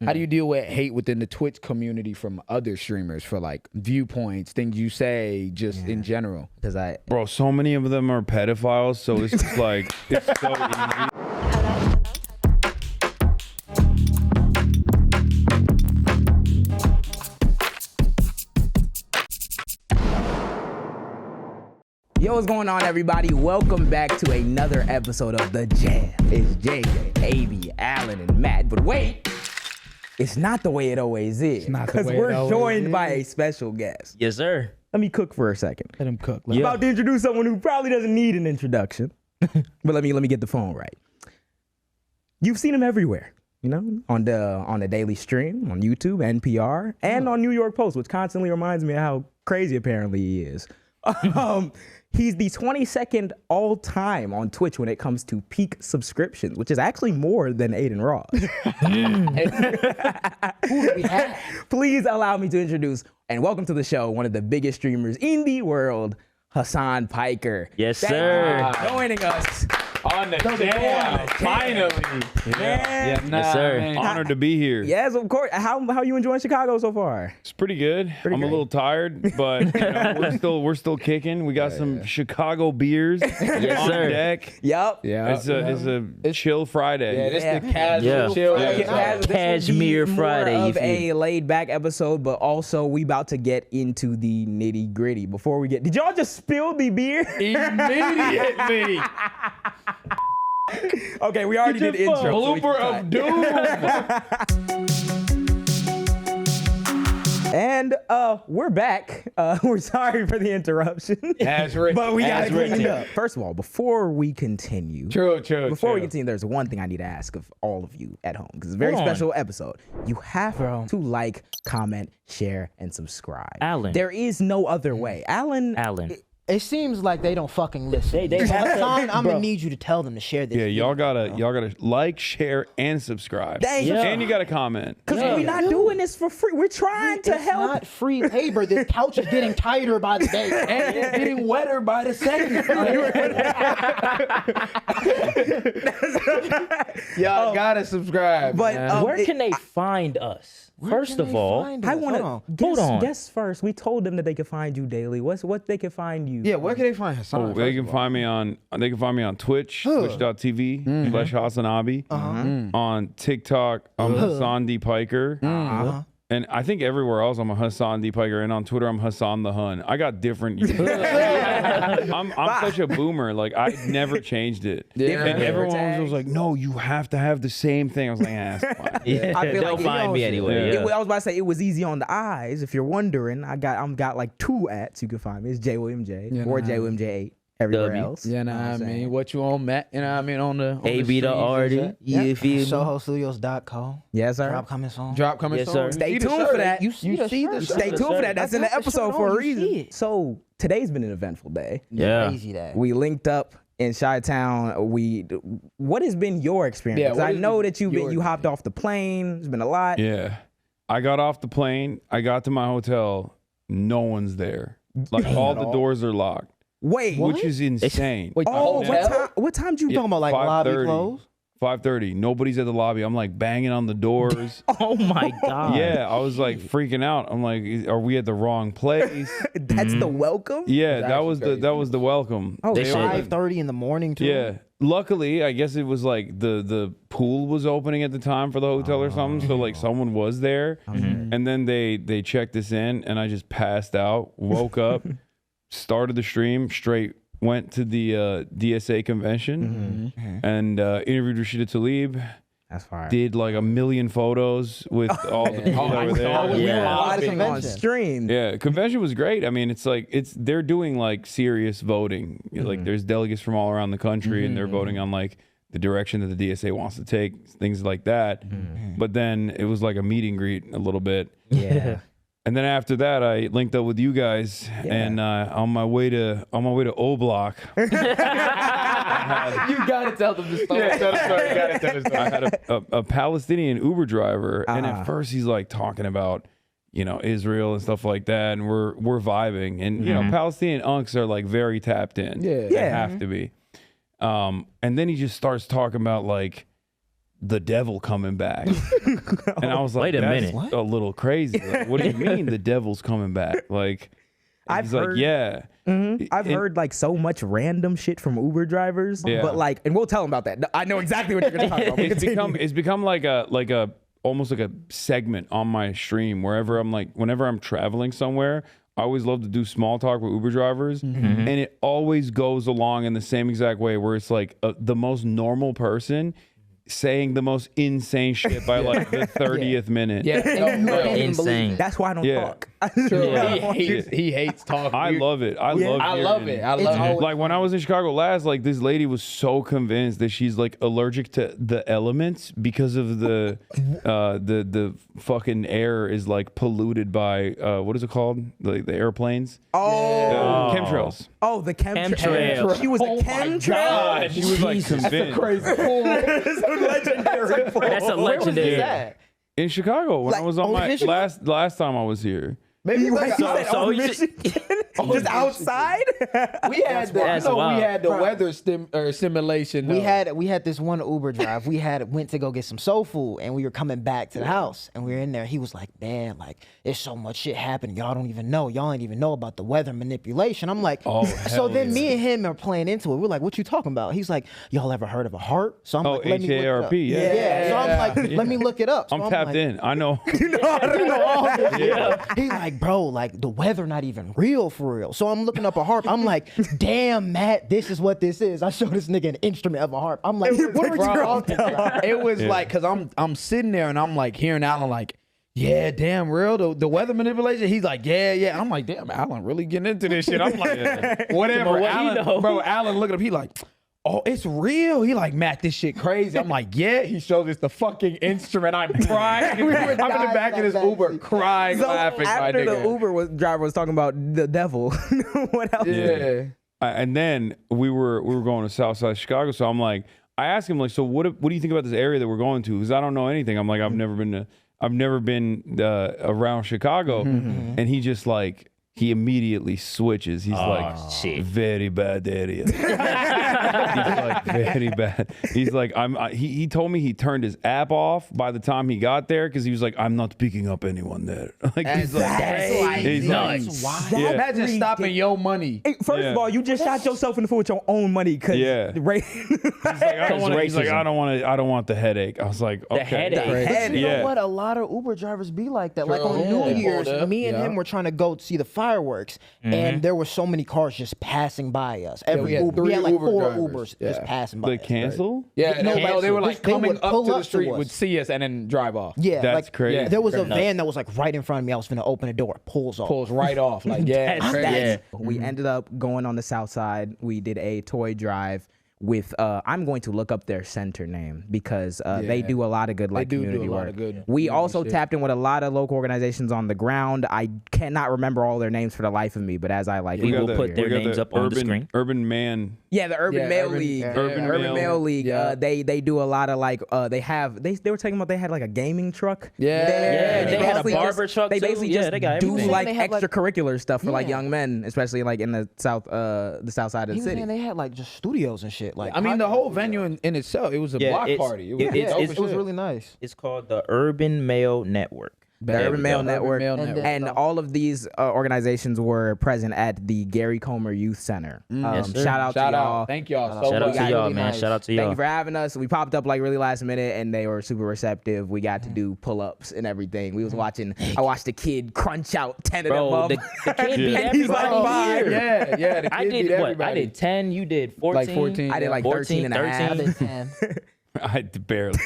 How do you deal with hate within the Twitch community from other streamers for like viewpoints, things you say, just in general? Because Bro, so many of them are pedophiles, so it's just like, it's so easy. Yo, what's going on, everybody? Welcome back to another episode of The Jam. It's JJ, ABEE, Alan, and Matt. But wait, it's not the way it always is. Because we're joined by a special guest. Yes, sir. Let me cook for a second. Let him cook. I'm about to introduce someone who probably doesn't need an introduction. But let me get the phone right. You've seen him everywhere, you know, on the daily stream, on YouTube, NPR, and on New York Post, which constantly reminds me of how crazy apparently he is. He's the 22nd all-time on Twitch when it comes to peak subscriptions, which is actually more than Aiden Ross. Who do we have? Please allow me to introduce and welcome to the show one of the biggest streamers in the world, Hasan Piker. Yes, sir. Thank you for joining us. On the jam, finally. Yeah. Yes, sir. Man. Honored to be here. Yes, of course. How you enjoying Chicago so far? It's pretty good. I'm a little tired, but you know, we're still kicking. We got some Chicago beers on deck. Yep. Yeah. It's a chill Friday. Yeah, this is the casual chill. Cashmere Friday. More of a laid back episode, but also we about to get into the nitty gritty. Before we get, did y'all just spill the beer? Immediately. Okay, we already did intro. Blooper of doom. And we're back. We're sorry for the interruption. As written. But we gotta As clean written. it up. First of all, before we continue, before we continue, there's one thing I need to ask of all of you at home, because it's a very special episode. You have to like, comment, share, and subscribe. Alan. There is no other way. Alan. It seems like they don't fucking listen. They have to, Hasan, I'm bro. gonna need you to tell them to share this. Yeah, video, y'all gotta like, share, and subscribe. Thank you. And you gotta comment. Because we're not doing this for free. We're trying to It's help. not free labor. This couch is getting tighter by the day. And it's getting wetter by the second. Y'all gotta subscribe. But Where can they find us? First of all, I want to guess first. We told them that they could find you daily. What they can find you? Yeah, where can they find Hasan? Oh, they can find me on Twitch, twitch.tv / Hasan ABEE. On TikTok, I'm Hasan D. Piker. And I think everywhere else I'm a Hasan D. Piker, and on Twitter I'm Hasan the Hun. I got different. I'm such a boomer. Like, I never changed it. Yeah. And everyone was like, "No, you have to have the same thing." I was like, "Ah, it's fine." yeah, I feel they'll like find me anyway. I was about to say it was easy on the eyes. If you're wondering, I got like 2 @s you can find me. It's JWilliamJ or JWilliamJ8 everywhere else. You know what I mean? What you on, Matt? You know what I mean? On the ABEE the artist. You feel me? SoHoStudios.com. Yes, sir. Drop coming soon. Drop coming Yes, soon. sir. Stay tuned for that. You see the shirt. Stay tuned for that. That's in the got the episode shirt for a on. You see reason. it. So today's been an eventful day. Yeah. Crazy that. We linked up in Chi-Town. What has been your experience? Yeah, 'Cause what I has know been that you your hopped off the plane. It's been a lot. Yeah. I got off the plane. I got to my hotel. No one's there. Like, all the doors are locked, Wait, which is insane. Wait, the oh, hotel? what time did you? You talking about like lobby 5:30. clothes? 5:30. Nobody's at the lobby. I'm like banging on the doors. Oh my God. Yeah, I was like freaking out. I'm like, are we at the wrong place? That's the welcome. Yeah, that was crazy. the welcome. Oh, They shit. said- 5:30 in the morning too. Yeah. Luckily, I guess it was like the pool was opening at the time for the hotel or something, so like someone was there. And then they checked us in, and I just passed out, woke up, started the stream, straight went to the DSA convention, and interviewed Rashida Tlaib. That's fire. Did like 1 million photos with all the people that were there. We were Yeah. watching on Convention. stream. Yeah, convention was great. I mean, they're doing like serious voting. Like, there's delegates from all around the country, and they're voting on like the direction that the DSA wants to take, things like that. But then it was like a meet and greet a little bit. Yeah. And then after that, I linked up with you guys, and on my way to O Block, You gotta tell them the story. Tell the story. You gotta tell the story. I had a Palestinian Uber driver, and at first he's like talking about, you know, Israel and stuff like that, and we're vibing, and you know, Palestinian unks are like very tapped in. Yeah. They have to be. And then he just starts talking about like the devil coming back. And I was like, Wait a that's minute. a little crazy. Like, what do you mean the devil's coming back? Like, I've he's like, heard- yeah. I've heard like so much random shit from Uber drivers, Yeah. but like, and we'll tell them about that. I know exactly what you're gonna talk about. It's become like a almost like a segment on my stream wherever whenever I'm traveling somewhere. I always love to do small talk with Uber drivers, and it always goes along in the same exact way where it's like the most normal person saying the most insane shit by like the 30th minute. Insane. That's why I don't Yeah. talk. He hates talking. I love it. I love it. I love it. Like when I was in Chicago last, like this lady was so convinced that she's like allergic to the elements because of the fucking air is like polluted by what is it called? The airplanes. Chemtrails. Oh, the chemtrail. Chemtrail. She was a chemtrail. She was like convinced. Legendary. That's a legendary. that? In Chicago when I was on my Michigan? last time I was here. Maybe like So you Michigan, just outside. we had the That's wild. we had the weather simulation. We had this one Uber drive. We went to go get some soul food, and we were coming back to the house, and we were in there. He was like, "Man, like there's so much shit happening. Y'all don't even know. Y'all ain't even know about the weather manipulation." I'm like, Oh, so hell then yeah. me and him are playing into it. We're like, "What you talking about?" He's like, "Y'all ever heard of a heart?" So I'm like, "Let me look it up." HARP, yeah. Yeah. So I'm like, "Let me look it up." So I'm tapped like, in. I know. You know all this. He's like, bro, like the weather not even real for real. So I'm looking up a harp. I'm like, damn, Matt, this is what this is. I showed this nigga an instrument of a harp. I'm like, what are you talking about? It was like, cause I'm sitting there and I'm like hearing Alan like, yeah, damn, real the weather manipulation. He's like, yeah. I'm like, damn, Alan really getting into this shit. I'm like, whatever. What he Alan, know? bro, Alan looking up. He like, oh, it's real. He like, Matt, this shit crazy. I'm like, yeah. He shows us the fucking instrument. I'm crying. I'm in the back of this Uber crying, So laughing. my after the nigga. Uber driver was talking about the devil, what else? Yeah. And then we were going to Southside Chicago. So I'm like, I asked him like, so what do you think about this area that we're going to? Because I don't know anything. I'm like, I've never been around Chicago, and he just like. He immediately switches. He's like, shit. very bad area. He's like, very bad. He's like, he told me he turned his app off by the time he got there because he was like, I'm not picking up anyone there. Like, he's like, he's like, yeah. Imagine stopping your money. Hey, first of all, you just shot yourself in the foot with your own money because Yeah. the rate. He's like, I don't want the headache. I was like, okay. headache. But you Yeah. know what? A lot of Uber drivers be like that. Like on Yeah. New They Year's, pulled up. me and him were trying to go see the fireworks, and there were so many cars just passing by us. Every we had Uber, we three had like Uber 4 drivers. Ubers just Yeah. passing by They us. cancel? Yeah, no, they were like They coming would up pull to up the to street, us. would see us, and then drive off. Yeah, That's like, crazy. Yeah. There was a van that was like right in front of me. I was finna open the door, pulls off. Pulls right off. Like, yeah, That's- crazy. yeah. We ended up going on the south side. We did a toy drive with I'm going to look up their center name because they do a lot of good like do community a lot work. of good We community also shit. tapped in with a lot of local organizations on the ground. I cannot remember all their names for the life of me, but as I like We will got put their we got names up on the screen. Urban Man. yeah, the Urban Yeah, Mail Urban- League, yeah, Urban Urban Mail. Mail League. Yeah. They do a lot of like they were talking about they had like a gaming truck. Yeah. there. Yeah, And they had a basically barber just- truck They too. basically Yeah, just they got do everything. like They had, like- extracurricular stuff for like Yeah. young men, especially like in the south side of He the was city. saying they had like just studios and shit. Like I mean, the whole venue in itself, it was a Yeah, block it's- party. It was, yeah, yeah, it's- it was really nice. It's called the Urban Mail Network. The There Urban we Mail go. Network, Mail Network. and all of these organizations were present at the Gary Comer Youth Center. Yes, sir. Shout out to Shout y'all. out. Thank y'all. Shout out much. to y'all, really man. nice. Shout out to Thank y'all. you for having us. We popped up like really last minute, and they were super receptive. We got to do pull-ups and everything. We was watching. I watched a kid crunch out 10 of them Bro, up. the kid beat And he's like everybody here. Yeah. The I kid did beat what? everybody. I did 10. You did 14. Like 14. I did like 13 and a half. 13. I barely.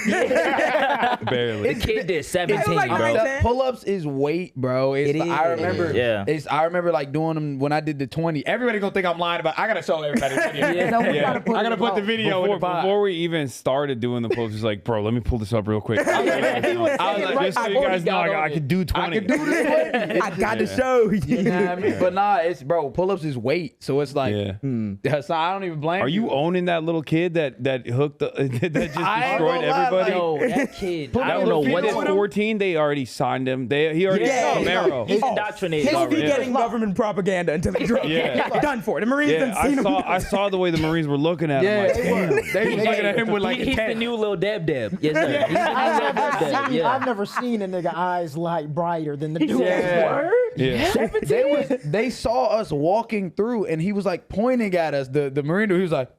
Barely. The kid did 17, like bro. nine. Pull-ups is weight, bro. It's It is. I remember. Yeah. I remember like doing them when I did the 20. Everybody gonna think I'm lying about. I gotta show everybody the video. Yeah. No, we Yeah. gotta put I gotta put the video in the pod. Before we even started doing the pull-ups, he's like, bro, let me pull this up real quick. I was like, just so you guys know, I could do 20. I could do this way. I got to show you. You know what I mean? But nah, it's bro. Pull-ups is weight, so it's like. Yeah. So I don't even blame. Are you owning that little kid that hooked the, that just just I ain't destroyed gonna lie, everybody. Yo, that kid. I That don't know little what kid At with it's 14, they already signed him. He already Yeah. got Camaro. He's indoctrinated He'll be already. getting government propaganda until they drop Yeah. him. Done for. The Marines Yeah, done seen him. I saw the way the Marines were looking at him. Yeah, Like, they damn. were. They was looking at him with like a He's the 10. new little Deb. Yes, sir. He's the new I've little never Deb. seen. Yeah. I've never seen a nigga eyes light brighter than the dude. Yeah. Yeah. They saw us walking through, and he was like pointing at us. The Marine dude, he was like,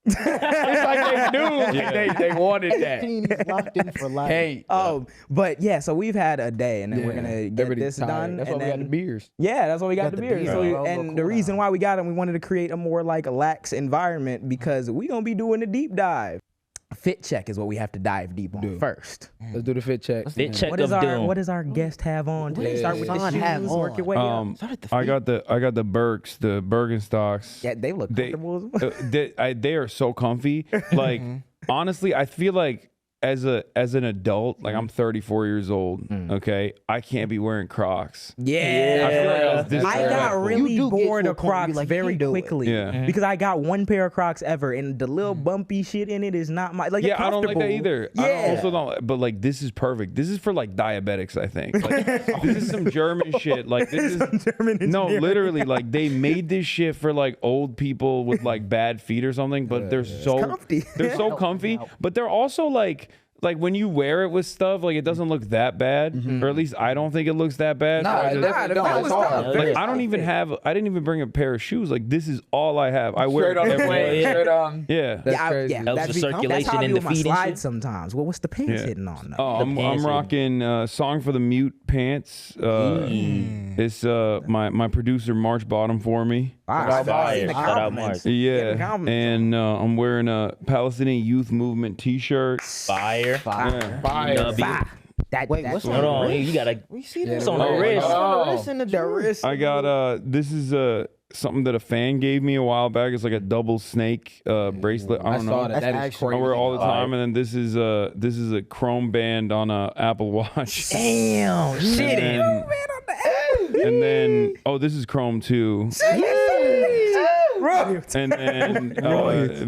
it's like they knew, like they wanted that. 18, he's locked in for life. Hey, But yeah, so we've had a day, and then we're gonna get everybody's this tired. done. That's and why we got then, the beers. Yeah, that's why we got the the beers. beer. So, Oh, and cool. the reason why we got them, we wanted to create a more like lax environment because we gonna be doing a deep dive. Fit check is what we have to dive deep on first. Let's do the fit check. Fit check What of does doom. our guest have on today? Start with the Son have shoes, work on? your way up. Start at the I feet. got the Birks, the Birkenstocks. Yeah, they look They, comfortable as well. they are so comfy. Like honestly, I feel like as an adult, like I'm 34 years old. Okay, I can't be wearing Crocs. Yeah. I feel like I was I got disrespectful. really You do get bored to a of point where Crocs you like, very you do it. quickly. Yeah. Because I got one pair of Crocs ever, and the little bumpy shit in it is not my like. Yeah, they're I don't like that comfortable. either. Yeah. I also don't. But like, this is perfect. This is for like diabetics. I think. Like, this is some German shit. Like this is German no, engineering. literally. Like they made this shit for like old people with like bad feet or something. But they're so comfy. They're so comfy. But they're also like when you wear it with stuff, like it doesn't look that bad, or at least I don't think it looks that bad. Nah, So I it just- definitely the don't. fit It's was hard. tough. like, I don't even have. I didn't even bring a pair of shoes. Like this is all I have. I wear Straight it on the every plane, day. straight on. Yeah. That's crazy. Helps that's with circulation how I in do the with my feet and slides shit. sometimes. Well, what's the pants Yeah. hitting on though? Oh, I'm pants rocking Song for the Mute pants. It's my producer March bought them for me. Fire. Shout out Mark. Yeah, compliments. and I'm wearing a Palestinian Youth Movement T-shirt. Fire. Fire. Nubby. That, Wait, that's what's Hold on. You gotta. We see Yeah, this the on the wrist. Wrist and the wrist. I got this is something that a fan gave me a while back. It's like a double snake bracelet. I I don't saw know. that. That is actually- I crazy. wear it all the time, and then this is a chrome band on a Apple Watch. damn shit. And then this is chrome too. And then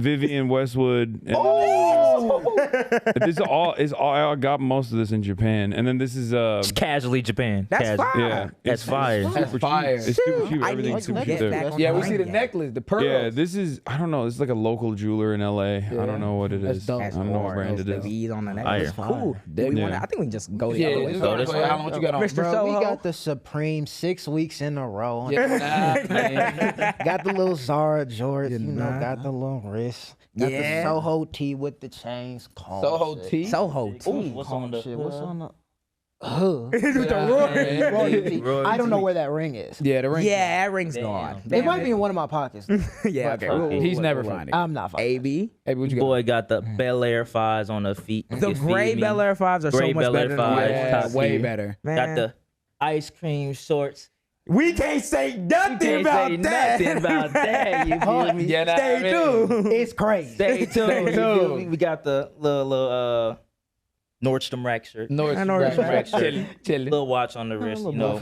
Vivian Westwood. And this is all. I got most of this in Japan, and then this is Casually Japan. That's Casual. fire. yeah, That's fire. That's fire. It's super cheap. I Everything's need to super get cheap there. back on Yeah, we the see the grind. necklace, the pearls. Yeah, this is I don't know. It's like a local jeweler in LA. I don't know what it That's is. dope. I don't know what brand it The is. V's on the neck. Fire. That's cool. Do we Yeah. wanna, I think we can just go the Yeah, other way. just Go go this this way. way. Alan, what you got on? Mr. Bro, we Soho. got the Supreme 6 weeks in a row. Yeah, nah, man. Got the little Zara Jorts, you know, nah. got the little wrist. Got Yeah. the Soho tee with the chains. Calm Soho shit. T. Soho too. What's on the Shit, what's hood? on the hood? Yeah, Royalty. I don't know where that ring is. Yeah, the ring. Yeah, that ring's gone. It might be in one of my pockets. Yeah, okay. He's never finding it. I'm not finding it. AB. Hey, what you got? Boy got the Bel Air 5s on the feet. The You feel gray me? Bel Air 5s are Gray so much Bel Air better than the 5s. white Yeah, ones. way tier. better. Man. Got the ice cream shorts. We can't say nothing Can't about say that. nothing about that. You feel me? Yeah, nah, Stay man. tuned. It's crazy. Stay tuned. Stay You feel tuned. me? We got the little Nordstrom rack shirt. No, it's I know right, that's right. right. Chilling, chilling. Little watch on the wrist, you know.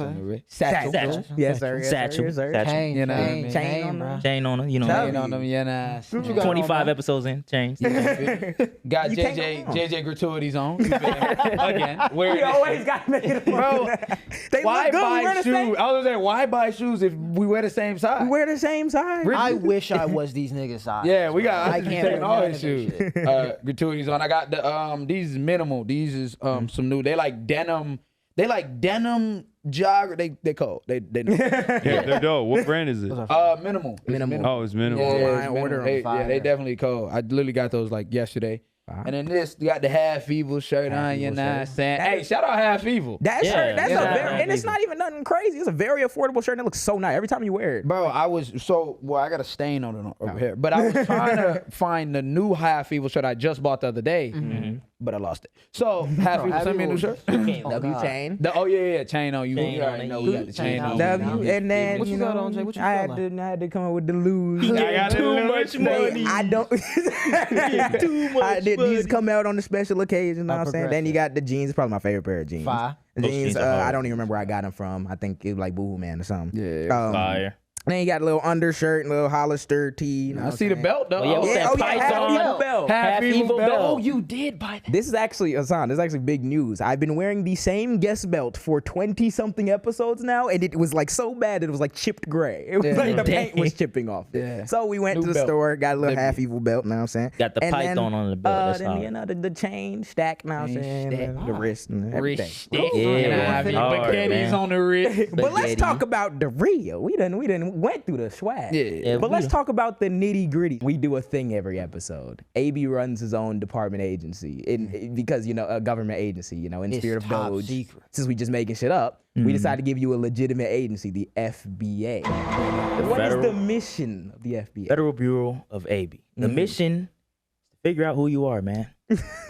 Satchel. Satchel. Yes, sir. Yes, Satchel. sir. Yes, sir. Satchel. Chain, You know what I chain, mean? Chain chain, on bro. Chain on her, you know. Chain on them, yeah, nah. What you got on, 25 man? episodes in, chains. Got You can't JJ go wrong. JJ gratuities on. You feel me? Again, where We always got to make it bro. They Why look good. We buy wear the same. shoes? I was saying, why buy shoes if we wear the same size? We wear the same size. I wish I was these niggas' size. Yeah, we got. I I can't taking wear all none his of this shoes. shit. Gratuities on. I got the these is minimal. These is some new. They like denim. They like denim jogger. They cold. They Yeah, they're dope. What brand is it? minimal. It's Minimal. Oh, it's minimal. Yeah, Online it's order minimal. on They, yeah, they fire. definitely cold. I literally got those like yesterday. And then this, you got the Half Evil shirt on, you know what I'm saying? Hey, shout out Half Evil. That Yeah, shirt, that's yeah. a very, and it's not even nothing crazy. It's a very affordable shirt and it looks so nice every time you wear it. Bro, I got a stain on it over here. But I was trying to find the new Half Evil shirt I just bought the other day, but I lost it. So, Half Evil sent me a new shirt. W God. chain. Yeah, chain on you. Chain You on already it. know we got the chain on. W, and then What you know, got on, Jay? What you I feeling? had to come up with the lose. I got Too much money. I don't. Too much These come out on the special occasion. You know what I'm saying? Then you got the jeans. Probably my favorite pair of jeans. Fire. The Those jeans. jeans are hard. I don't even remember where I got them from. I think it was like Boohoo Man or something. Yeah. Fire. Then you got a little undershirt, little Hollister tee. You know I see the belt though. Oh, yeah, with that half python. evil belt. Half evil belt. Oh, you did buy that. This is actually, Hasan, this is actually big news. I've been wearing the same guest belt for 20-something episodes now, and it was like so bad it was like chipped gray. It was like the paint was chipping off. Yeah. So we went New to the belt. store, got a little half evil belt, know what I'm saying? Got the And python on the belt, that's then, hard. you know, the chain stack, know what I'm saying? stack. The wrist and everything. Yeah, hard, Bigots man. on the wrist. But let's Spaghetti. talk about the real. We done went through the swag. Yeah. But let's talk about the nitty gritty. We do a thing every episode. ABEE runs his own department agency because, you know, a government agency, you know, in It's spirit of top Doge. secret. Since we just making shit up, we decided to give you a legitimate agency, the FBA. What is the Federal- mission of the FBA? Federal Bureau of ABEE. The mission is to figure out who you are, man.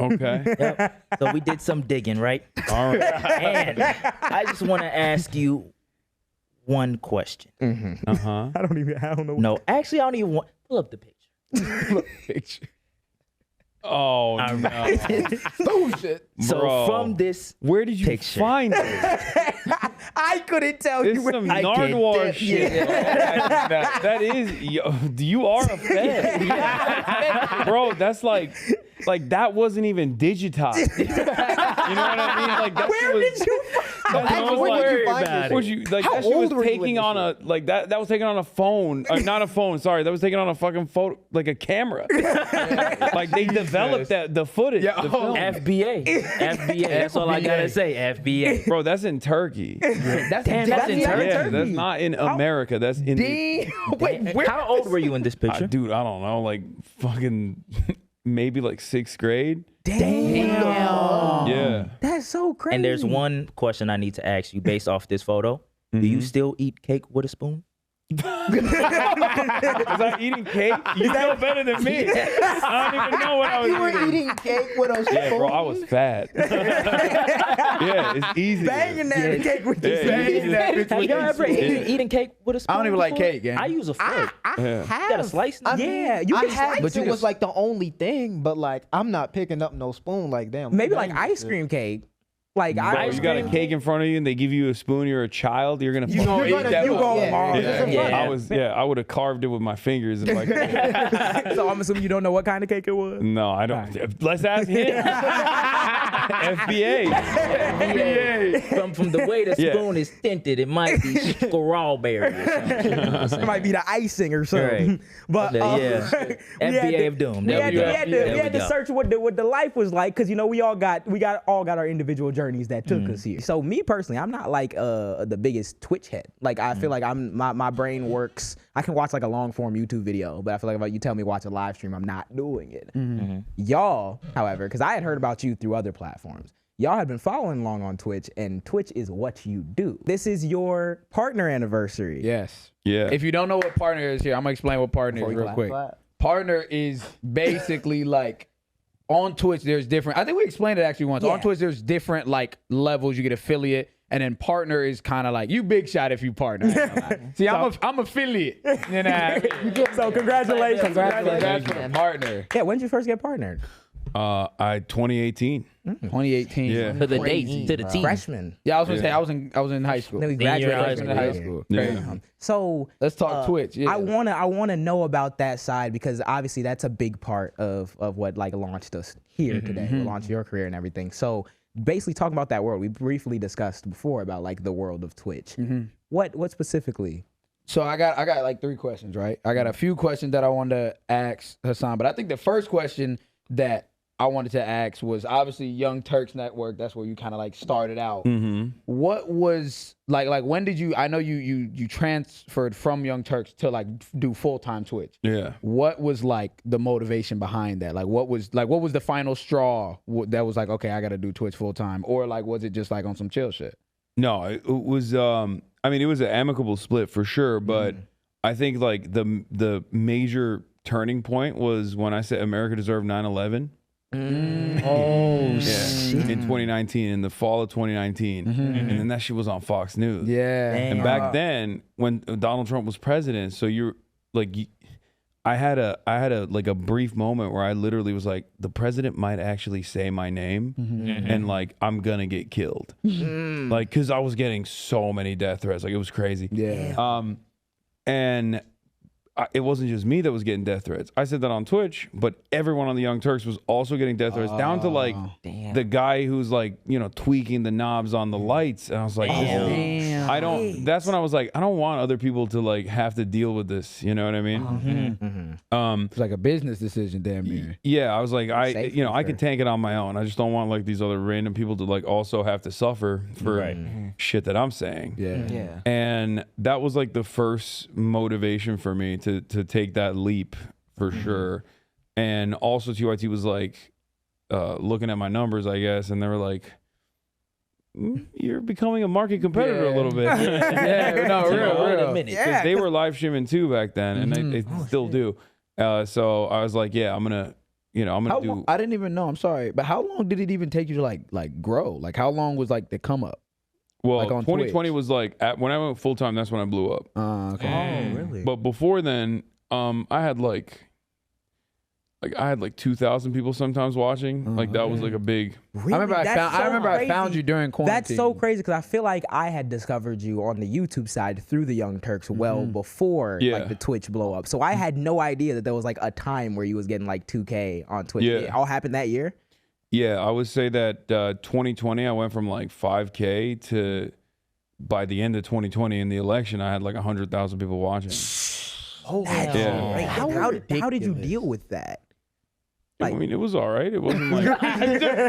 Okay. Yep. So we did some digging, right? All right. And I just want to ask you one question. Uh-huh. I don't know. No, actually, I don't even want. Pull up the picture. Oh, no. Bullshit. So Bro. from this, Where did you Picture. find it? I couldn't tell It's you where some I Nardwuar shit. That is, you are a Fed. Bro, that's like that wasn't even digitized. You know what I mean? Like that Where shit was, did you that was Where like, did you find this? what you, like How that shit was old were you when taking this on a like that was taken on a phone, not a phone. Sorry, that was taken on a fucking photo, like a camera. Like they developed the footage. Yeah, the film. FBA. FBA. That's all I gotta say. FBA. Bro, that's in Turkey. That's Damn, that's in Turkey. Yeah, that's not in America. That's in. Wait, where? How old were you in this picture? Dude, I don't know, like fucking maybe like 6th grade. Damn. Yeah. That's so crazy. And there's one question I need to ask you based off this photo. Do you still eat cake with a spoon? Was I eating cake? You know better than me. I don't even know what I was You were eating. eating cake with a spoon. Yeah, bro, I was fat. Yeah, it's easy. banging that cake with Yeah, this. banging that bitch with Y'all ever this. eating cake with a spoon? I don't even like before? cake, gang. I use a fork. I Yeah. have. You got a slice? I mean, Yeah, you I can had, slice but it. it was like the only thing. But like, I'm not picking up no spoon. Like, damn. Maybe like ice cream cake. Like Bro, ice you got a cream. cake in front of you and they give you a spoon, you're a child, you're gonna You gonna eat that? you up. gonna Yeah. mark. Yeah. I would have carved it with my fingers if I could. So I'm assuming you don't know what kind of cake it was. No, I don't. Let's ask him. FBA. From the way the Yeah. spoon is tinted, it might be strawberry or something. You know what I'm saying? It might be the icing or something. Right. But Yeah. we had FBA to- of Doom. We There had we to, go. we had to, There we we had to go. search what the life was like because you know we all got our individual journeys that took us here. So me personally, I'm not like the biggest Twitch head. Like I feel like my brain works. I can watch like a long form YouTube video, but I feel like if you tell me watch a live stream, I'm not doing it. Y'all, however, because I had heard about you through other platforms. Y'all had been following along on Twitch, and Twitch is what you do. This is your partner anniversary. Yes. Yeah. If you don't know what partner is here, I'm gonna explain what partner Before is we real clap. quick. Partner is basically like on Twitch. There's different. I think we explained it actually once. Yeah. On Twitch, there's different like levels. You get affiliate, and then partner is kind of like you big shot if you partner. I ain't gonna lie. See, I'm affiliate. You know. So congratulations. Congratulations for partner. Yeah, when did you first get partnered? 2018. 2018. Yeah. To the date, to the T. Freshman. Yeah, I was gonna say I was in high school. Then we Then you're graduated in Freshman in high freshman school. year. Yeah. So Let's talk Twitch. Yeah. I wanna know about that side because obviously that's a big part of what like launched us here today, what launched your career and everything. So basically talking about that world, we briefly discussed before about like the world of Twitch. What specifically? So I got like 3 questions, right? I got a few questions that I wanted to ask Hasan, but I think the first question that I wanted to ask was obviously Young Turks Network. That's where you kind of like started out. What was like when did you? I know you transferred from Young Turks to like do full-time Twitch. Yeah. What was like the motivation behind that? Like what was the final straw that was like, okay, I got to do Twitch full-time, or like was it just like on some chill shit? No, it was. I mean, it was an amicable split for sure, but I think like the major turning point was when I said America deserved 9/11. Oh, In 2019, in the fall of 2019, and then that shit was on Fox News. Yeah. And back then, when Donald Trump was president, so you're like, I had a like a brief moment where I literally was like, the president might actually say my name, and like I'm gonna get killed, like because I was getting so many death threats, like it was crazy. Yeah. and it wasn't just me that was getting death threats. I said that on Twitch, but everyone on the Young Turks was also getting death threats, down to like the guy who's like, you know, tweaking the knobs on the lights. And I was like, I don't, that's when I was like, I don't want other people to like have to deal with this. You know what I mean? It's like a business decision, damn near. Yeah, I was like, Safety you know, I first. can tank it on my own. I just don't want like these other random people to like also have to suffer for shit that I'm saying. Yeah. And that was like the first motivation for me to take that leap for sure. And also TYT was like looking at my numbers, I guess, and they were like, you're becoming a market competitor a little bit. Yeah, no, real. Because they were live streaming too back then, and they still do. So I was like, yeah, I'm gonna do. I didn't even know. I'm sorry, but how long did it even take you to like grow? Like how long was like the come up? Well, like on 2020 Twitch? was like when I went full time. That's when I blew up. Okay. Oh, really? But before then, I had like 2,000 people sometimes watching. Like that was like a big. Really? I remember That's I remember I found crazy. you during quarantine. That's so crazy because I feel like I had discovered you on the YouTube side through the Young Turks well before like the Twitch blow up. So I had no idea that there was like a time where you was getting like 2K on Twitch. Yeah. It all happened that year. Yeah, I would say that 2020, I went from like 5K to by the end of 2020 in the election, I had like 100,000 people watching. That's Yeah. crazy. How did you deal with that? I mean, it was all right. It wasn't like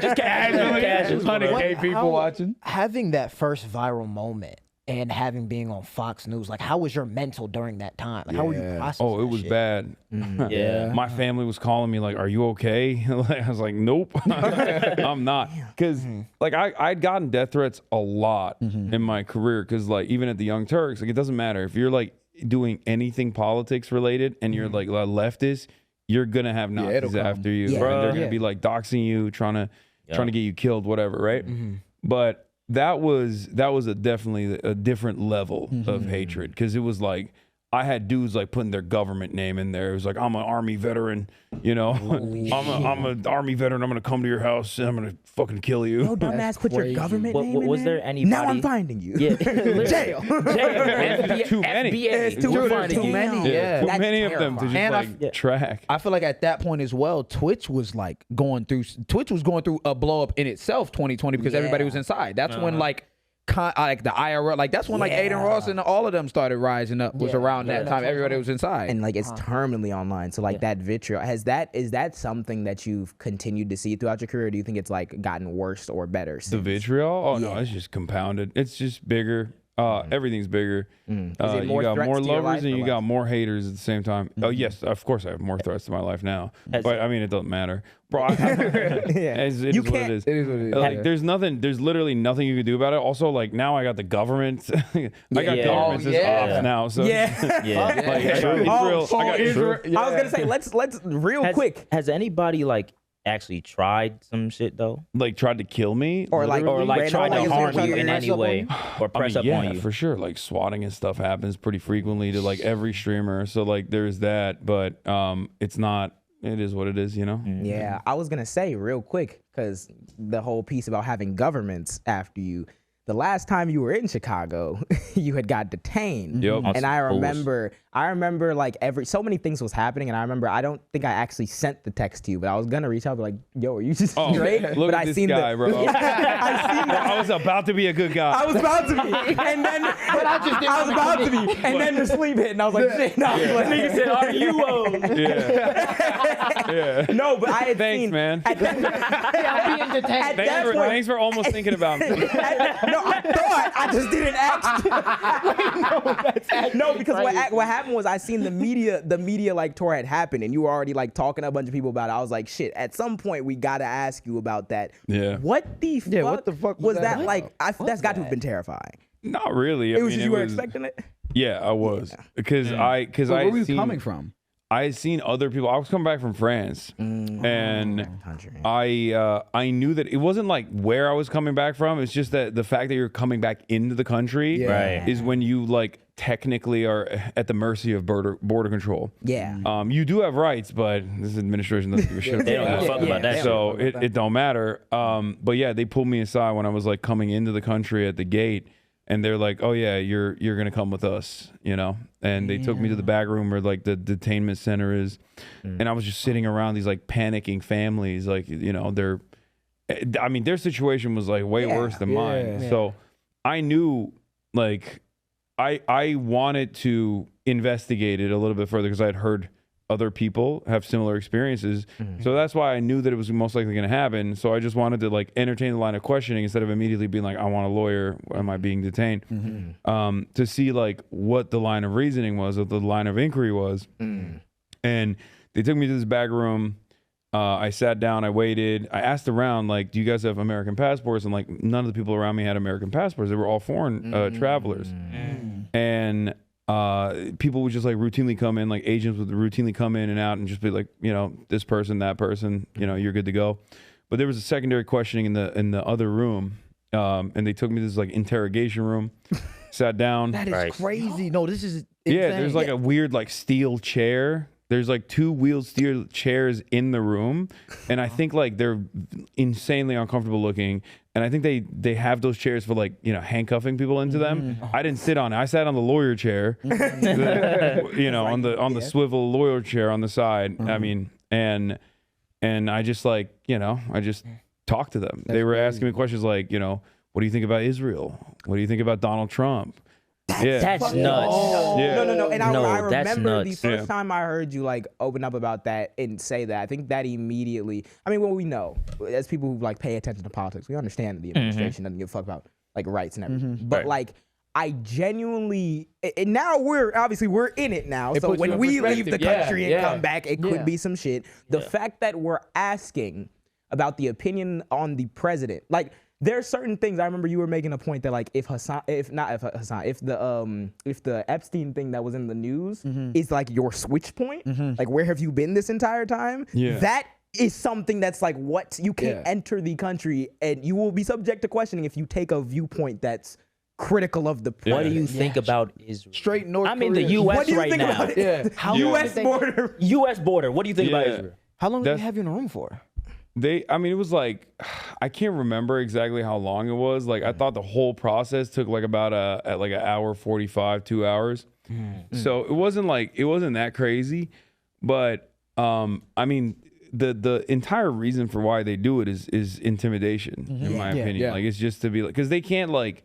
Just casual. 100K people watching. Having that first viral moment and being on Fox News, like how was your mental during that time? Like how were you processing? oh, it was that shit? bad. Yeah. My family was calling me like, "Are you okay?" Like, I was like, "Nope, I'm not." Because like I'd gotten death threats a lot in my career. Because like even at the Young Turks, like it doesn't matter if you're like doing anything politics related and you're like a leftist, you're gonna have Nazis after you. Yeah. Right? They're gonna be like doxing you, trying to get you killed, whatever, right? But that was definitely a different level of hatred, because it was like I had dudes like putting their government name in there. It was like, I'm an army veteran, you know. I'm an army veteran. I'm gonna come to your house and I'm gonna fucking kill you. No, dumbass, put your government name in Was there anybody? Now I'm finding you. Yeah. Jail. Too many. FBA. Too We're many. finding you. many. Yeah, too That's many of them to just terrifying. like track. I feel like at that point as well, Twitch was going through a blow up in itself 2020 because everybody was inside. That's when like the IRL, like that's when like Aiden Ross and all of them started rising up. Was around that time. Everybody was inside. And like it's terminally online. So like that vitriol, is that something that you've continued to see throughout your career? Or do you think it's like gotten worse or better? The Since? vitriol? Oh no, it's just compounded. It's just bigger. Everything's bigger. it You more got threats more to your lovers life and or you less? got more haters at the same time. Oh yes, of course I have more threats to my life now. But I mean, it doesn't matter, bro. It is what it is. It is what it is. Like there's literally nothing you can do about it. Also, like now I got the government. I got governments as ops now. So Yeah. like I got Israel. I got Israel. I was gonna say let's real quick. Has anybody like actually tried some shit though? Like tried to kill me Or like- literally? Or like tried to Randomly harm trying you to in press any up on way you? or press up yeah, on you? for sure. Like swatting and stuff happens pretty frequently to like every streamer. So like there's that, but it's not. It is what it is, you know. Yeah, I was gonna say real quick because the whole piece about having governments after you. The last time you were in Chicago, you had got detained. Yep. And I Bullsh. remember like so many things was happening, and I remember I don't think I actually sent the text to you, but I was gonna reach out and be like, yo, are you just straight? Look but at I this seen guy, bro. I seen I was about to be a good guy. I was about to be, and then I was about to be, and then the sleep hit, and I was like, shit, no. Nigga said, "Are you?" Yeah. No, but I had Thanks, seen. man. At that point, Thanks for almost thinking about me. no, I thought I just didn't ask. No, because what happened was I seen the media like tour had happened, and you were already like talking to a bunch of people about it. I was like, shit. At some point, we gotta ask you about that. Yeah. What the fuck? Yeah, what the fuck was that that? like? That's got to have been terrifying. Not really. It was just you were expecting it. Yeah, I was because I Where were you seen, coming from? I had seen other people. I was coming back from France, and I knew that it wasn't like where I was coming back from. It's just that the fact that you're coming back into the country is when you like technically are at the mercy of border control. Yeah. You do have rights, but this administration doesn't give a shit. They don't give a fuck about that. So it don't matter. But yeah, they pulled me aside when I was like coming into the country at the gate. and they're like, oh yeah, you're gonna come with us, you know. And they took me to the back room where like the detainment center is, and I was just sitting around these like panicking families, like, you know, their situation was like way worse than mine. Yeah. So I knew, like, I wanted to investigate it a little bit further because I had heard other people have similar experiences. So that's why I knew that it was most likely going to happen. So I just wanted to like entertain the line of questioning instead of immediately being like, I want a lawyer. Am I being detained? To see like what the line of reasoning was, what the line of inquiry was. And they took me to this back room. I sat down, I waited. I asked around, like, do you guys have American passports? And like none of the people around me had American passports. They were all foreign travelers. And people would just like routinely come in, like agents would routinely come in and out and just be like, you know, this person, that person, you know, you're good to go. But there was a secondary questioning in the other room, and they took me to this like interrogation room, sat down. That is crazy. No, this is insane. Yeah, there's like a weird like steel chair. There's like 2 wheeled steel chairs in the room, and I think like they're insanely uncomfortable looking. And I think they have those chairs for like, you know, handcuffing people into them. I didn't sit on it. I sat on the lawyer chair, you know, on the swivel lawyer chair on the side. I mean, and I just like, you know, I just talked to them. They were asking me questions like, you know, what do you think about Israel? What do you think about Donald Trump? That's nuts. No. And I that's remember the nuts. first time I heard you like open up about that and say that. I think that immediately. I mean, what we know as people who like pay attention to politics, we understand that the administration doesn't give a fuck about like rights and everything. But like, I genuinely, and now we're in it now. So when we leave the country and come back, it could be some shit. The fact that we're asking about the opinion on the president, like. There are certain things. I remember you were making a point that like if the Epstein thing that was in the news is like your switch point, like where have you been this entire time? Yeah. That is something that's like what you can't enter the country and you will be subject to questioning if you take a viewpoint that's critical of the president. What do you think about Israel? Straight North I'm in the U.S. right now. U.S. border. U.S. border. What do you think about Israel? How long did they have you in a room for? I mean, it was like, I can't remember exactly how long it was. Like, I thought the whole process took like about an hour 45, 2 hours. So it wasn't that crazy. But, I mean, the entire reason for why they do it is intimidation, in my opinion. Like, it's just to be like, because they can't like,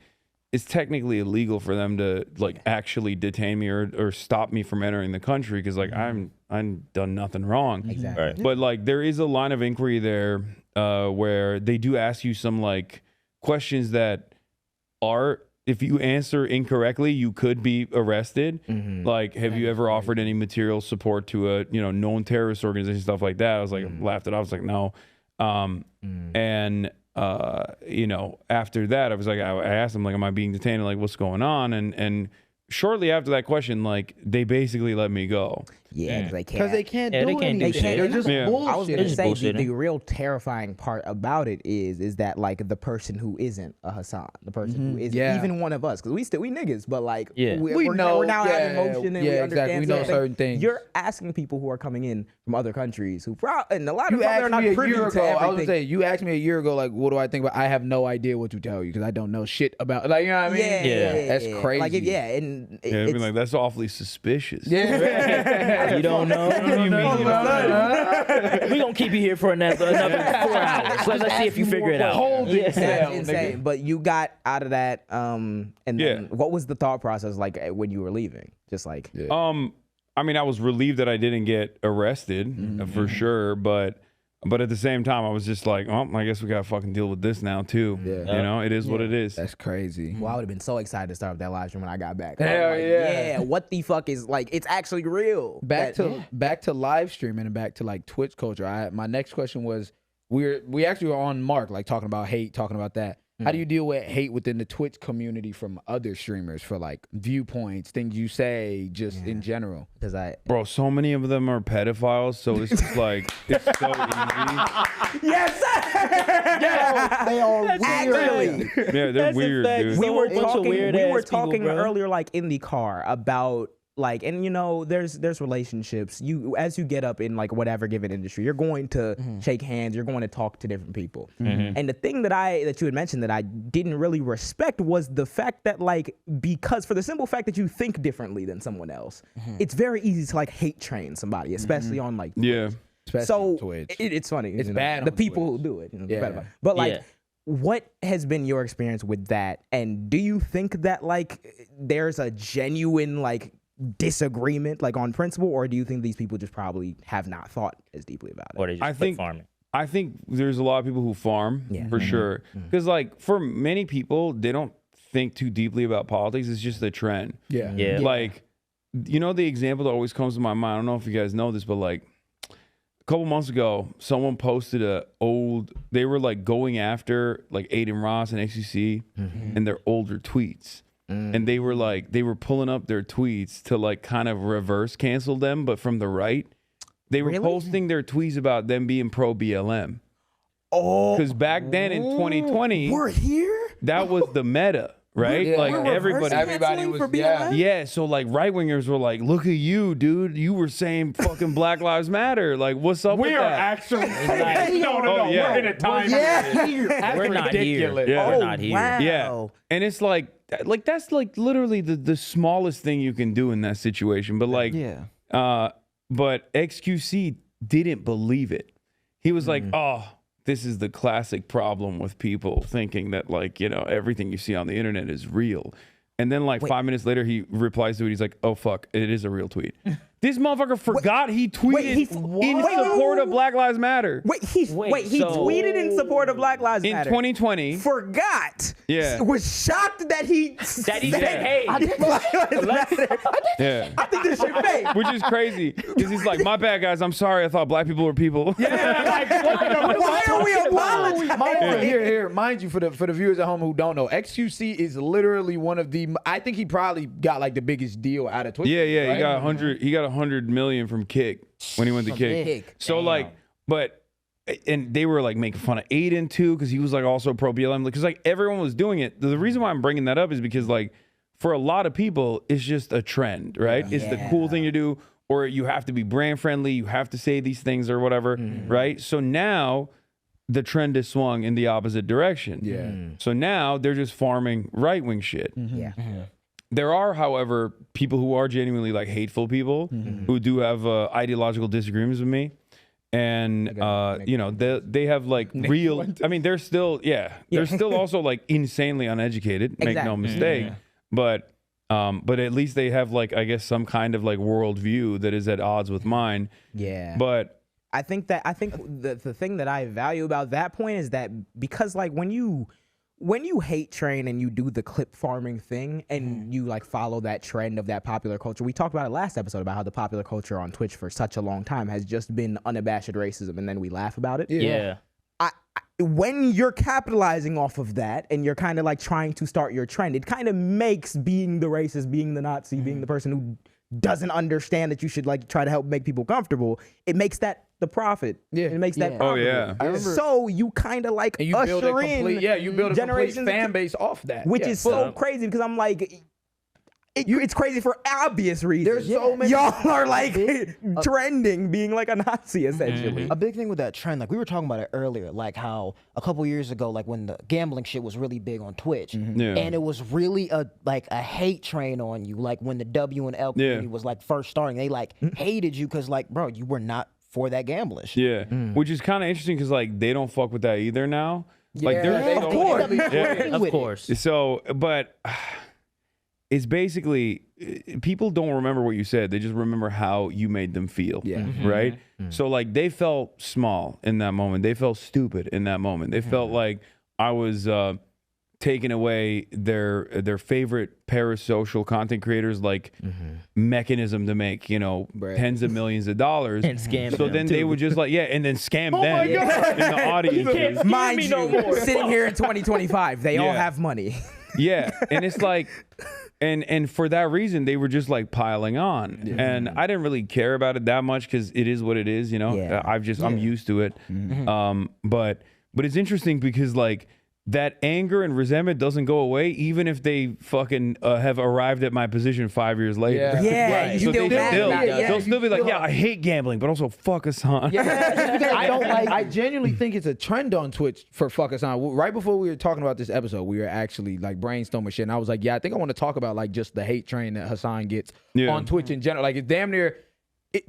it's technically illegal for them to like actually detain me or stop me from entering the country because like I'm done nothing wrong. Exactly. Right. But like there is a line of inquiry there where they do ask you some like questions that are, if you answer incorrectly, you could be arrested. Like, have you ever offered any material support to a known terrorist organization, stuff like that? I was like, laughed it off. I was like, no. And after that, I was like, I asked them, like, am I being detained? Like, what's going on? And shortly after that question, like, they basically let me go. Yeah, because they can't do they can't do anything. shit. They're just bullshit. I was gonna say the bullshitting. real terrifying part about it is that like the person who isn't a Hasan, the person who isn't even one of us, because we niggas, but like we're now having emotion and we understand we know certain things. You're asking people who are coming in from other countries who and a lot of You them are asked not me a privy year to ago. I was everything. gonna say, you asked me a year ago, like, what do I think about? I have no idea what to tell you because I don't know shit about. Like, you know what I mean? Yeah. That's crazy. Like, I'd be like, that's awfully suspicious. Yeah. You don't know. We gonna keep you here for another 4 hours. Let's see if you figure it out. Hold it That's down, insane. nigga. But you got out of that, and then what was the thought process like when you were leaving? Just like, I mean, I was relieved that I didn't get arrested for sure, but at the same time, I was just like, oh, I guess we gotta fucking deal with this now too. Yeah. It is what it is. That's crazy. well, I would have been so excited to start up that live stream when I got back. Hell Like, yeah. what the fuck is like? It's actually real. Back to live streaming and back to like Twitch culture. My next question was, we actually were on Mark, like talking about hate, talking about that. How do you deal with hate within the Twitch community from other streamers for like viewpoints, things you say, just in general? Because Bro, so many of them are pedophiles, so it's just like, it's so easy. yes, They are weird. Yeah, they're weird, dude. we were bunch of talking. weird We ass were people, talking bro. earlier, like in the car, about like, and you know, there's relationships. As you get up in like whatever given industry, you're going to shake hands, you're going to talk to different people. And the thing that you had mentioned that I didn't really respect was the fact that like, because for the simple fact that you think differently than someone else, it's very easy to like hate train somebody, especially on like Twitch. Especially So on Twitch. it's funny. It's you know, bad the on people Twitch. who do it. You know, Yeah. bad about it. But like, Yeah. what has been your experience with that? And do you think that like there's a genuine like disagreement like on principle, or do you think these people just probably have not thought as deeply about it? Or they just I quit think- farming. I think there's a lot of people who farm Yeah. for sure. Because like for many people, they don't think too deeply about politics. It's just a trend. Yeah. Yeah. Like, you know, the example that always comes to my mind, I don't know if you guys know this, but like a couple months ago, someone posted they were like going after like Aiden Ross and XUC and their older tweets. And they were pulling up their tweets to like kind of reverse cancel them, but from the right. They were Really? posting their tweets about them being pro BLM. Oh, Because back then in 2020, we're here. that was the meta, right? Yeah. Like We're everybody. Everybody was, for yeah. BLM? Yeah, so like right wingers were like, "Look at you, dude! You were saying fucking Black Lives Matter. Like, what's up We with are that?" actually. Like- No. Oh, yeah. We're in a time. That's We're not here. ridiculous. Yeah. We're not here. Wow. Yeah, and it's like that's like literally the smallest thing you can do in that situation. But like, but XQC didn't believe it. He was like, "Oh, this is the classic problem with people thinking that like, you know, everything you see on the internet is real." And then like 5 minutes later, he replies to it. He's like, "Oh fuck, it is a real tweet." This motherfucker forgot he tweeted in support of Black Lives Matter He so- tweeted in support of Black Lives in Matter. 2020. Forgot. Yeah. Was shocked that he That he said, hey, Black Lives Matter. Yeah. I think this shit fake. Which is crazy because he's like, "My bad, guys. I'm sorry. I thought black people were people." Why are we apologizing? Mind you, for the viewers at home who don't know, XQC is literally one of the. I think he probably got like the biggest deal out of Twitch. Yeah. right? He got 100. He got 100 million from Kick when he went to Kick. So like, but and they were like making fun of Aiden too because he was like also pro BLM because like everyone was doing it. The reason why I'm bringing that up is because like for a lot of people, it's just a trend, right? It's the cool thing to do, or you have to be brand friendly. You have to say these things or whatever, right? So now the trend is swung in the opposite direction. Yeah. So now they're just farming right wing shit. Yeah. There are, however, people who are genuinely like hateful people who do have ideological disagreements with me. And, you know, they have like real, I mean, they're still, they're still also like insanely uneducated, make no Exactly. mistake. But at least they have like, I guess, some kind of like worldview that is at odds with mine. Yeah. But I think the thing that I value about that point is that because like when you hate train and you do the clip farming thing and you like follow that trend of that popular culture, we talked about it last episode about how the popular culture on Twitch for such a long time has just been unabashed racism, and then we laugh about it. yeah. When you're capitalizing off of that and you're kind of like trying to start your trend, it kind of makes being the racist, being the Nazi, being the person who doesn't understand that you should like try to help make people comfortable, it makes that the profit. Yeah. It makes that Yeah. profit. Oh, yeah. I remember- So you kind of like And you build a usher in complete, you build a complete generations fan of- base off that, which Yeah. is so crazy because I'm like, it's crazy for obvious reasons. There's so many- Y'all are like trending, being like a Nazi essentially. A big thing with that trend, like we were talking about it earlier, like how a couple years ago, like when the gambling shit was really big on Twitch, Yeah. and it was really a hate train on you, like when the W and L community was like first starting, they like hated you because like, bro, you were not for that gambling shit. yeah, which is kind of interesting because like they don't fuck with that either now. Like they're they so- don't really Yeah. Of course. So, but it's basically people don't remember what you said. They just remember how you made them feel. Yeah. Right. So like they felt small in that moment. They felt stupid in that moment. They felt like I was taking away their favorite parasocial content creaters like mechanism to make, you know, tens of millions of dollars. And scam So them, then they would just like, and then scam them my God. in the audience. Mind me you, no more. sitting here in 2025, they all Yeah. have money. Yeah, and it's like, and for that reason, they were just like piling on, and I didn't really care about it that much because it is what it is, you know. Yeah. I'm used to it. But it's interesting because like that anger and resentment doesn't go away even if they fucking have arrived at my position 5 years later. Yeah, you So still they mad still, about it. they'll still be like, yeah, I hate gambling, but also fuck Hasan. I don't like. I genuinely think it's a trend on Twitch for fuck Hasan. Right before we were talking about this episode, we were actually like brainstorming shit, and I was like, yeah, I think I want to talk about like just the hate train that Hasan gets on Twitch in general. Like it's damn near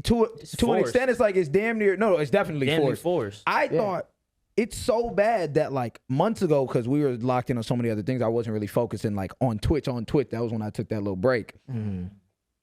to an extent. It's like it's damn near. No, it's definitely forced. I thought. It's so bad that like months ago, because we were locked in on so many other things, I wasn't really focusing like on Twitch. That was when I took that little break.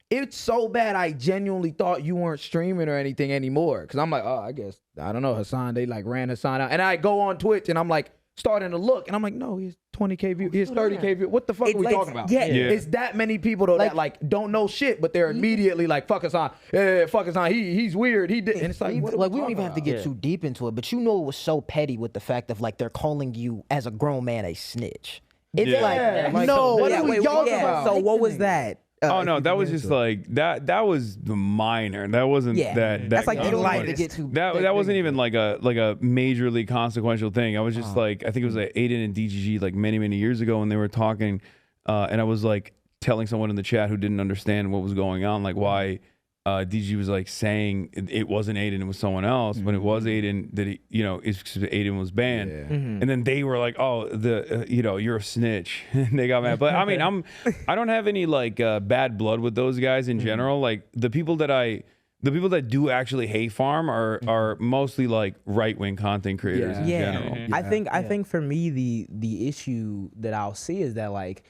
It's so bad I genuinely thought you weren't streaming or anything anymore. Because I'm like, oh, I guess, I don't know, Hasan, they like ran Hasan out. And I go on Twitch and I'm like starting to look and I'm like, no, he's 20K views, he's 30K views. What the fuck are we talking about? Yeah. It's that many people though that like don't know shit, but they're immediately like, fuck Hasan. Yeah, fuck Hasan. He's weird. He did. And it's like, what like we don't even have to get too deep into it, but you know it was so petty with the fact of like they're calling you as a grown man a snitch. It's like no, what are we talking about? So what was that? Oh no, that was just like that was minor. That wasn't that's like the lightest. That wasn't even like a majorly consequential thing. I was just like, I think it was like Aiden and DGG like many years ago when they were talking, and I was like telling someone in the chat who didn't understand what was going on, like why DG was like saying it wasn't Aiden, it was someone else. When it was Aiden, that he, it's because Aiden was banned, and then they were like, "Oh, you're a snitch." And they got mad. But I mean, I don't have any like bad blood with those guys in general. Like the people that do actually hate farm are mostly like right wing content creators in general. I think for me the issue that I'll see is that like.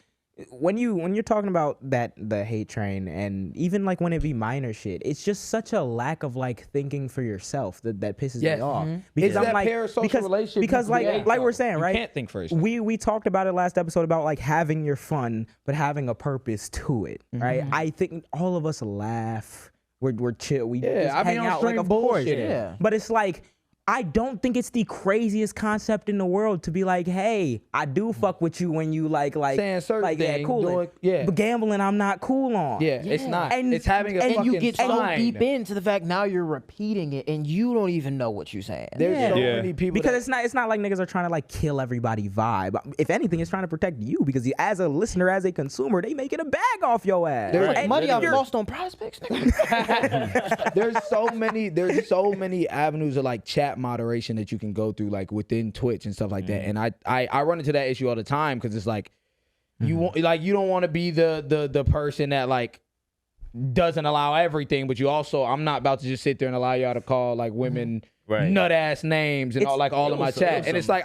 When you're talking about the hate train and even like when it be minor shit, it's just such a lack of like thinking for yourself that pisses me off. Because I'm like, relationship because like we're saying, right? You can't think for yourself. We talked about it last episode about like having your fun but having a purpose to it, right? I think all of us laugh. We're chill. We just hang out like of course. But it's like I don't think it's the craziest concept in the world to be like, hey, I do fuck with you when you like saying certain like things, cool. But gambling, I'm not cool on. It's not. And it's having a fucking you get so sign. deep into the fact now you're repeating it and you don't even know what you're saying. There's so many people because it's not like niggas are trying to like kill everybody vibe. If anything, it's trying to protect you because as a listener, as a consumer, they making a bag off your ass. There's like money I've lost on prospects. There's so many avenues of like chat moderation that you can go through like within Twitch and stuff like that. And I run into that issue all the time because it's like you want you don't want to be the person that like doesn't allow everything, but you also I'm not about to just sit there and allow y'all to call like women nut ass names and all of my chat. And it's like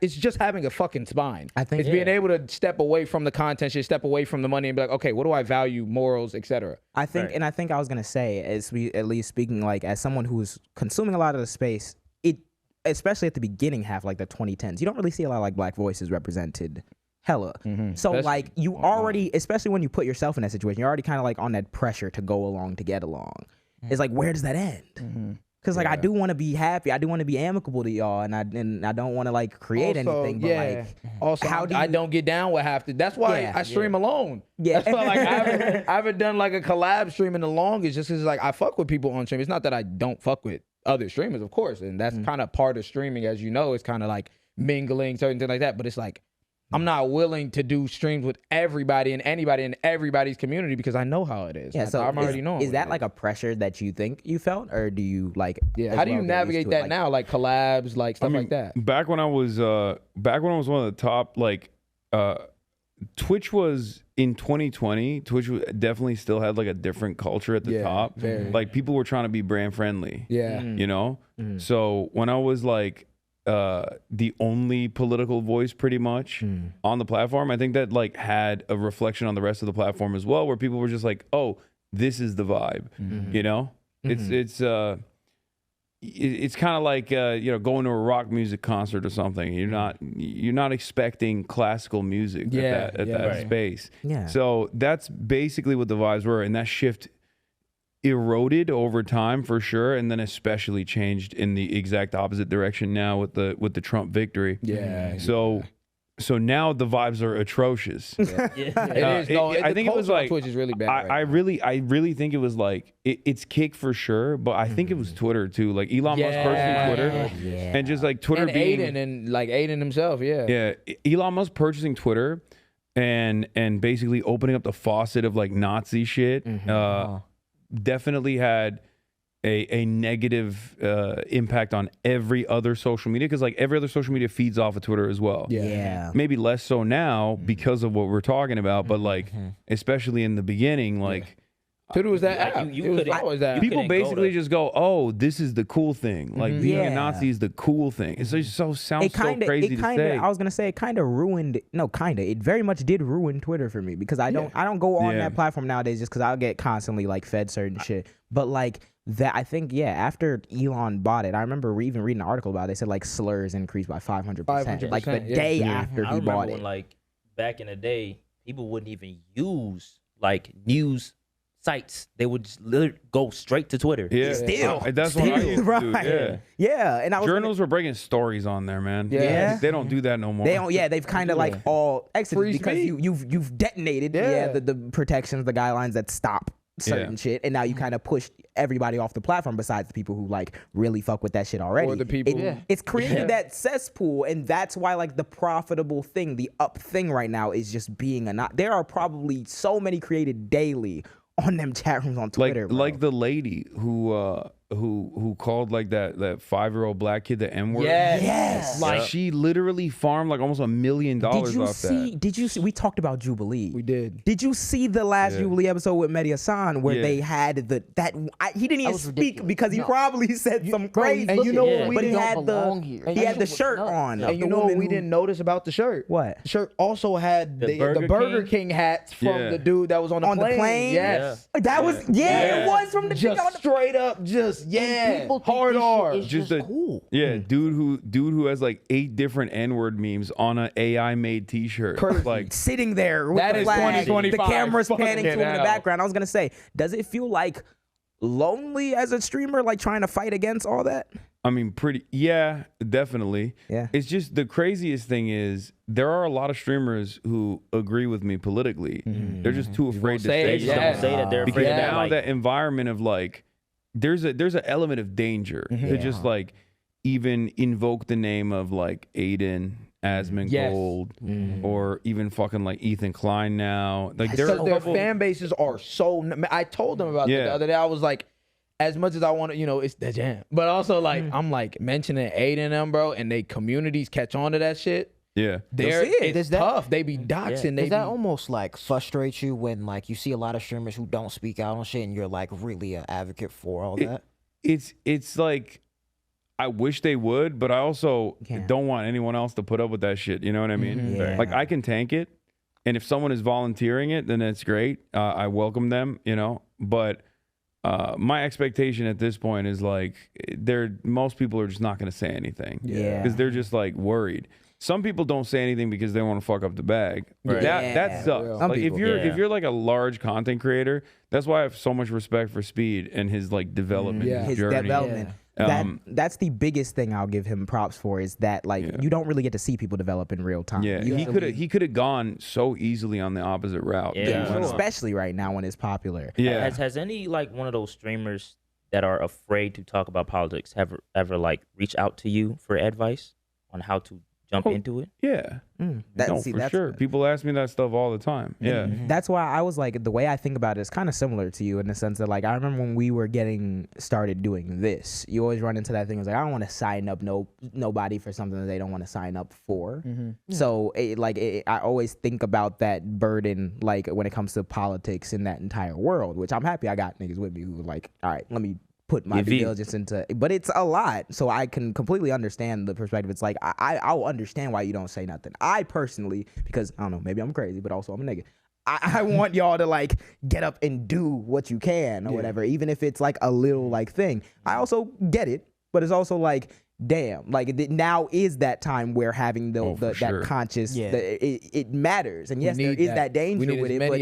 it's just having a fucking spine. I think it's being able to step away from the content shit, step away from the money and be like, okay, what do I value, morals, etc. I think and I think I was gonna say, as we at least speaking like as someone who's consuming a lot of the space, especially at the beginning half, like the 2010s, you don't really see a lot of like black voices represented hella. So like you already, especially when you put yourself in that situation, you're already kind of like on that pressure to go along to get along. It's like, where does that end? Because like I do want to be happy, I do want to be amicable to y'all, and I don't want to like create anything. But like, also I don't get down with half the. That's why I stream alone. That's why like I haven't done like a collab stream in the longest, just because like I fuck with people on stream. It's not that I don't fuck with other streamers, of course, and that's kind of part of streaming, as you know. It's kind of like mingling, certain things like that. But it's like I'm not willing to do streams with everybody and anybody in everybody's community because I know how it is. Yeah, so I'm already knowing. Is that like a pressure that you think you felt, or do you like? Yeah, how do you navigate that now, like collabs, like stuff like that? Back when I was one of the top, like Twitch was in 2020. Twitch definitely still had like a different culture at the top. Like people were trying to be brand friendly. You know. So when I was like the only political voice pretty much on the platform, I think that like had a reflection on the rest of the platform as well, where people were just like, oh, this is the vibe. You know, it's kind of like going to a rock music concert or something. You're not expecting classical music at that space. So that's basically what the vibes were, and that shift eroded over time for sure, and then especially changed in the exact opposite direction now with the Trump victory. So So now the vibes are atrocious. It is. No, I think it was culture on like Twitch is really bad. I really think it was like it's Kick for sure, but I think it was Twitter too. Like Elon Musk purchasing Twitter, and just like Twitter and being Aiden and like Aiden himself, Elon Musk purchasing Twitter, and basically opening up the faucet of like Nazi shit. Definitely had a negative impact on every other social media, because like every other social media feeds off of Twitter as well. Yeah. Maybe less so now because of what we're talking about, but like especially in the beginning, like Twitter was that app. you It was couldn't- always that. people couldn't go basically to- just go, "Oh, this is the cool thing." Like being Yeah. a Nazi is the cool thing. It's just so sounds It kind so of, crazy to say. I was gonna say it kind of ruined. No, kind of. It very much did ruin Twitter for me, because I don't go on Yeah. that platform nowadays just because I'll get constantly like fed certain shit. But like that, I think after Elon bought it, I remember even reading an article about it. They said like slurs increased by 500%. Like the 500%, day yeah. after I he remember bought when it. like back in the day, people wouldn't even use like news sites. They would just go straight to Twitter. Yeah, Still. that's what I used to do. Right. Yeah. Yeah, and I was Journals were breaking stories on there, man. Yeah. They don't do that no more. They don't. Yeah, they've kind of like all exited Free because speech. you've detonated. Yeah. The protections, the guidelines that stop certain shit, and now you kind of pushed everybody off the platform besides the people who like really fuck with that shit already. Or the people- It's created that cesspool, and that's why like the profitable thing, the up thing right now is just being there are probably so many created daily on them chat rooms on Twitter. bro. like the lady who called like that 5-year-old black kid the N-word. Yes. Like she literally farmed like almost $1 million off that. Did you see? We talked about Jubilee. We did. Did you see the last Jubilee episode with Mehdi Hasan where Yeah. they had he didn't even was speak ridiculous. because he probably said some crazy. and you know shit. what we but he didn't had belong here. he had the shirt nuts. on. And you know what we didn't notice about the shirt? What? The shirt also had the Burger Burger King? King hats from Yeah. the dude that was on the On the plane. plane? Yes. That was it was from the Just on the- straight up, just People think hard this shit R. is Just just a- cool. Yeah, dude who has like 8 different N-word memes on an AI made T-shirt. Crazy. Like sitting there with That the is flag, the 2025. camera's panning to him in the Fucking hell. background. I was gonna say, does it feel like lonely as a streamer, like trying to fight against all that? I mean, definitely. Yeah. It's just the craziest thing is there are a lot of streamers who agree with me politically. They're just too afraid to say say it, They just Yeah. don't say that they're because afraid of that. now Like, that environment of like there's an element of danger to just like even invoke the name of like Aiden Asmongold or even fucking like Ethan Klein now. Like there Because are a their couple, fan bases are so. I told them about that the other day. I was like, as much as I want to, it's the jam, but also like I'm like mentioning Aiden and them, bro, and they communities catch on to that shit. yeah. It's Does that- tough. They be doxing. They Does that be, almost like frustrate you when like you see a lot of streamers who don't speak out on shit and you're like really an advocate for all that? It's like I wish they would, but I also Can't. don't want anyone else to put up with that shit. You know what I mean? Yeah. Like I can tank it, and if someone is volunteering it, then that's great. I welcome them. But my expectation at this point is like most people are just not going to say anything. Yeah. because they're just like worried. Some people don't say anything because they want to fuck up the bag. Right. That Yeah. sucks. Some Like people. if you're like a large content creator, that's why I have so much respect for Speed and his like development, His journey. development. That's the biggest thing I'll give him props for is that like you don't really get to see people develop in real time. Yeah, he could have gone so easily on the opposite route. Yeah, than he sure. went on. especially right now when it's popular. Yeah, Has any like one of those streamers that are afraid to talk about politics ever like reach out to you for advice on how to jump into it? yeah. That's Sure. People ask me that stuff all the time. Yeah, That's why I was like, the way I think about it is kind of similar to you in the sense that like I remember when we were getting started doing this, you always run into that thing. It's like I don't want to sign up nobody for something that they don't want to sign up for. So I always think about that burden like when it comes to politics in that entire world, which I'm happy I got niggas with me who were like, all right, let me put my due diligence into, but it's a lot. So I can completely understand the perspective. It's like, I'll understand why you don't say nothing. I personally, because I don't know, maybe I'm crazy, but also I'm a nigga. I want y'all to like get up and do what you can or whatever, even if it's like a little like thing. I also get it, but it's also like, damn, like now is that time where having that conscious, it matters. And yes, there is that danger with it, but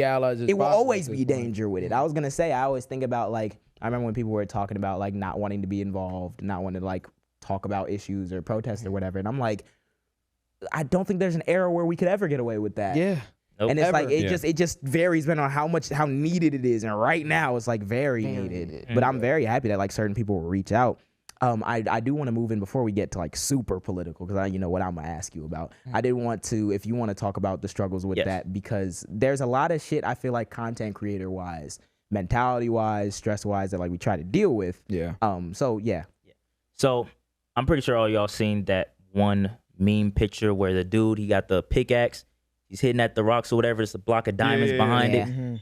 it will always be danger with it. I was gonna say, I always think about like, I remember when people were talking about like not wanting to be involved, not wanting to like talk about issues or protest or whatever. And I'm like, I don't think there's an era where we could ever get away with that. Yeah. Nope. And it's like Ever. it just varies depending on how needed it is. And right now it's like very needed. But I'm very happy that like certain people will reach out. I do want to move in before we get to like super political, because you know what I'm gonna ask you about. I did want to, if you want to talk about the struggles with that, because there's a lot of shit I feel like content creator wise, mentality wise, stress wise that like we try to deal with. Yeah. So I'm pretty sure all y'all seen that one meme picture where the dude, he got the pickaxe, he's hitting at the rocks or whatever, it's a block of diamonds behind it.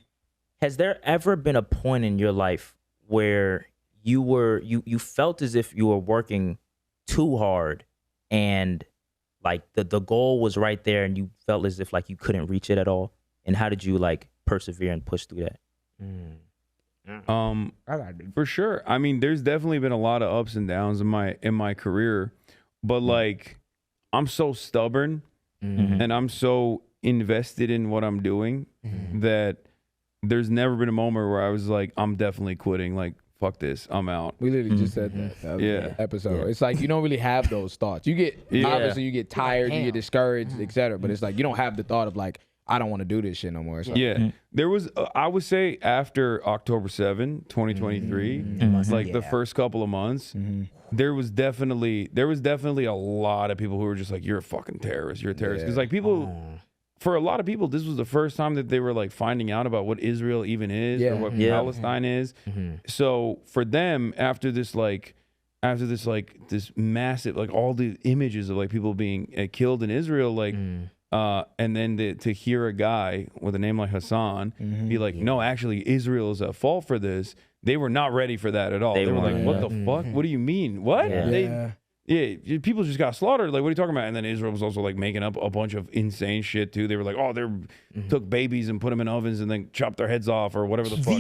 Has there ever been a point in your life where you felt as if you were working too hard and like the goal was right there and you felt as if like you couldn't reach it at all? And how did you like persevere and push through that? For sure. I mean, there's definitely been a lot of ups and downs in my career, but like I'm so stubborn and I'm so invested in what I'm doing that there's never been a moment where I was like, I'm definitely quitting. Like, fuck this, I'm out. We literally just said that. That was the episode. It's like you don't really have those thoughts. You get obviously you get tired, you get discouraged, etc. But it's like you don't have the thought of like, I don't want to do this shit no more. It's like, There was I would say after October 7, 2023, like the first couple of months, there was definitely a lot of people who were just like, you're a fucking terrorist, you're a terrorist. Because like people, for a lot of people, this was the first time that they were like finding out about what Israel even is or what Palestine is. So for them, after this massive, like all the images of like people being killed in Israel, like, and then to hear a guy with a name like Hasan be like, no, actually Israel is at fault for this. They were not ready for that at all. They were like, what the fuck? What do you mean? What? People just got slaughtered. Like, what are you talking about? And then Israel was also like making up a bunch of insane shit too. They were like, oh, they took babies and put them in ovens and then chopped their heads off or whatever the fuck.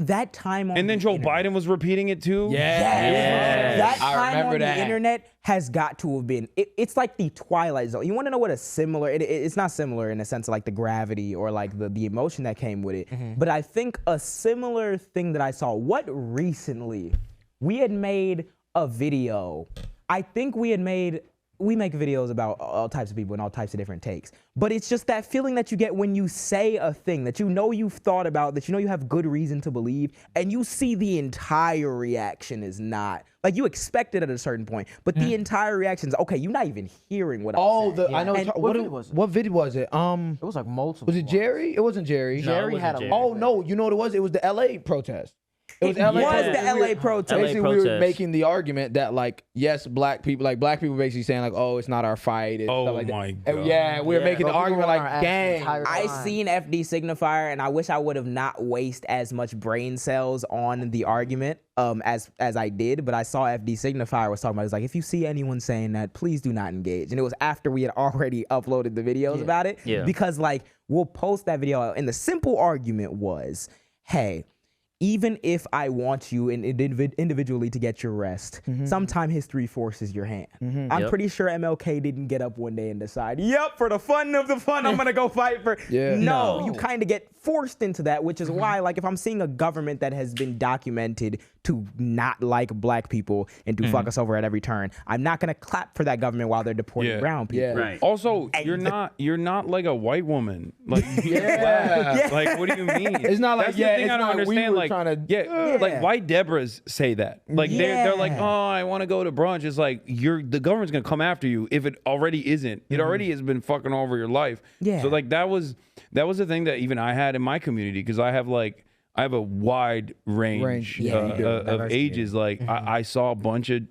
That time on and then Joe Biden was repeating it too. That I time remember on that. the internet has got to have been. It's like the Twilight Zone. You want to know what a similar? It's not similar in the sense of like the gravity or like the emotion that came with it. But I think a similar thing that I saw. What recently we had made a video. I think we make videos about all types of people and all types of different takes. But it's just that feeling that you get when you say a thing that you know you've thought about, that you know you have good reason to believe, and you see the entire reaction is not, like you expect it at a certain point, but the entire reaction is, okay, you're not even hearing what I'm saying. I know. And What video was it? what video was it? It was like multiple. Was it Jerry? It wasn't Jerry. Jerry had a. Jerry. Oh no, you know what it was? It was the LA protest. It was It LA. was protest. the LA protest. Basically, LA we were protest. making the argument that like, yes, black people basically saying like, oh, it's not our fight. It's Oh stuff like my that. God. Yeah, we were making the Bro, argument people were on our like, ass the dang. entire I time. seen FD signifier, and I wish I would have not wasted as much brain cells on the argument as I did. But I saw FD signifier was talking about. It was like, if you see anyone saying that, please do not engage. And it was after we had already uploaded the videos about it. Yeah. Because like we'll post that video, and the simple argument was, hey, even if I want you individually to get your rest, sometime history forces your hand. I'm Yep. pretty sure MLK didn't get up one day and decide, yep, for the fun of the fun, I'm gonna go fight for. Yeah. No, you kind of get forced into that, which is why, like, if I'm seeing a government that has been documented to not like black people and to fuck us over at every turn, I'm not gonna clap for that government while they're deporting brown people. Yeah. Right. Also, you're not like a white woman. Like, like what do you mean? It's not like, That's yeah, the thing it's I don't not like we understand. were Like, trying to- like white Debras say that. Like they're like, Yeah. oh, I want to go to brunch. It's like the government's gonna come after you if it already isn't. It already has been fucking over your life. Yeah. So like that was the thing that even I had in my community, because I have a wide range, Yeah, you do. of Diversity. ages. Like I saw a bunch of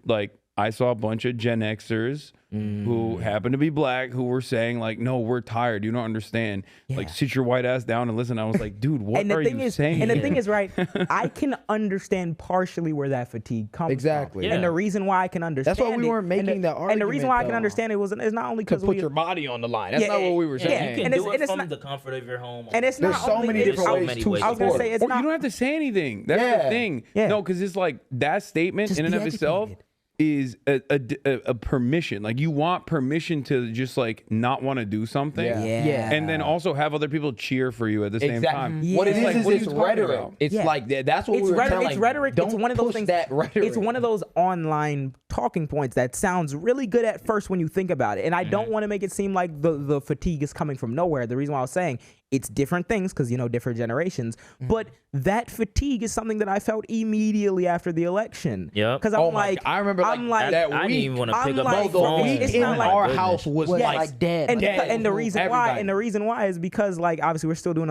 Gen Xers who happened to be black who were saying like, no, we're tired. You don't understand. Like, sit your white ass down and listen. I was like, dude, what And the are thing you is, saying? and the here? thing is, right? I can understand partially where that fatigue comes Exactly. from, and Yeah. the reason why I can understand. That's why we weren't making that And the reason why I can argument, understand it is not only to because put we your body on the line. That's Yeah, not what we were yeah, saying. You can And do it's- it it's from not- the comfort of your home. and it's There's not so only, many it's- different I was- ways to I was gonna support. say it's Or not. you don't have to say anything. That's Yeah. the thing. Yeah. No, because it's like that statement Just in and be of itself. educated. is a permission. Like you want permission to just like not want to do something. Yeah. And then also have other people cheer for you at the same time. What it Like, is what are it's you talking rhetoric. about? It's like that's what It's we were rhetoric. telling. It's rhetoric. Don't It's one of those push things. that rhetoric. It's one of those online talking points that sounds really good at first when you think about it. And I don't want to make it seem like the fatigue is coming from nowhere. The reason why I was saying it's different things because, you know, different generations. But that fatigue is something that I felt immediately after the election. Yep. Because I'm Oh my like, God. I remember like, I'm like, that I didn't week. even want to I'm pick up like, my phone. The week It's in not like our goodness. house was like dead. And, dead. and the reason Everybody. why, and the reason why is because like obviously we were still doing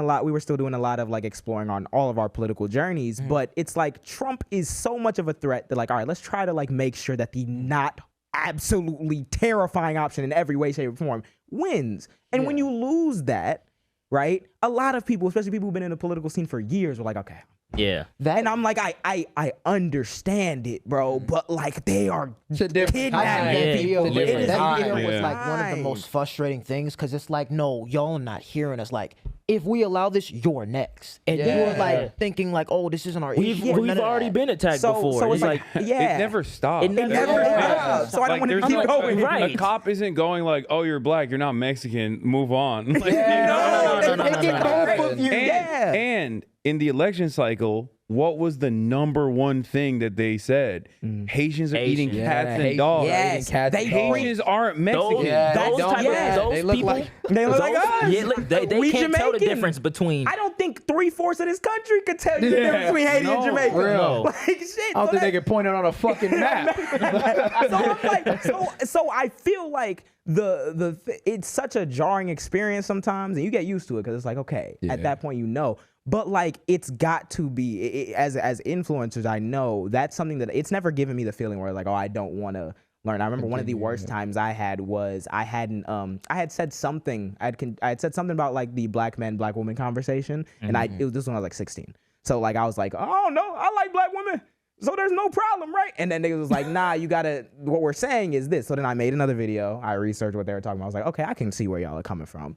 a lot of like exploring on all of our political journeys, but it's like Trump is so much of a threat that like, all right, let's try to like make sure that the not absolutely terrifying option in every way, shape, or form wins. And when you lose that, right, a lot of people, especially people who've been in the political scene for years, were like, okay. Yeah. And I'm like, I understand it, bro, but like they are It's a different kidnapping time. Yeah. people. It's a It different is That time. video was Yeah. like one of the most frustrating things because it's like, no, y'all not hearing us. Like, if we allow this, you're next, and you're Yeah. like thinking like, oh, this isn't our We've issue. or we've none of already that. been attacked before. So it's like, yeah. It never stops. It never stops. So I don't want to there's keep no- going. Right. A cop isn't going like, "Oh, you're black. You're not Mexican. Move on." Like, No. They get both of you. And in the election cycle, what was the number one thing that they said? Haitians are eating Haitians. cats and Haitians. dogs. Yes, Cats they and dogs. Haitians aren't Mexican. Those, Yeah, those they don't- type yeah, of those they look people, like- They look those- like us. Yeah, look, they We can't tell the Jamaican. difference between. I don't think 3/4 of this country could tell you the difference between Haiti and No, Jamaica. no. Like shit. I don't think they can point it on a fucking map. So I'm like, so I feel like it's such a jarring experience sometimes, and you get used to it because it's like, okay, at that point you know. But like, it's got to be as influencers. I know that's something that it's never given me the feeling where like, oh, I don't want to learn. I remember one of the worst times I had was I had said something. I had said something about like the black man, black woman conversation, and this was when I was like 16. So like I was like, oh no, I like black women. So there's no problem, right? And then they was like, nah, you gotta, what we're saying is this. So then I made another video. I researched what they were talking about. I was like, okay, I can see where y'all are coming from.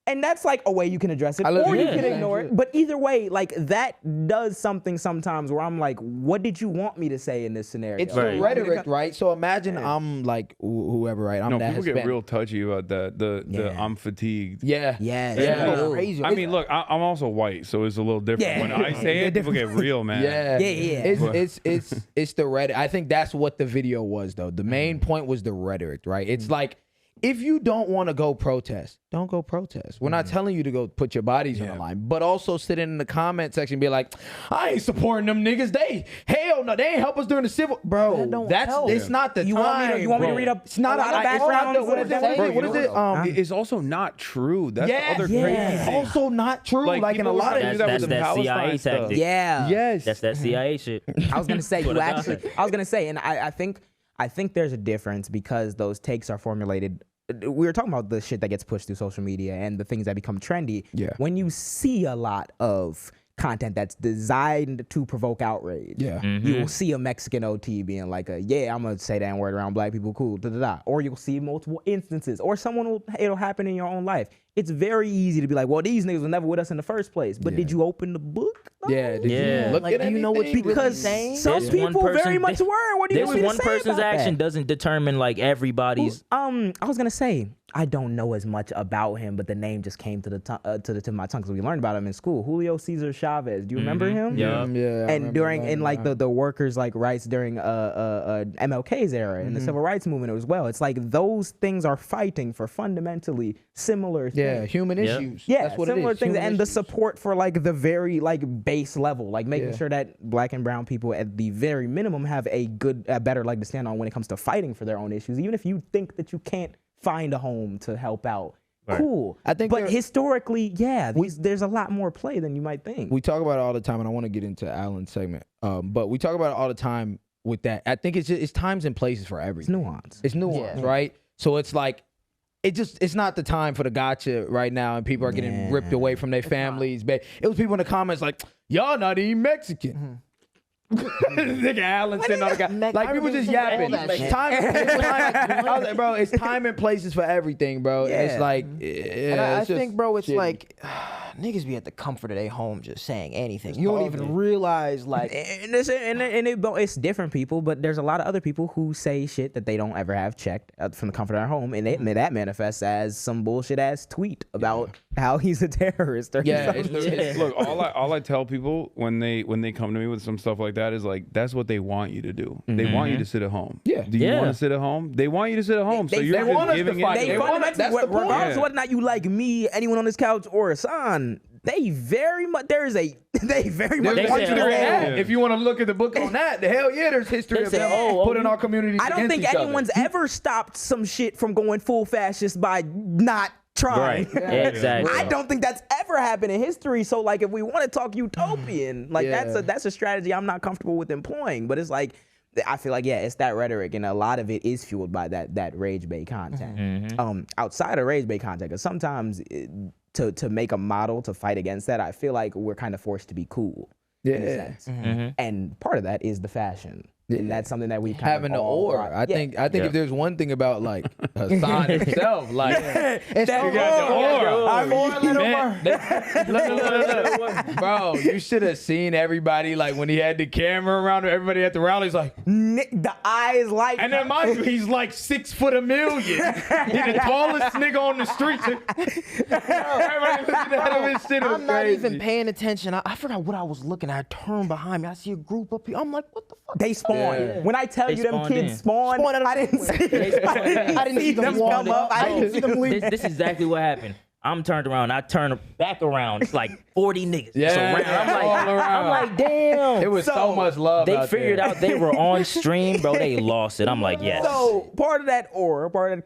And that's like a way you can address it, or you can ignore it. But either way, like that does something sometimes where I'm like, what did you want me to say in this scenario? It's Right. the rhetoric, right? So imagine I'm like whoever, right? I'm No, that people Hispanic. get real touchy about that. The Yeah. I'm fatigued. Yeah. Yes. Yeah. It's crazy. I mean, look, I'm also white, so it's a little different. Yeah. When I say it, people get real mad. Yeah. Yeah. It's the rhetoric. I think that's what the video was, though. The main point was the rhetoric, right? It's like, if you don't want to go protest, don't go protest. We're not telling you to go put your bodies on the line, but also sit in the comment section and be like, I ain't supporting them niggas. Hell no, they ain't help us during the civil. Bro, it's not the You time. want me to read up It's not a lot of it's background not on what is that? it? Bro, What is it? It's also not true. That's the other yeah. crazy thing. Also not true. Like in a people lot of do That's with that the CIA Palestine stuff. tactic. Yeah. Yes. That's that CIA shit. I was gonna say Swear you to God. actually. I was gonna say, and I think there's a difference because those takes are formulated. We were talking about the shit that gets pushed through social media and the things that become trendy. Yeah. When you see a lot of content that's designed to provoke outrage, Yeah. you will see a Mexican OT being like, "Yeah, I'm gonna say that word around black people, cool." Da da da. Or you'll see multiple instances, or it'll happen in your own life. It's very easy to be like, "Well, these niggas were never with us in the first place." But did you open the book? Yeah. Did Yeah. you look Like, at do you know what anything? you really Because saying? some This people one person- very much were. What do you This want me to one say person's about action that? doesn't determine like everybody's. I was gonna say I don't know as much about him, but the name just came to the tip of my tongue because we learned about him in school. Julio Cesar Chavez. Do you remember him? Yeah. Yeah. And the workers' like rights during MLK's era and the civil rights movement as well. It's like those things are fighting for fundamentally similar things. Yeah, human Yeah. issues. Yeah, That's what similar it is. things, Human and the issues. support for like the very like base level, like making Yeah. sure that black and brown people at the very minimum have a better leg to stand on when it comes to fighting for their own issues, even if you think that you can't find a home to help out. Cool. I think but historically, there's a lot more play than you might think. We talk about it all the time, and I want to get into Alan's segment. But we talk about it all the time with that. I think it's times and places for everything. It's nuance. It's nuance, right? So it's like it's not the time for the gotcha right now, and people are getting ripped away from their families. But it was people in the comments like, y'all not even Mexican. Nigga Allen sitting on the guy. Mac, Like I people just remember yapping. all that shit. Time, I was like, bro, it's time and places for everything, bro. And it's Yeah. like, And I it's just think, bro, it's shitty. like niggas be at the comfort of their home just saying anything. You don't even realize like And it's different people, but there's a lot of other people who say shit that they don't ever have checked from the comfort of their home, and that manifests as some bullshit ass tweet about how he's a terrorist or Yeah, something. it's- Look, all I tell people when they come to me with some stuff like that is like, that's what they want you to do. They want you to sit at home. Yeah. Do you Yeah. want to sit at home? They want you to sit at home. So They you're want us just to giving fight. it. They want- fundamentally, that's the point. regardless of Yeah. whether or not you like me, anyone on this couch, or Hasan, they very much they very much There's They want history you said, to in oh, stay that. If you want to look at the book on that, the hell yeah, there's history They of said, them oh, putting our communities I don't against think each other. anyone's ever stopped some shit from going full fascist by not trying. Right. Yeah, exactly. I don't think that's ever happened in history. So like, if we want to talk utopian, like Yeah. that's a strategy I'm not comfortable with employing. But it's like, I feel like, yeah, it's that rhetoric, and a lot of it is fueled by that rage bait content. Outside of rage bait content, because sometimes to make a model to fight against that, I feel like we're kind of forced to be cool. In a Yeah. sense. And part of that is the fashion. And that's something that we kind Having of the all aura. I think Yeah. if there's one thing about like Hasan himself, like it's that the aura. I'm look, bro, you should have seen everybody like when he had the camera around him, everybody at the rallies like, The eyes like. and then mind you, he's like 6'1", He's the tallest nigga on the streets. Everybody looking at him and shit. It was I'm not crazy. even paying attention. I forgot what I was looking at. I turned behind me. I see a group of people. I'm like, what the fuck? They spawn. Yeah. When I tell They you them spawned kids in. spawn, Spawned out of I didn't nowhere. see. I didn't see them come walk up. I didn't see them leave. This is exactly what happened. I'm turned around. I turn back around. It's like 40 niggas. Yeah, just around. all around. I'm like, damn. It was so much love. They out figured there. out they were on stream, bro. They lost it. I'm like, yes. So part of that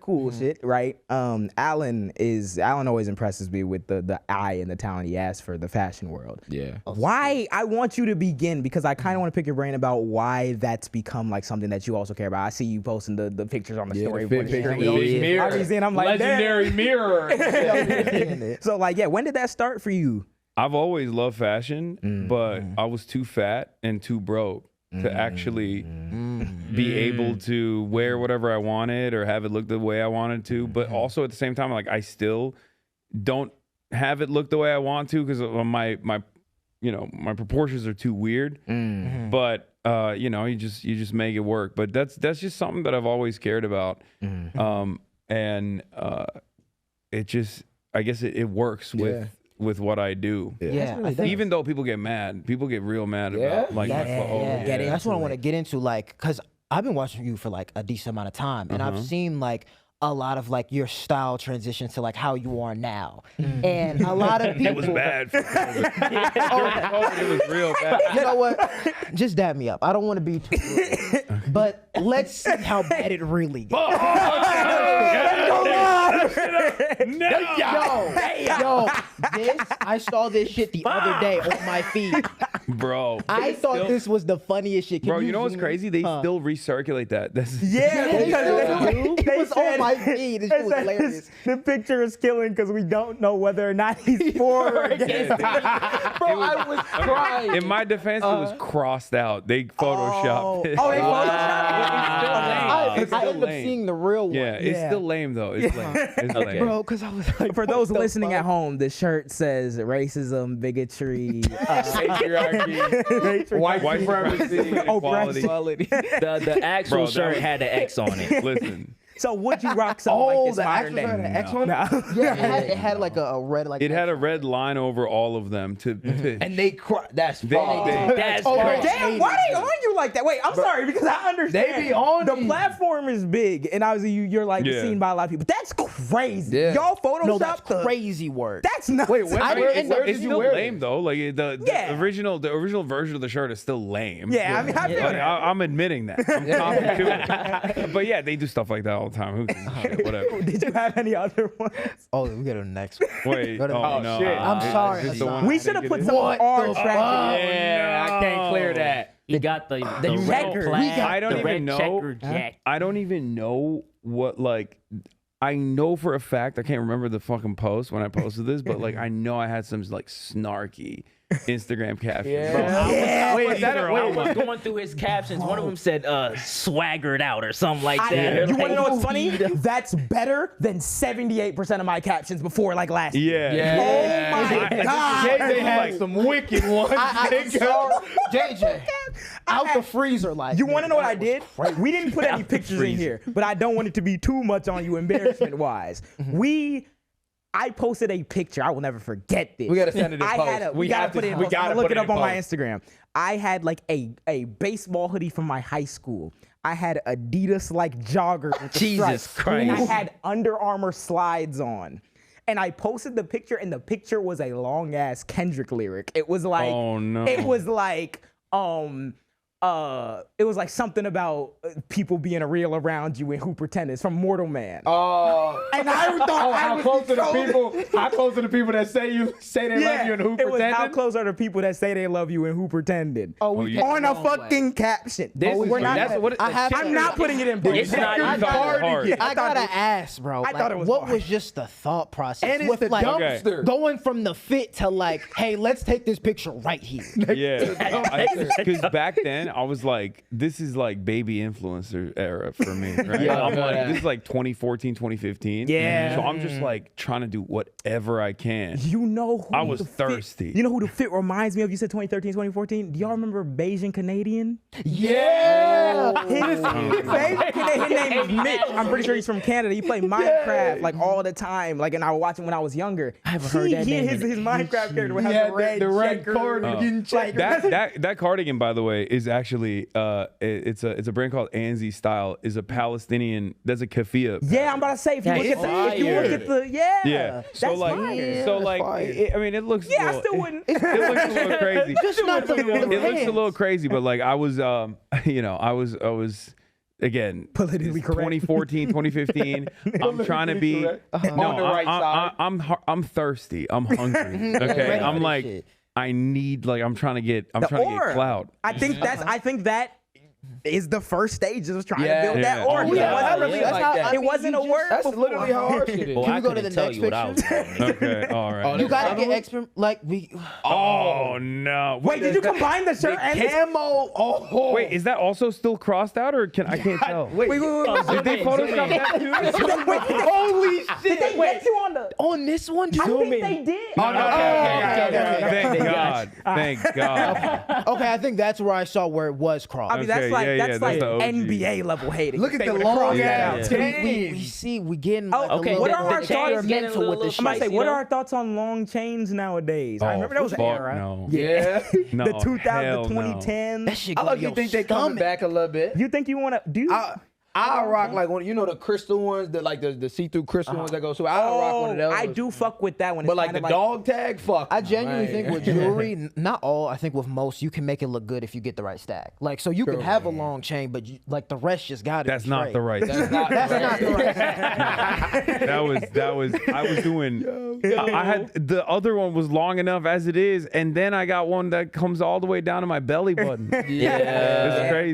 cool shit, right? Alan always impresses me with the eye and the talent he has for the fashion world. Yeah. Why? I want you to begin because I kind of want to pick your brain about why that's become like something that you also care about. I see you posting the pictures on the story. the big for the picture stream. with all these mirrors. I be seeing, I'm like, legendary mirror. So like, yeah, when did that start for you? I've always loved fashion, but I was too fat and too broke to actually be able to wear whatever I wanted or have it look the way I wanted to. But also at the same time, like I still don't have it look the way I want to because my proportions are too weird. But you just make it work. But that's just something that I've always cared about. And it just, I guess it works with what I do. Yeah, I think Even though people get real mad about like my clothes. that's what I want to get into, like, cause I've been watching you for like a decent amount of time, and I've seen like a lot of like your style transition to like how you are now, and a lot of people. It was bad for COVID. COVID, it was real bad. You know what? Just dab me up. I don't want to be too rude, but let's see how bad it really gets. Yo, I saw this shit the other day on my feed. Bro. I thought this was the funniest shit. Can Bro, you know what's zoom crazy? in? They still recirculate that. That's It was on my feed. This shit was hilarious. The picture is killing because we don't know whether or not he's for or against. Bro, I was crying. in my defense, it was crossed out. They photoshopped it. Oh, they I It's still ended up lame. seeing the real one. Yeah, it's Yeah. still lame though. It's lame. It's lame. Bro, because I was like, For what those the listening fuck? at home, the shirt says racism, bigotry, Patriarchy, white supremacy, Equality. equality. The actual Bro, that shirt was- had an X on it. Listen, So would you rock something like this the modern day? actual X one? No. Yeah, it had like a red, like it had a red line over all of them to And they cry. That's They- funny. they- That's Oh, crazy. Damn, why they on you like that? Wait, I'm sorry because I understand. They be on the me. platform is big, and obviously you're like Yeah. seen by a lot of people. That's crazy. Yeah. Y'all photoshopped no, that's the crazy work. That's not. Wait, when- I didn't end up- it's still lame though. Like the Yeah. original version of the shirt is still lame. Yeah, I mean, I feel But that. I'm admitting that. I'm copping to it. But yeah, they do stuff like that all the time. Who gives a shit? Whatever. Did you have any other ones? Oh, we go to the next one. Wait. Go to the Oh, next no. shit. I'm sorry, Is this the Hasan. one We I should have think put it is? some What our the tracking. Yeah, I can't clear that. He got the red checker. plaid, I don't the even red know. checker jacket. I don't even know what like I know for a fact, I can't remember the fucking post when I posted this, but like I know I had some like snarky Instagram captions. Yeah. I was going through his captions. One of them said swaggered out or something like that. You want to know what's funny? That's better than 78% of my captions before like last year. Yeah. Oh my God. JJ had some wicked ones. JJ, out the freezer like. You want to know what I did? We didn't put any pictures in here, but I don't want it to be too much on you embarrassment-wise. I posted a picture. I will never forget this. We gotta send it in post. We gotta put it in post. I'm gonna look it up on my post. Instagram. I had like a baseball hoodie from my high school. I had Adidas like jogger with the Jesus stripes. Christ. I had Under Armour slides on. And I posted the picture, and the picture was a long ass Kendrick lyric. It was like, Oh, no. It was like something about people being real around you and who pretend it's from Mortal Man. And I thought how close to the people? How close to the people that say they love you and who it was how pretended? close are the people that say they love you and who pretended? you- On a fucking caption. We're not. I'm not putting it in post. It's not It's even hard. I gotta ask, bro. I thought it was what hard. was just the thought process And it's with the like dumpster. going from the fit to like, hey, let's take this picture right here. Yeah, because back then I was like, this is like baby influencer era for me, right? Yeah, I'm like, yeah. this is like 2014, 2015. Yeah. So I'm just like trying to do whatever I can. You know who I was the fit- thirsty. You know who the fit reminds me of? You said 2013, 2014. Do y'all remember Bayesian Canadian? Yeah. Bayesian Canadian, his name is Mitch. I'm pretty sure he's from Canada. He played Minecraft like all the time. Like, and I would watch him when I was younger. I haven't heard that name His Minecraft character would have Yeah, the red red checker. cord getting checked. That cardigan, by the way, is actually it's a brand called Anzi Style. Is a Palestinian. That's a keffiyeh. Yeah, I'm about to say if you That's look at the Yeah. So that's like, fire. so like, I mean, it looks. Yeah, I little- still wouldn't. It looks a little crazy. Just not the It looks a pants. little crazy, but like I was, I was again Politically correct. 2014, 2015. I'm trying to be no, On the right side. I'm thirsty. I'm hungry. Okay, ready I'm for like, this shit. I need I'm trying to get clout. I think that is the first stage of trying Yeah. to build Yeah. that aura. Oh, yeah. It wasn't really That's like how- that. I It mean, wasn't a word. That's before. literally how our shit is. Well, Can I we go to couldn't the tell next you what I was picture? doing. Okay, all right. You gotta get extra. Like we. Oh no! Wait, did you combine the shirt and the Camo. Oh. Wait, is that also still crossed out, or I can't tell? Wait. wait. Did they Photoshop that too? Holy Did shit. they get you on the? On this one, I think they did. Oh, no, Thank God. Thank God. Okay, I think that's where I saw where it was crossed. I mean, that's Okay, like yeah, that's that's like the OG. NBA level hating. Look at They the would've long crossed that ass out. we see we getting like Oh, a okay, little what are our bit thoughts? experimental with the I'm I'm about to say, shit. what are our thoughts on long chains nowadays? I remember that was an fuck era. No. Yeah. No, The 2000, hell the no. 2010s. That shit I go like you your think they coming stomach. back a little bit. You think you want to do? I rock like one, you know, the crystal ones, that like the see-through crystal ones that go. So I rock one of those. I do fuck with that one. But like the dog tag, fuck. I genuinely think with right. jewelry, not all, I think with most, you can make it look good if you get the right stack. Like, so you can have a long chain, but you, like the rest just got it. That's not the right. That's not That's right. not the right. that was. I was doing. I had the other one was long enough as it is, and then I got one that comes all the way down to my belly button. Yeah. It's crazy.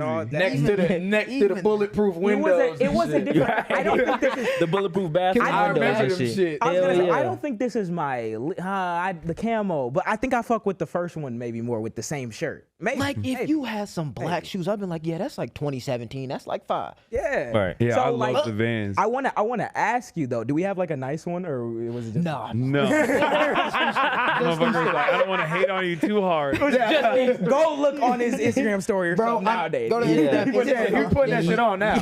Next to the bulletproof It windows. was a different. I don't think this is. The bulletproof bathroom I windows remember and them shit. shit. I was Hell gonna say, I yeah. don't think this is my the camo, but I think I fuck with the first one maybe more with the same shirt. Maybe. Like, if maybe. you had some black shoes, I've been like, yeah, that's like 2017. That's like 5. yeah. Right. Yeah, So, I love like, the Vans. I wanna ask you though. Do we have like a nice one, or was it just No. No. Motherfuckers, like, I don't want to hate on you too hard. go look on his Instagram story or something nowadays? Go to Yeah. You're putting that shit on now.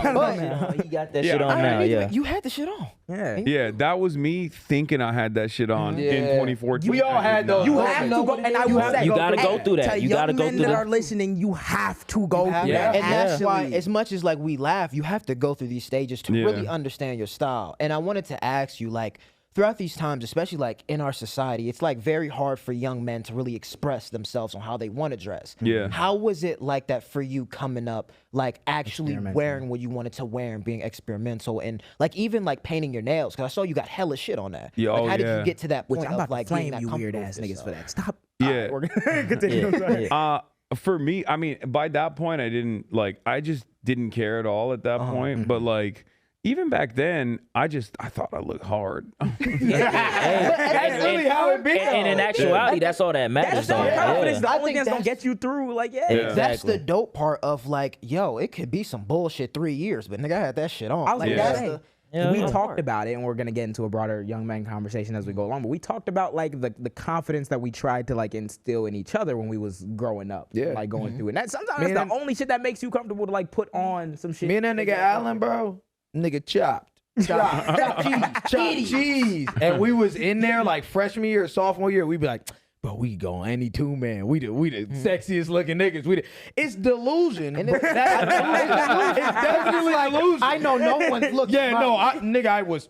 He got that Yeah, shit on I now, mean, yeah. you had the shit on. Yeah. Yeah, that was me thinking I had that shit on in Yeah. 2014. We all I did had those. not. You Don't have to know go, what it and is. I You will have say, to You gotta hey, go through that. To You gotta young go men through that the- are listening, you have to go through Yeah. that. And that's why, Actually- as much as like we laugh, you have to go through these stages to Yeah. really understand your style. And I wanted to ask you, like, throughout these times, especially like in our society, it's like very hard for young men to really express themselves on how they want to dress. Yeah. How was it like that for you coming up, like actually Experimental. wearing what you wanted to wear and being experimental and like even like painting your nails? Because I saw you got hella shit on that. Yeah, like, oh, how did yeah. you get to that Which point I'm of about like to being flame that you weird comfortable ass with niggas for yourself? that. Stop. Yeah. Alright, we're gonna continue. Yeah. For me, I mean, by that point, I just didn't care at all at that point. But like, even back then, I thought I looked hard. That's really how it be. And in actuality, that's all that matters. That's though. confidence. The I only think thing that's gonna that's- get you through. Like, yeah. Yeah. That's the Exactly. dope part of like, yo, it could be some bullshit 3 years, but nigga, I had that shit on. I was Like, gonna that's say, the Yeah. we Yeah. talked about it, and we're gonna get into a broader young man conversation as we go along. But we talked about like the confidence that we tried to like instill in each other when we was growing up, Yeah. like going through it. And that sometimes Me that's and the only shit that makes you comfortable to like put on some shit. Me and that nigga Allen, bro, nigga chopped. Chopped cheese. And we was in there like freshman year, sophomore year. We'd be like, bro, we go any 2-man. We the sexiest looking niggas. It's delusion. And it's definitely delusion. I know no one's looking. Yeah, no, I was.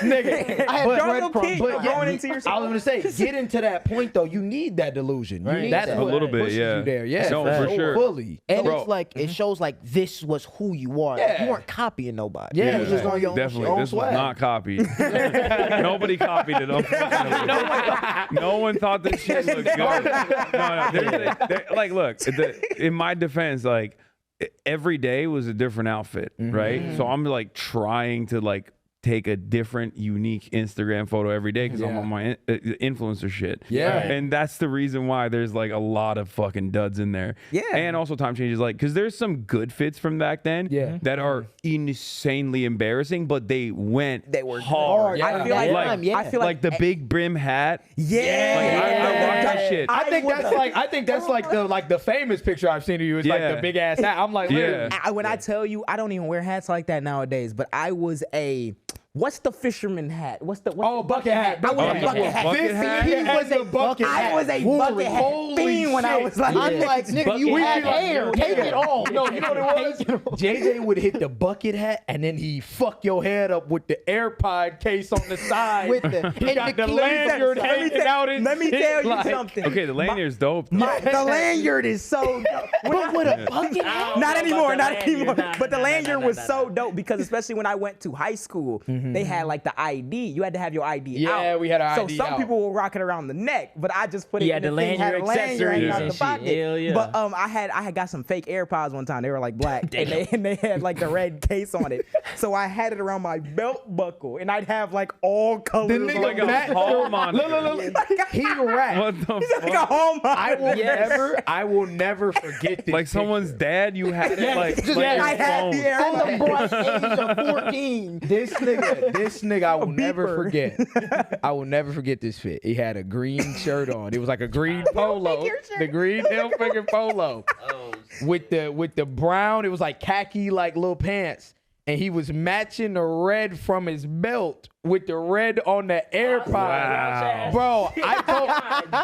Nigga, I had breadcrumbs. But going into yourself. I was gonna say, get into that point though. You need that delusion. You need That's that a little bit, pushes yeah. You there. Yeah, No, for sure. fully. And Bro. it's like it shows like this was who you are. Yeah. You weren't copying nobody. Yeah, You was just on your own definitely. shit. This was swag. not copied. Nobody copied it. Unfortunately, no one thought this shit looked good. No. Like, look. In my defense, like every day was a different outfit, right? So I'm like trying to like take a different, unique Instagram photo every day because I'm on my influencer shit. Yeah. Right. And that's the reason why there's like a lot of fucking duds in there. Yeah. And also time changes, like, because there's some good fits from back then that are insanely embarrassing, but they went were hard. Yeah. I feel like, Like- I feel Like the big brim hat. yeah. Like, I watched that shit. I think that's like the famous picture I've seen of you is like Yeah. the big ass hat. I'm like, Yeah. When I tell you, I don't even wear hats like that nowadays. But I was what's the fisherman hat? What's the bucket hat. I was a Bucket bucket hat. hat. Bucket hat? He was a bucket hat. I was a bucket hat Holy fiend when I shit. was like, I'm like, nigga, you We had be like, hair. yo, Take yeah. it off. No, you know what it was? JJ would hit the bucket hat and then he fuck your head up with the AirPod case on the side. With the he got the key. lanyard hanging out his let me shit, tell you like- something. Okay, the lanyard's dope. The lanyard is so dope. But with a bucket hat. Not anymore, not anymore. Nah, But the nah, lanyard nah, was nah, so nah. dope because especially when I went to high school, they had like the ID. You had to have your ID out. Yeah, we had our so ID some out. people will rock it around the neck, but I just put it He in had the the thing, had a lanyard lanyard hanging accessories out and the shit. pocket. Hell yeah. But I had got some fake AirPods one time. They were like black, and they had like the red case on it. So I had it around my belt buckle, and I'd have like all colors. The on nigga Like it. a Matt- hall monitor. Look. He rap. What the Like a fuck? home. I will never forget this. Like someone's dad, you had it like, Just like had- your I had phone. the At AirPods. the bright age of 14. This nigga, I will never beeper. forget. I will never forget this fit. He had a green shirt on. It was like a green polo, the green Hilfiger polo, with the brown. It was like khaki like little pants, and he was matching the red from his belt with the red on the AirPod. Wow. Bro,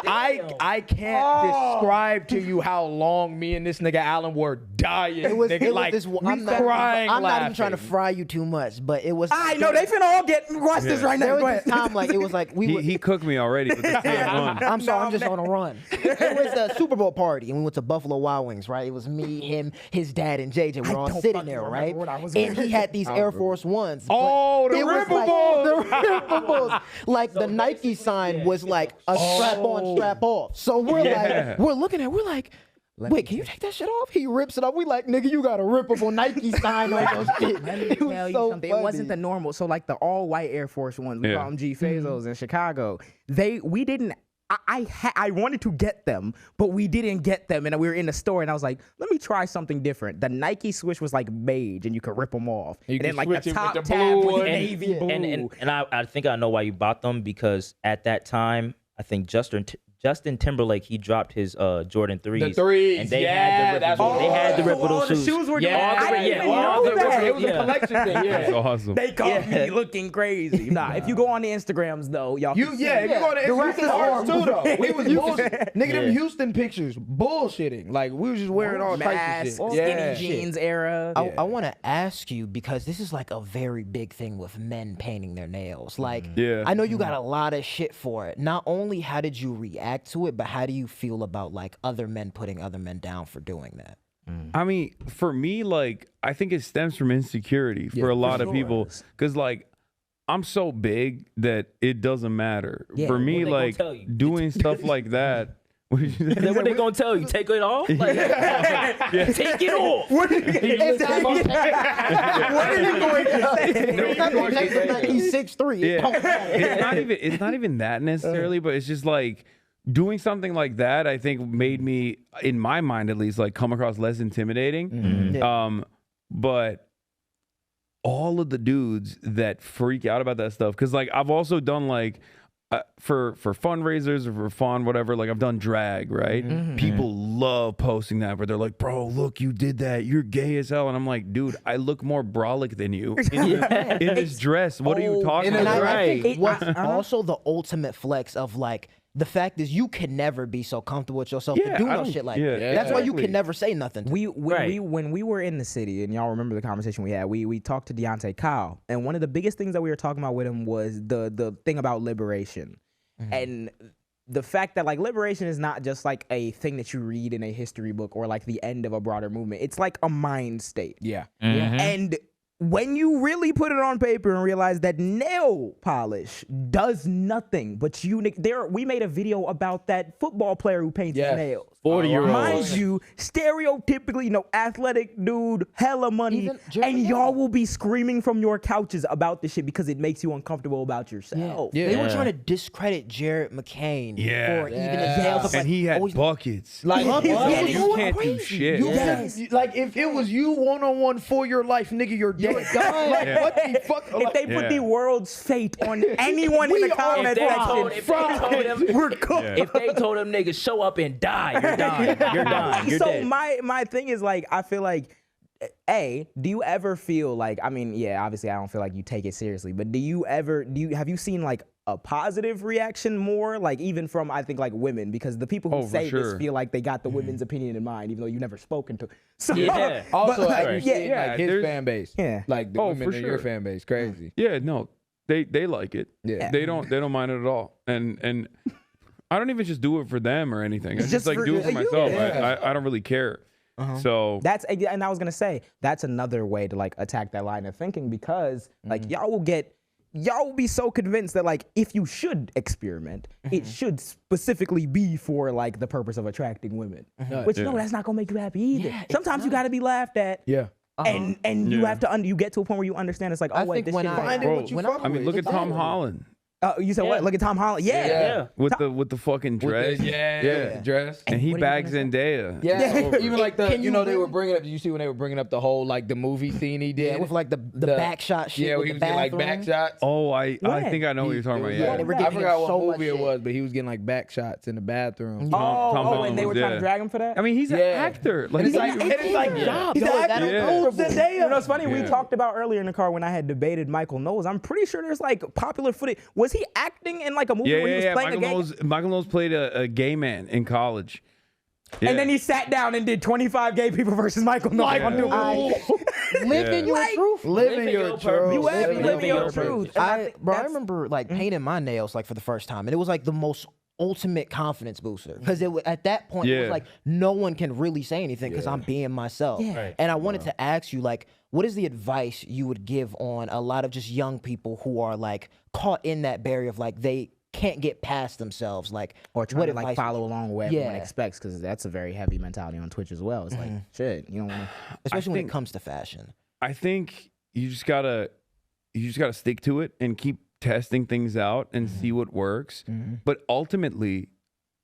I can't describe to you how long me and this nigga Allen were dying. It was, nigga, it was like, this. we I'm not, crying, I'm not even trying to laughing. fry you too much, but it was. I know they finna all watch this right There now. Go was this ahead. time like it was like we were. He cooked me already with the CM1. I'm sorry, I'm just on a run. It was a Super Bowl party, and we went to Buffalo Wild Wings, right? It was me, him, his dad, and JJ. We're all don't sitting fucking there, remember right? what I was And he wearing. had these Air Force Ones. but Oh, the it was rippables! The rippables. Like the Nike sign was like a strap on, strap off. So we're like, we're looking at, we're like, wait, can you take that shit off? He rips it off. We like, nigga, you got a rippable Nike sign on your shit. Let me It was tell you so something. funny. It wasn't the normal. So like the all white Air Force Ones, we Yeah. call them G Fazos in Chicago. We didn't. I wanted to get them, but we didn't get them, and we were in the store, and I was like, let me try something different. The Nike switch was like beige, and you could rip them off, You and then could like switch the it with top the tab blue was one. navy blue. And I think I know why you bought them, because at that time, I think Justin Timberlake, he dropped his Jordan 3s. The threes, and they yeah, had that's the rippable, they had the what- rippable all the shoes. shoes were yeah, doing- all the, I didn't even all know the that. It was a yeah. collection thing. That's Yeah. awesome. They caught me Yeah. looking crazy. Nah, if you go on the Instagrams though, y'all. You can yeah, if you go to The Instagram, rest is ours too horrible. though. We was bullshit. Nigga, them Yeah. Houston pictures, bullshitting. Like we was just wearing all types mask, of shit. skinny Yeah. jeans era. I want to ask you, because this is like a very big thing with men painting their nails. Like, Yeah. I know you got a lot of shit for it. Not only how did you react to it, but how do you feel about like other men putting other men down for doing that? I mean, for me, like, I think it stems from insecurity for a lot of people. Because, like, I'm so big that it doesn't matter. Yeah, For me, what they gonna like, tell you? doing stuff like that What did you say? Then what they gonna tell you? Take it off? Like, take it off. What are you going to say? He's 6'3". Yeah. It's not even that necessarily, but it's just like doing something like that. I think made me, in my mind at least, like come across less intimidating. But all of the dudes that freak out about that stuff, because like I've also done like for fundraisers or for fun, whatever, like I've done drag, right? People love posting that, but they're like, bro, look, you did that, you're gay as hell. And I'm like, dude, I look more brolic than you in this dress. What are you talking And about? I think what's also the ultimate flex of like, the fact is you can never be so comfortable with yourself to do no shit like that. That's why you can never say nothing. When we were in the city, and y'all remember the conversation we had, we talked to Deontay Kyle, and one of the biggest things that we were talking about with him was the thing about liberation. And the fact that like liberation is not just like a thing that you read in a history book or like the end of a broader movement. It's like a mind state. And when you really put it on paper and realize that nail polish does nothing but we made a video about that football player who paints his nails. 40-year-old. Mind you, stereotypically, athletic dude, hella money, and y'all will be screaming from your couches about this shit because it makes you uncomfortable about yourself. They were trying to discredit Jared McCain for even a And he had buckets. Like, you can't do shit. Like if it was you one-on-one for your life, nigga, you're dead. Like, what the fuck? If they put the world's fate on anyone in the comment section, we're cooked. If they told them niggas show up and die, you're dying. You're dying. You're so dead. my thing is like, I feel like, do you ever feel like, I mean, yeah, obviously I don't feel like you take it seriously, but have you seen like a positive reaction more, like even from, I think, like women, because the people who say this feel like they got the women's opinion in mind, even though you never spoken to. So, Also, but, like, like his fan base, like the women in your fan base, crazy. Yeah, no, they like it. Yeah, they don't mind it at all, and I don't even just do it for them or anything. I just like do it for myself. I don't really care. So and I was gonna say that's another way to like attack that line of thinking, because like y'all will be so convinced that like if you should experiment, it should specifically be for like the purpose of attracting women. Which no, that's not gonna make you happy either. Sometimes you gotta be laughed at. And you have to you get to a point where you understand it's like, oh wait, this shit I mean, look at Tom Holland. You said what? Look at Tom Holland. Yeah. With the fucking dress. The dress. And he bags Zendaya. Even like they were bringing up. Did you see when they were bringing up the whole like the movie scene he did with like the back shot shit? Yeah, where he was getting like back shots. Oh, I think I know what you're talking about. Yeah, I forgot what so movie it was, but he was getting like back shots in the bathroom. And they were trying to drag him for that. I mean, he's an actor. Like, it's like job. He's an actor. You know, it's funny. We talked about earlier in the car when I had debated Michael Knowles. I'm pretty sure there's like popular footage. Was he acting in like a movie where he was playing a gay? Michael Knowles played a gay man in college. And then he sat down and did 25 gay people versus Michael Knowles. Living your truth. Living your truth. You have been living your truth. I remember like painting my nails like for the first time, and it was like the most ultimate confidence booster, because at that point it was like no one can really say anything because I'm being myself. And I wanted to ask you, like, what is the advice you would give on a lot of just young people who are like caught in that barrier of like they can't get past themselves, like, or trying to like follow along what everyone expects, because that's a very heavy mentality on Twitch as well. It's like shit, you don't want to, especially when it comes to fashion. I think you just gotta stick to it and keep testing things out and see what works. But ultimately,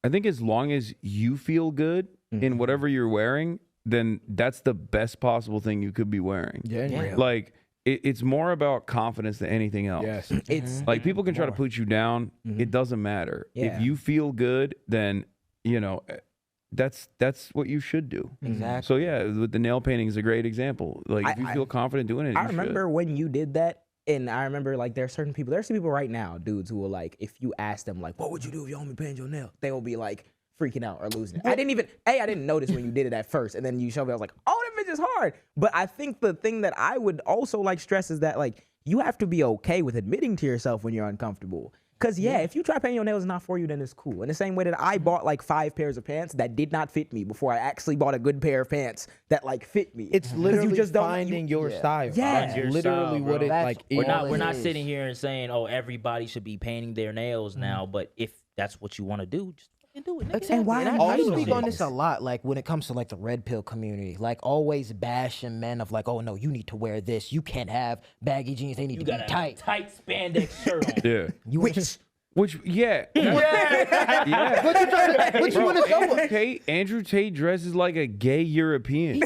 I think as long as you feel good in whatever you're wearing, then that's the best possible thing you could be wearing. Like, it's more about confidence than anything else. It's like people can try to put you down. It doesn't matter. If you feel good, then that's what you should do. Exactly. So yeah, with the nail painting is a great example. Like if you feel confident doing it, I remember when you did that. And I remember, like, there's some people right now, dudes, who will, like, if you ask them, like, what would you do if you only painted your nail? They will be, like, freaking out or losing it. I didn't notice when you did it at first. And then you showed me, I was like, oh, that bitch is hard. But I think the thing that I would also, like, stress is that, like, you have to be okay with admitting to yourself when you're uncomfortable. Because, if you try painting your nails not for you, then it's cool. In the same way that I bought, like, 5 pairs of pants that did not fit me before I actually bought a good pair of pants that, like, fit me. It's literally just finding your style. Yeah. That's literally what it, like, is. We're not sitting here and saying, oh, everybody should be painting their nails now. But if that's what you want to do, just can do it. Nigga. Exactly. why And I all speak those on this things? a lot, like when it comes to like the red pill community, like always bashing men of like, oh no, you need to wear this. You can't have baggy jeans. They need You to got be a tight. tight spandex shirt on. Yeah. You Which, yeah. yeah. What you want to show us? Andrew Tate dresses like a gay European.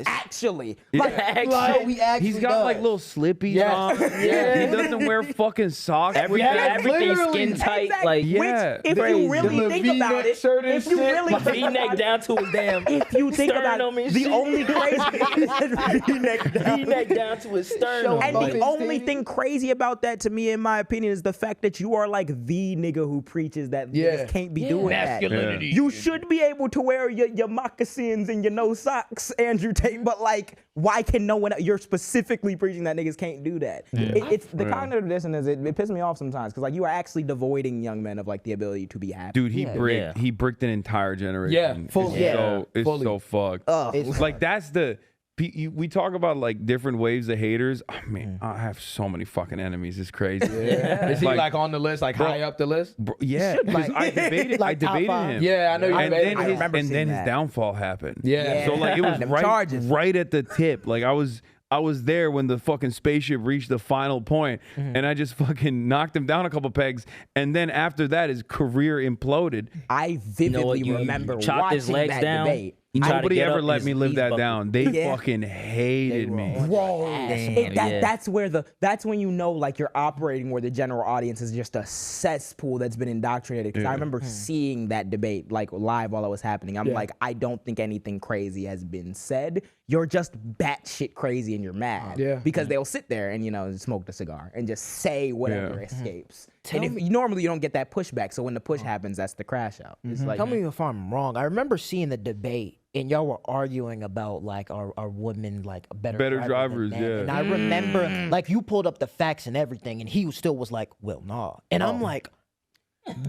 Actually, Like, we actually He's got does. like little slippies Yes. on. Yeah. He doesn't wear fucking socks. Everything literally. skin tight, Exactly. like Yeah. Which, if crazy. you really The think V-neck about it, shirt and if you shit. really think V-neck about down to his damn. if you think about sternum it, and the shit. only crazy V-neck down to his sternum. and Both the his only titties. thing crazy about that, to me, in my opinion, is the fact that you are like the nigga who preaches that niggas can't be doing that. Masculinity. You should be able to wear your moccasins and your no socks, Andrew Tate, but like, why can no one? You're specifically preaching that niggas can't do that. It's the cognitive dissonance. It pisses me off sometimes because like you are actually devoiding young men of like the ability to be happy. Dude, he bricked an entire generation. Yeah, fully. It's Fully. so fucked. It's Like that's the we talk about like different waves of haters. I mean, I have so many fucking enemies. It's crazy. Is he like on the list, like high up the list? Bro, yeah, because I debated Like top him. five. Yeah, I know you And debated then, him. remember his seeing that. downfall happened. Yeah. So like it was Them right, charges. right at the tip. Like I was there when the fucking spaceship reached the final point, and I just fucking knocked him down a couple pegs. And then after that, his career imploded. I vividly what, you remember chopped watching his legs that down? debate. He tried to Nobody get ever up, let his me live knees that buckled. down. They Yeah. fucking hated me. Bro, Yeah. that's where that's when you know like you're operating where the general audience is just a cesspool that's been indoctrinated. Because I remember seeing that debate like live while it was happening. I'm like, I don't think anything crazy has been said. You're just batshit crazy and you're mad. Yeah. Because they'll sit there and smoke the cigar and just say whatever Yeah. escapes. And if normally you don't get that pushback, so when the push happens, that's the crash out. It's like Tell me if I'm wrong. I remember seeing the debate, and y'all were arguing about like are women like a better driver than drivers, men. yeah. And I remember like you pulled up the facts and everything, and he still was like, "Well, nah." And I'm like,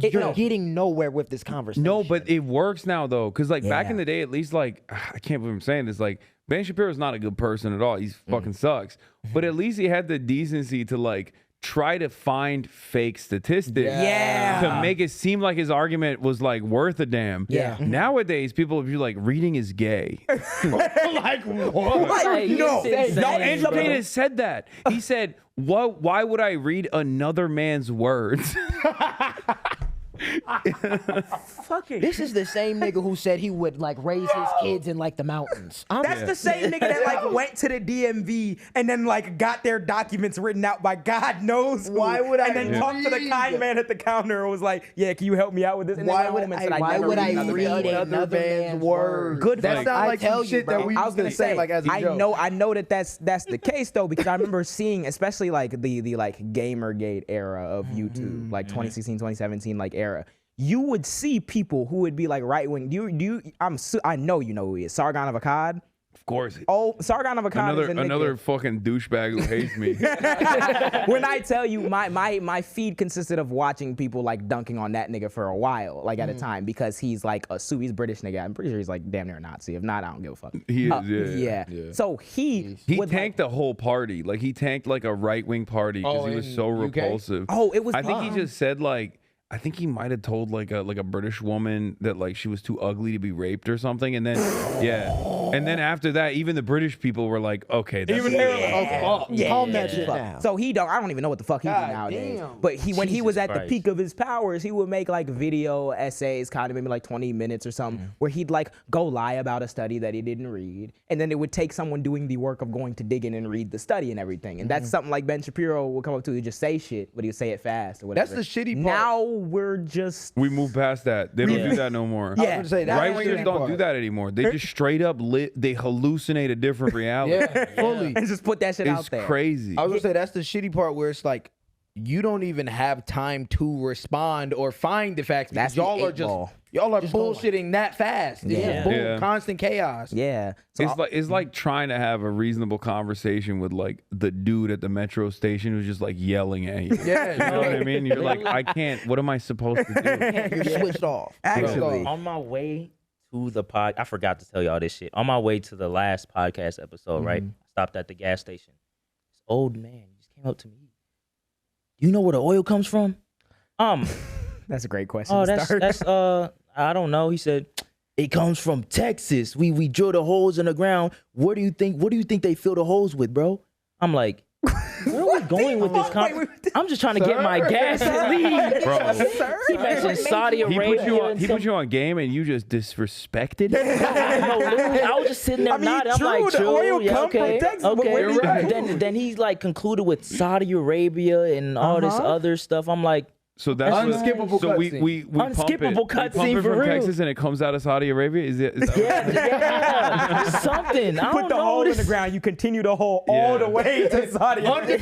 "You're getting nowhere with this conversation." No, but it works now though, because like back in Yeah. the day, at least like I can't believe I'm saying this. Like Ben Shapiro's not a good person at all. He's fucking sucks. But at least he had the decency to like try to find fake statistics to make it seem like his argument was like worth a damn. Yeah. Nowadays, people will be like, reading is gay. Like what? Like, no, it's No, insane, Andrew bro. Tate has said that. He said, why would I read another man's words? Fucking. This is the same nigga who said he would like raise his kids in like the mountains. That's the same nigga that like went to the DMV and then like got their documents written out by God knows who. Why would I And then talked to the read? kind man at the counter and was like, "Yeah, can you help me out with this?" And then Why went would home and I- said, why never would I another read man's another word." man's word? Good. That Like, sounds I like tell some you, shit that bro. we I used was gonna to say say, like as a I joke. know that that's the case though, because I remember seeing, especially like the like Gamergate era of YouTube, like 2016, 2017 like era. You would see people who would be like right wing. I know you know who he is. Sargon of Akkad. Of course. Oh, Sargon of Akkad is a nigga. Another fucking douchebag who hates me. When I tell you my feed consisted of watching people like dunking on that nigga for a while, like at a time, because he's like he's British nigga. I'm pretty sure he's like damn near a Nazi. If not, I don't give a fuck. He is, yeah. So he would, tanked the whole party. Like he tanked like a right wing party because Oh, he was in so UK? repulsive. Oh, it was. I think he just said like I think he might have told like a British woman that like she was too ugly to be raped or something, and then and then after that, even the British people were like, okay, that's Even they're Calm that shit down. So I don't even know what the fuck he do nowadays. damn. But when he was at the Christ. peak of his powers, he would make like video essays, kind of maybe like 20 minutes or something, where he'd like go lie about a study that he didn't read, and then it would take someone doing the work of going to dig in and read the study and everything. And that's something like Ben Shapiro would come up to, he'd just say shit, but he would say it fast or whatever. That's the shitty part. Now we're just we moved past that. They don't do that no more. Yeah. I was gonna say, that's Right the wingers shitty don't part. do that anymore. They just straight up they hallucinate a different reality. Yeah, fully. and just put that shit out It's there. crazy. I was gonna say that's the shitty part where it's like you don't even have time to respond or find the facts because That's the y'all are eight just ball. y'all are bullshitting that fast. It's Yeah. just boom, Yeah. constant chaos. Yeah. So It's like trying to have a reasonable conversation with like the dude at the metro station who's just like yelling at you. Yeah, You know what I mean? You're like, I can't. What am I supposed to do? You're switched off. actually, On my way to the pod, I forgot to tell y'all this shit. On my way to the last podcast episode, right? I stopped at the gas station. This old man just came up to me. Do you know where the oil comes from? that's a great question. Oh, to start. that's I don't know. He said, it comes from Texas. We drill the holes in the ground. What do you think they fill the holes with, bro? I'm like, where are we going with this? I'm just trying to get my gas and leave. Bro. He mentioned Saudi He Arabia. put you on game and you just disrespected. No, literally, I was just sitting there nodding. I'm like, the true, oil yeah, come from okay, Texas, but okay. where do you- Then he's like concluded with Saudi Arabia and all this other stuff. I'm like, So that's Unskippable so we Unskippable pump it cutscene for from real. Texas and it comes out of Saudi Arabia. Is that yeah, something. I Put don't the know hole in this. the ground. You continue the hole all the way to Saudi Arabia.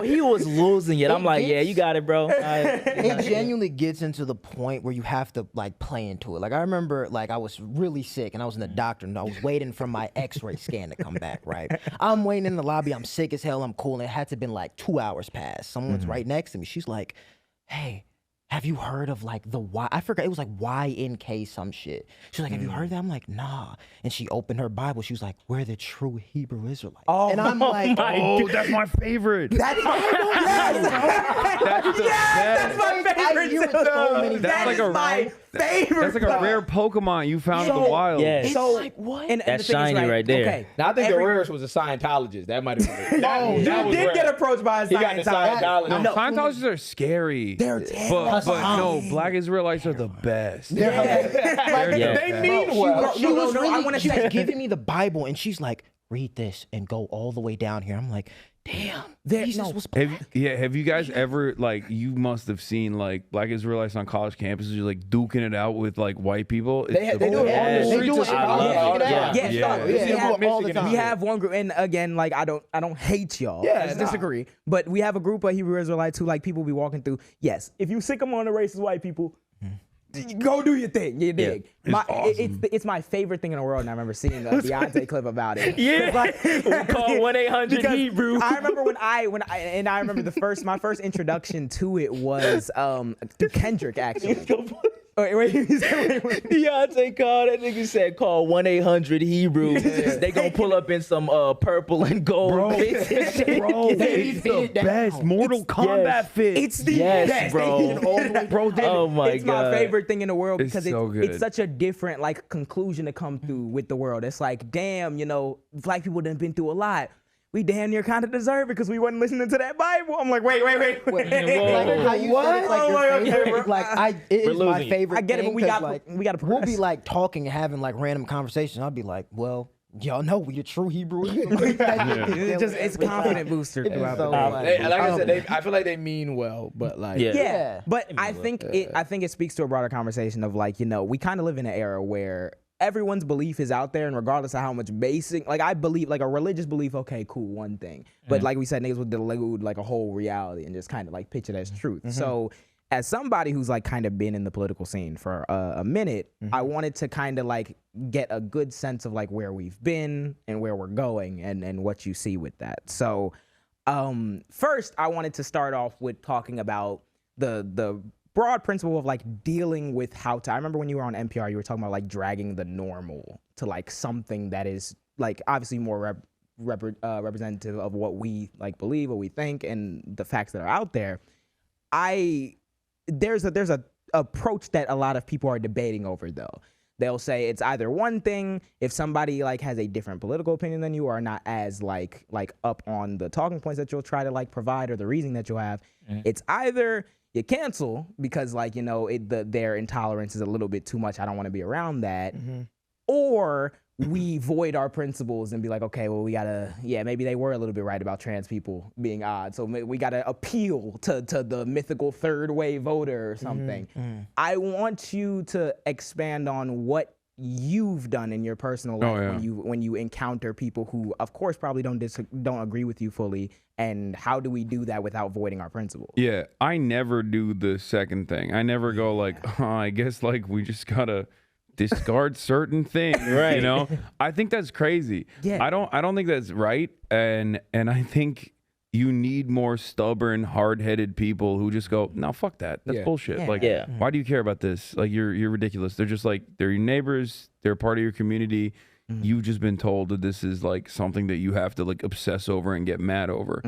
He was losing it. I'm like, yeah, you got it, bro. It genuinely gets into the point where you have to like play into it. Like I remember, like I was really sick and I was in the doctor and I was waiting for my X-ray scan to come back. Right, I'm waiting in the lobby. I'm sick as hell. I'm cool. And it had to been like 2 hours past. Someone's right next to me. She's like, "Hey, have you heard of like the Y?" I forgot. It was like YNK some shit. She's like, "Have you heard that?" I'm like, "Nah." And she opened her Bible. She was like, "We're the true Hebrew Israelites." And I'm like, oh, that's my favorite. "That's my That's the best. I hear it so many That's like times. a my favorite. That's like a rare Pokemon you found in the wild. Yeah. It's So like what? and That's the thing is, shiny right there. Okay, Now, I think the every- rarest was a Scientologist. That might have been. Oh, that you was did rare. get approached by a He got the Scientologist. Scientologist. No, Scientologists are scary. They're but no, Black Israelites are the best. Yeah. Yeah. They mean She well. was, she No, was no, really, I wanna she say- was giving me the Bible and she's like, "Read this and go all the way down here." I'm like, damn, Jesus was black. Have you guys ever like you must have seen like Black Israelites on college campuses just like duking it out with like white people? It's They do it on the Yes. streets They do of it Chicago. all all the the time. time. Yes, Yeah. no, Yeah, we they have do it all the Michigan. time. we have one group, and again, like I don't hate y'all. Yeah, Let's nah. disagree. But we have a group of Hebrew Israelites who like people be walking through. Yes, if you sick them on the racist white people, go do your thing. You dig? It's awesome. It's my favorite thing in the world, and I remember seeing a Beyonce clip about it. Yeah. Like, We call 1-800 because Hebrew. I remember when I remember my first introduction to it was through Kendrick actually. Wait. Beyonce called that nigga said call 1-800 Hebrew. They gonna pull up in some purple and gold fits and shit. It's the best Mortal Kombat fit. It's the Yes, best. bro. Oh my It's god. my favorite thing in the world It's because so good. it's such a different like conclusion to come through with the world. It's like, damn, Black people done been through a lot. We damn near kind of deserve it because we wasn't listening to that Bible. I'm like, wait. Like how you said it's like your Okay, favorite. bro. Like it is my losing it. favorite. I get it, thing but we 'cause, got like, we got to we'll be like talking and having like random conversations. I'll be like, well, y'all know we the true Hebrew. it's confident booster It's throughout so the funny. day. Like I said, I feel like they mean well, but like, Yeah. Yeah, but mean, I think it speaks to a broader conversation of like, we kind of live in an era where everyone's belief is out there, and regardless of how much basic, like I believe, like a religious belief, okay, cool, one thing, but like we said, niggas would delude like a whole reality and just kind of like pitch it as truth. So as somebody who's like kind of been in the political scene for a minute, I wanted to kind of like get a good sense of like where we've been and where we're going and what you see with that. So first I wanted to start off with talking about the broad principle of like dealing with I remember when you were on NPR, you were talking about like dragging the normal to like something that is like obviously more representative of what we like believe, what we think, and the facts that are out there. There's a approach that a lot of people are debating over though. They'll say it's either one thing if somebody like has a different political opinion than you or are not as like up on the talking points that you'll try to like provide or the reasoning that you'll have. It's either you cancel because like, their intolerance is a little bit too much. I don't want to be around that. Or we void our principles and be like, okay, well, we gotta, maybe they were a little bit right about trans people being odd. So we gotta appeal to the mythical third wave voter or something. I want you to expand on what you've done in your personal life when you encounter people who, of course, probably don't agree with you fully, and how do we do that without voiding our principles? Yeah, I never do the second thing. I never go like, I guess like we just gotta discard certain things, right? I think that's crazy. Yeah. I don't think that's right, and I think you need more stubborn, hard-headed people who just go, no, fuck that. That's bullshit. Yeah. Why do you care about this? Like you're ridiculous. They're just like, they're your neighbors. They're part of your community. you've just been told that this is like something that you have to like obsess over and get mad over.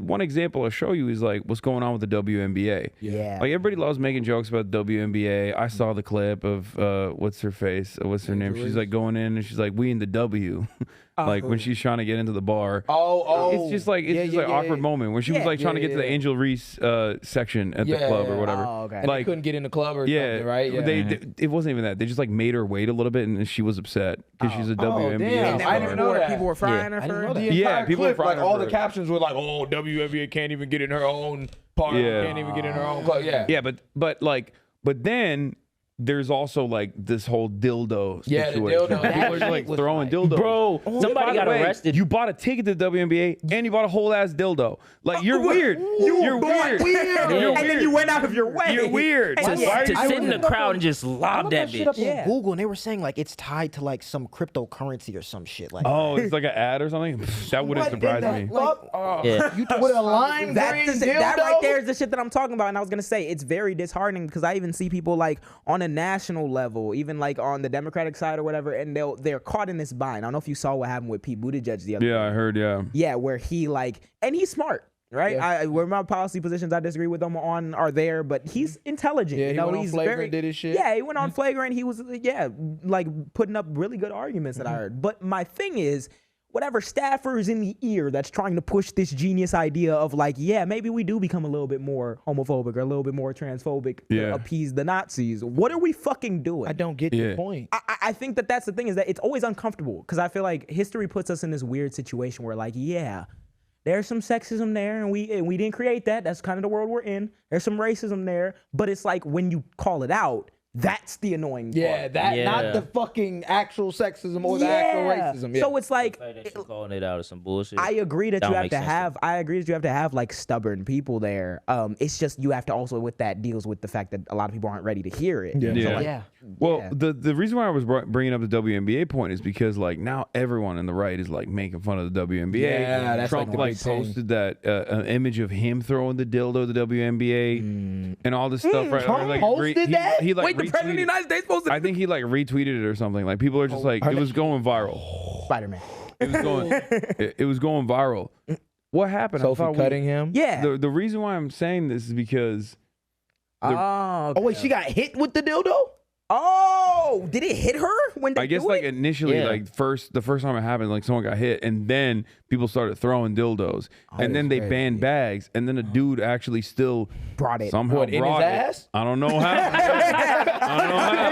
One example I'll show you is like what's going on with the WNBA. Yeah. Like everybody loves making jokes about the WNBA. I saw the clip of what's her face? What's her name? She's like going in and she's like, we in the W. Like when she's trying to get into the bar. It's just like awkward moment when she was like trying to get to the Angel Reese section at the club or whatever. Oh, okay. And like couldn't get in the club or something, right? Yeah. It wasn't even that. They just like made her wait a little bit and she was upset because she's a WNBA damn. star. I didn't know that. People were frying her for The it. entire people were clip, frying like her all for the it. captions were like, "Oh, WNBA can't even get in her own part. Yeah. Can't even get in her own club." Yeah. Yeah, but then there's also like this whole dildo Yeah, the situation. dildo. People are like throwing dildos. Bro, somebody By the got way, arrested. You bought a ticket to the WNBA and you bought a whole ass dildo. Like you're weird. You're weird. You're And then you went out of your way. You're weird. to, Why are to you sit doing in the that? crowd and just I lob looked that shit up bitch. on Google, and they were saying like it's tied to like some cryptocurrency or some shit. Like, Oh, it's like an ad or something? That wouldn't surprise me. Yeah. With a lime green That dildo? right there is the shit that I'm talking about. And I was going to say, it's very disheartening because I even see people like on a national level, even like on the Democratic side or whatever, and they're caught in this bind. I don't know if you saw what happened with Pete Buttigieg the other day. Yeah, I heard, yeah. Yeah, where he like, and he's smart, right? Yeah. Where my policy positions I disagree with him on are there, but he's intelligent. Yeah, you he know, went on he's Flagrant, very, did his shit. Yeah, he went on Flagrant. He was, like putting up really good arguments that I heard. But my thing is, whatever staffer is in the ear that's trying to push this genius idea of like, yeah, maybe we do become a little bit more homophobic or a little bit more transphobic to appease the Nazis. What are we fucking doing? I don't get your point. I think that that's the thing is that it's always uncomfortable because I feel like history puts us in this weird situation where like, yeah, there's some sexism there and we didn't create that. That's kind of the world we're in. There's some racism there, but it's like when you call it out, that's the annoying part. Not the fucking actual sexism or the actual racism. Yeah. So it's like That you calling it out of some bullshit. I agree that Don't you have make to sense have. I agree that you have to have like stubborn people there. It's just you have to also with that deals with the fact that a lot of people aren't ready to hear it. Yeah. So, like, Yeah. Well, the reason why I was bringing up the WNBA point is because like now everyone in the right is like making fun of the WNBA. Yeah, that's Trump like like the big thing. posted that an image of him throwing the dildo to the WNBA and all this stuff. Right? Trump Or, like, posted that? He like Wait, the president of the retweeted- United States posted I think he like retweeted it or something. Like people are just like it was going viral. Spider-Man. It was going it was going viral. What happened? I Sophie thought cutting him. Yeah. The reason why I'm saying this is because Oh, Oh wait, she got hit with the dildo? oh, did it hit her when they I guess do like it? initially, Yeah. like the first time it happened, like someone got hit, and then people started throwing dildos, and then they banned bags, and then a dude actually still Brought it. somehow What, in his brought it. ass? I don't know how. I don't know how.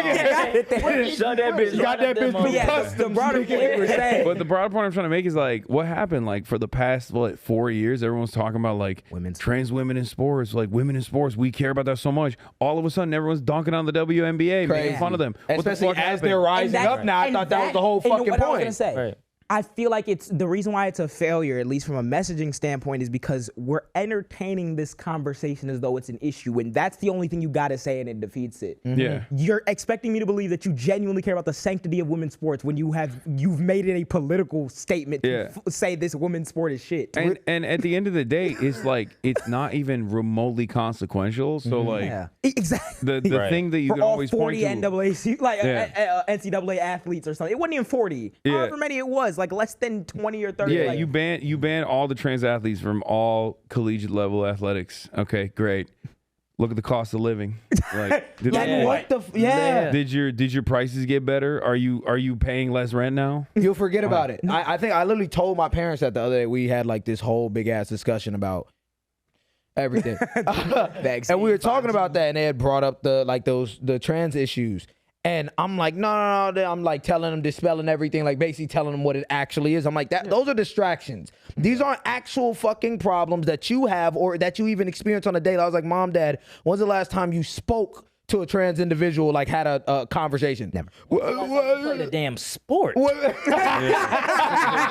Shut that bitch. Got that bitch But yeah, the broader point we're saying. But the broad point I'm trying to make is like, what happened? Like for the past 4 years, everyone's talking about like trans women in sports, like women in sports. We care about that so much. All of a sudden, everyone's dunking on the WNBA, making fun of them. What the Especially fuck as happened? they're rising up now. I thought that was the whole fucking what I was gonna point. say. Right. I feel like it's the reason why it's a failure, at least from a messaging standpoint, is because we're entertaining this conversation as though it's an issue, and that's the only thing you gotta say, and it defeats it. Yeah. You're expecting me to believe that you genuinely care about the sanctity of women's sports when you've made it a political statement to say this women's sport is shit. And at the end of the day, it's like it's not even remotely consequential. So like Yeah, exactly. the Right. thing that you For can all always 40 point to. NCAA like Yeah. NCAA athletes or something. It wasn't even 40. Yeah. However many it was, like less than 20 or 30. Yeah, like, you ban all the trans athletes from all collegiate level athletics. Okay, great. Look at the cost of living. Like, did, Like Yeah. what the yeah. did your prices get better? Are you paying less rent now? You'll forget about it. I think I literally told my parents that the other day. We had like this whole big ass discussion about everything. And we were talking about that, and they had brought up the trans issues. And I'm like, no. I'm like telling them, dispelling everything, like basically telling them what it actually is. I'm like, those are distractions. These aren't actual fucking problems that you have or that you even experience on a daily. I was like, Mom, Dad, when's the last time you spoke to a trans individual, like had a conversation? Never. Play the damn sport.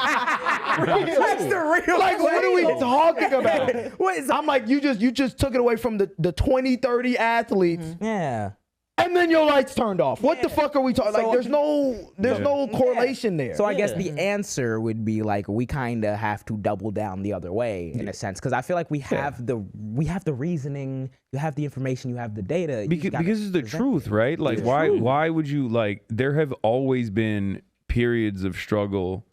That's the real Like, what are we talking about? What is I'm like, you just took it away from the 20, 30 athletes, Yeah. and then your lights turned off. What the fuck are we talking? Like, So- there's no correlation there. So I guess the answer would be like we kind of have to double down the other way in a sense because I feel like we have the reasoning, you have the information, you have the data. You just gotta Because it's the present truth, it. right? Like why would you like there have always been periods of struggle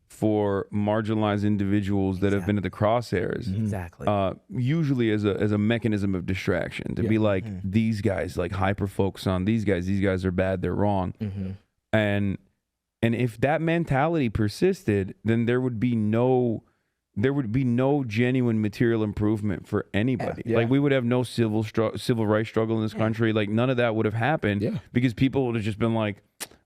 for marginalized individuals that have been at the crosshairs. Exactly. Usually as a mechanism of distraction, to be like, these guys, like hyper focus on these guys are bad, they're wrong. And if that mentality persisted, then there would be no genuine material improvement for anybody. Like we would have no civil rights struggle in this country. Like none of that would have happened because people would have just been like,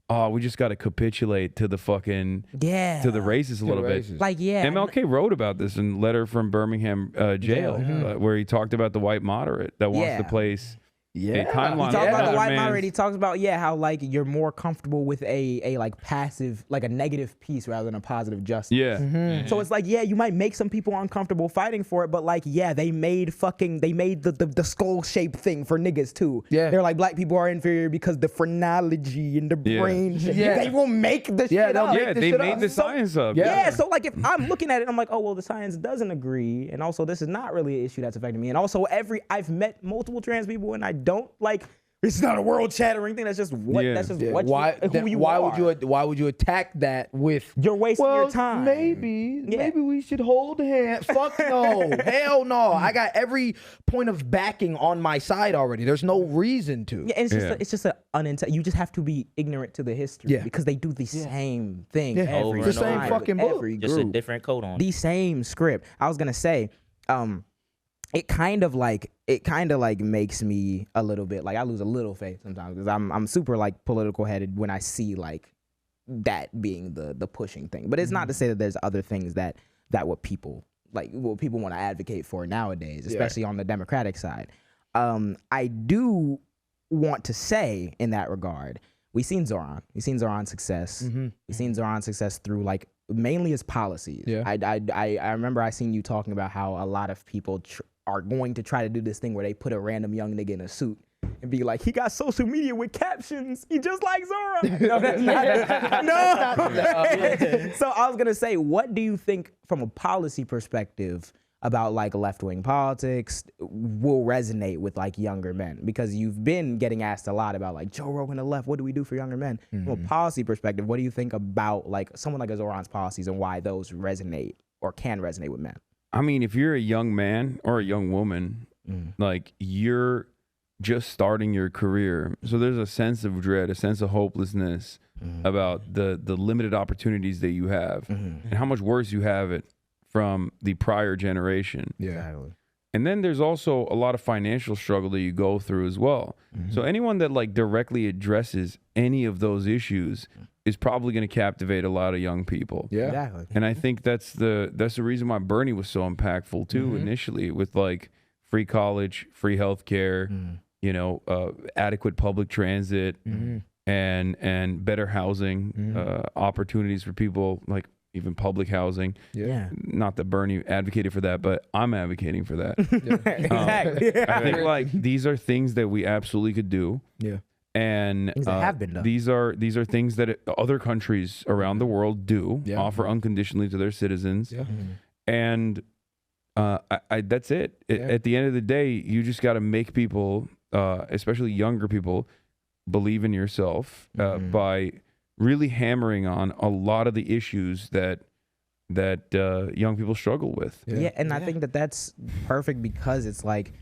oh, we just got to capitulate to the fucking to the racists a little bit. Like MLK wrote about this in Letter from Birmingham Jail, where he talked about the white moderate that wants to place a timeline. He talks about the white man's- moderate. He talks about how like you're more comfortable with a like passive, like a negative piece rather than a positive justice. Yeah. So it's like, you might make some people uncomfortable fighting for it, but like, they made the skull shaped thing for niggas too. Yeah. They're like, black people are inferior because the phrenology and the brain. They will make the shit up. Yeah, they made the science up. Yeah, so like if I'm looking at it, I'm like, oh well, the science doesn't agree, and also this is not really an issue that's affecting me, and also I've met multiple trans people, and I don't like. It's not a world shattering thing. That's just what. Yeah. That's just Yeah, what. why You are. would you attack that with? You're wasting your time. Maybe we should hold hands. Fuck no, hell no. I got every point of backing on my side already. There's no reason to. Yeah, and it's just an you just have to be ignorant to the history because they do the same thing every Over the same and fucking every book. group. Just a different coat on. The same script. I was gonna say, it kind of like makes me a little bit like I lose a little faith sometimes because I'm super like political headed when I see like that being the pushing thing. But it's not to say that there's other things that what people want to advocate for nowadays, especially on the Democratic side. I do want to say in that regard, we've seen Zohran's success. We've seen Zohran's success through like mainly his policies. I remember I seen you talking about how a lot of people are going to try to do this thing where they put a random young nigga in a suit and be like, he got social media with captions. He just like Zohran. No, that's not. No. So I was gonna say, what do you think from a policy perspective about like left-wing politics will resonate with like younger men? Because you've been getting asked a lot about like Joe Rogan the left, what do we do for younger men? From a policy perspective, what do you think about like someone like a Zohran's policies and why those resonate or can resonate with men? I mean, if you're a young man or a young woman, like you're just starting your career, so there's a sense of dread, a sense of hopelessness about the limited opportunities that you have and how much worse you have it from the prior generation. And then there's also a lot of financial struggle that you go through as well. So anyone that like directly addresses any of those issues is probably going to captivate a lot of young people. Exactly. And I think that's the reason why Bernie was so impactful too initially, with like free college, free healthcare, adequate public transit, and better housing opportunities for people, like even public housing. Not that Bernie advocated for that, but I'm advocating for that. Exactly. I think like these are things that we absolutely could do. And Things that have been done. these are things that other countries around the world do, offer unconditionally to their citizens. And that's it. At the end of the day, you just got to make people, especially younger people, believe in yourself by really hammering on a lot of the issues that young people struggle with. And I think that that's perfect because it's like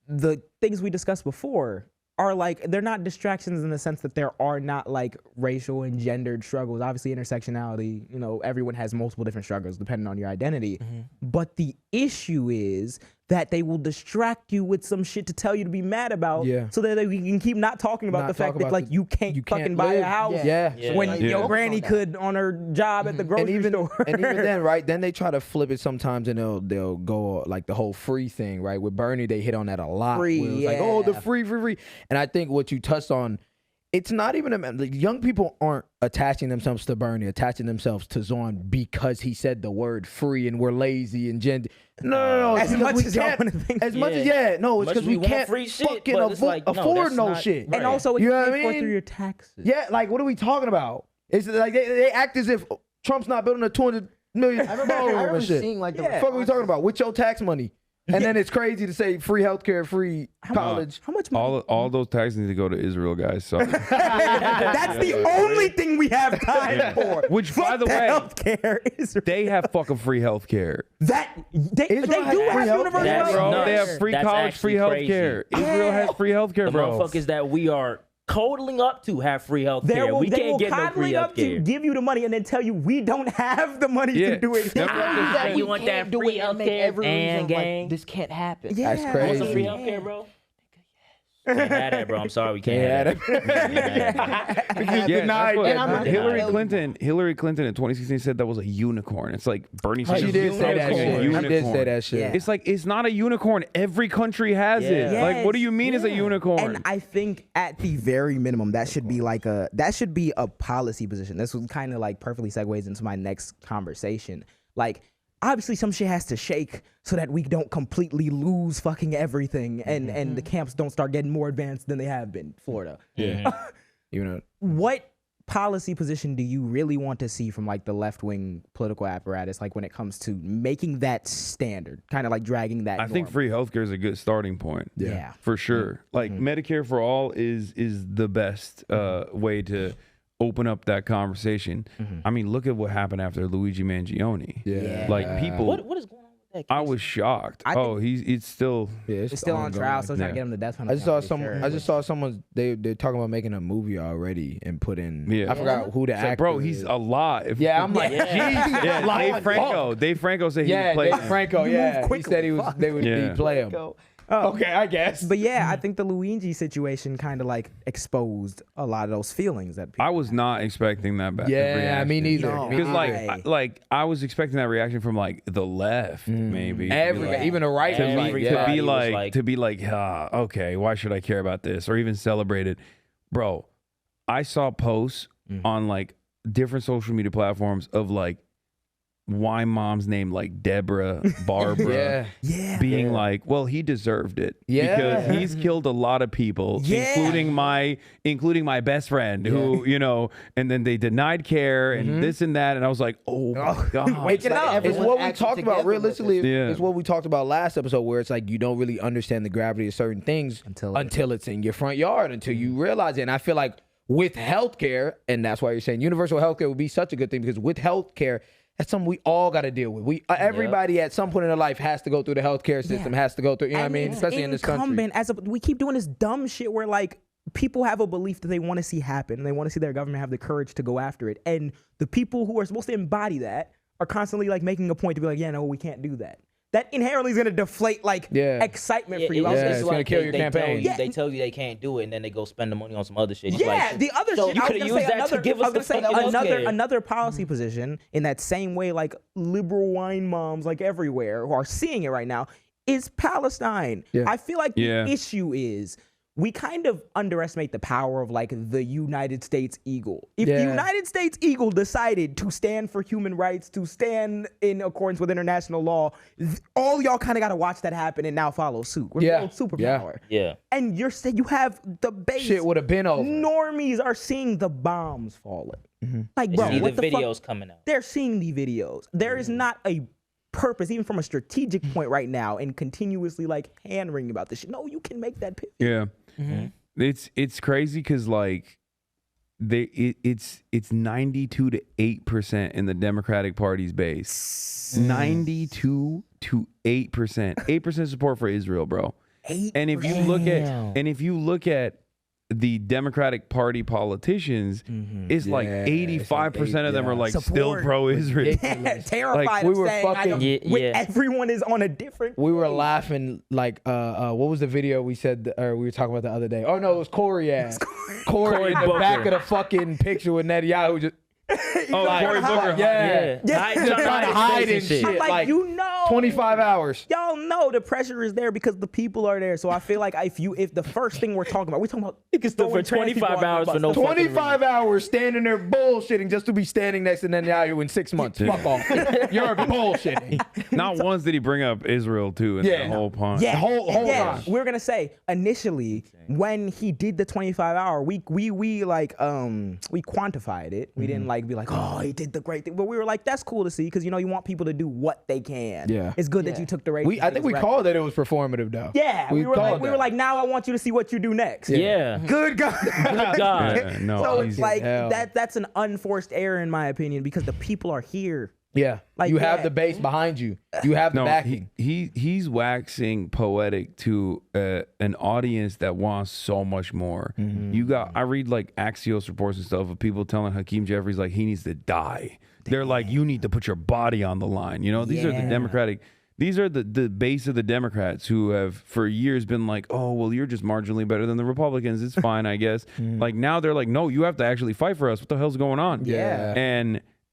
the things we discussed before are like, they're not distractions in the sense that there are not like racial and gendered struggles. Obviously intersectionality, everyone has multiple different struggles depending on your identity. But the issue is that they will distract you with some shit to tell you to be mad about so that we can keep not talking about the fact that like you can't fucking buy a house when your granny could on her job at the grocery store. And even then, right, then they try to flip it sometimes and they'll go like the whole free thing, right? With Bernie, they hit on that a lot. Free, where it was like, oh, the free. And I think what you touched on, it's not even like young people aren't attaching themselves to Bernie, attaching themselves to Zohran because he said the word free and we're lazy and gender. No. As much as y'all wanna think. As much as it's because we can't fucking afford no shit. And also, you know what I pay for mean? through your taxes. Yeah, like what are we talking about? It's like they act as if Trump's not building a $200 million. I remember seeing like the What the fuck are we talking about? With your tax money. And then it's crazy to say free healthcare, free college. How much money? All those taxes need to go to Israel, guys. So, That's the only thing we have time for. which, by the way, healthcare is they have fucking free healthcare. that they Israel do has free have healthcare. universal That's Bro, health. they nuts. have free That's college, free actually crazy. healthcare. Israel has free healthcare, The bro. motherfuckers that we are coddling up to have free health They care. will, We they can't will get no free coddling health up to care. give you the money and then tell you we don't have the money Yeah. to do it. That's You want that do free it and make healthcare every and reason, gang? like, this can't happen. Yeah. That's Want crazy. some free health care, bro? Can't have that, bro. I'm sorry, we can't have that. Yeah, that's what And I'm not Hillary denied. Clinton in 2016 said that was a unicorn. It's like Bernie She Sanders. did say that shit. Unicorn. She did say that shit. Yeah. It's like, it's not a unicorn. Every country has it. Yeah. Like, what do you mean it's a Yeah. unicorn? And I think at the very minimum, that should be a policy position. This was kind of like perfectly segues into my next conversation. Like, obviously some shit has to shake so that we don't completely lose fucking everything and the camps don't start getting more advanced than they have been, Florida. You know, What policy position do you really want to see from like the left-wing political apparatus, like when it comes to making that standard, kind of like dragging that I think norm? free healthcare is a good starting point. Yeah. For sure. Like, Medicare for all is the best way to open up that conversation. I mean, look at what happened after Luigi Mangione. Yeah. Like, people, What is going on with that? I was shocked. I think- It's still, It's still on trial, so trying to get him the death penalty. I just saw someone they're talking about making a movie already and put in. Yeah. I forgot who the it's like, actor. bro, he's is. alive. Yeah, I'm like, Yeah. Yeah, Like, Dave Franco said he yeah, would play Dave him. Franco. Yeah, he quickly, said he was. They would Yeah. he'd play him. Okay, I guess. But yeah, I think the Luigi situation kind of like exposed a lot of those feelings that people. I was not expecting that bad. Yeah, me neither. No. Me Because neither. I was expecting that reaction from like the left, maybe. Everybody, even the right, To was be, like, to yeah. be was like, like- to be like, okay, why should I care about this or even celebrate it, bro? I saw posts on like different social media platforms of like why mom's name like Deborah, Barbara, Yeah. being like, well, he deserved it Yeah. because he's killed a lot of people, Yeah. including my best friend, who and then they denied care and this and that, and I was like, oh my god, Wake it up. It's everyone's what we acting talked about. together with Realistically, Yeah. it's what we talked about last episode, where it's like you don't really understand the gravity of certain things Until it's in your front yard, until you realize it. And I feel like with healthcare, and that's why you're saying universal healthcare would be such a good thing, because with healthcare, that's something we all got to deal with. Everybody at some point in their life has to go through the healthcare system, has to go through. You know what I mean? it's Especially in this country. incumbent we keep doing this dumb shit where like people have a belief that they want to see happen and they want to see their government have the courage to go after it, and the people who are supposed to embody that are constantly like making a point to be like, yeah, no, we can't do that. That inherently is going to deflate like excitement for you. Yeah, It's it's like gonna kill your campaign. They tell you they can't do it, and then they go spend the money on some other shit. It's Yeah, like, the other so shit. you I was coulda gonna used say that to give us the fucking healthcare. another policy position in that same way, like liberal wine moms, like everywhere, who are seeing it right now, is Palestine. Yeah. I feel like Yeah. the issue is we kind of underestimate the power of like the United States eagle. If the United States eagle decided to stand for human rights, to stand in accordance with international law, all y'all kind of got to watch that happen and now follow suit. We're Yeah. a superpower. Yeah. And you're saying you have the base. Shit would have been over. Normies are seeing the bombs falling. Like, bro, See what the the fuck? videos coming out. They're seeing the videos. There is not a purpose, even from a strategic point right now, in continuously like hand-wringing about this shit. No, you can make that pivot. Yeah. It's crazy because like it's 92 to 8% in the Democratic Party's base. 92 to 8%. 8% support for Israel, bro. And if you look at the Democratic Party politicians, it's like 85% of them are like still Support. pro-Israel. Terrified Like, we of were saying, fucking- when everyone is on a different. We were laughing like what was the video we said or we were talking about the other day? Oh no, it was Corey. Yeah, Corey in the Booker. back of the fucking picture with Netanyahu just Cory Booker. yeah, Yeah. trying to hide and shit. I'm like, you know, 25 hours. Y'all know the pressure is there because the people are there. So I feel like if the first thing we're talking about You can still for 25 hours for no fucking 25 hours standing there bullshitting just to be standing next to Netanyahu in 6 months. Fuck off. You're bullshitting. Not once did he bring up Israel too in the whole pun. Yeah, whole time. We're gonna say initially when he did the 25-hour, we quantified it. We didn't like be like, oh, he did the great thing, but we were like, that's cool to see because you want people to do what they can. Yeah. It's good that you took the race. I think we called that it was performative though. Yeah, we were like, now I want you to see what you do next. Yeah. Good God. Good God. Yeah, no, So it's easy. like Hell. that's an unforced error in my opinion because the people are here. Yeah. Like, you have yeah. the base behind you. You have the No, backing. he's waxing poetic to an audience that wants so much more. I read like Axios reports and stuff of people telling Hakeem Jeffries like he needs to die. They're like, you need to put your body on the line. You know, these are the Democratic. These are the base of the Democrats who have for years been like, oh, well, you're just marginally better than the Republicans. It's fine, I guess. Like now they're like, no, you have to actually fight for us. What the hell's going on? Yeah.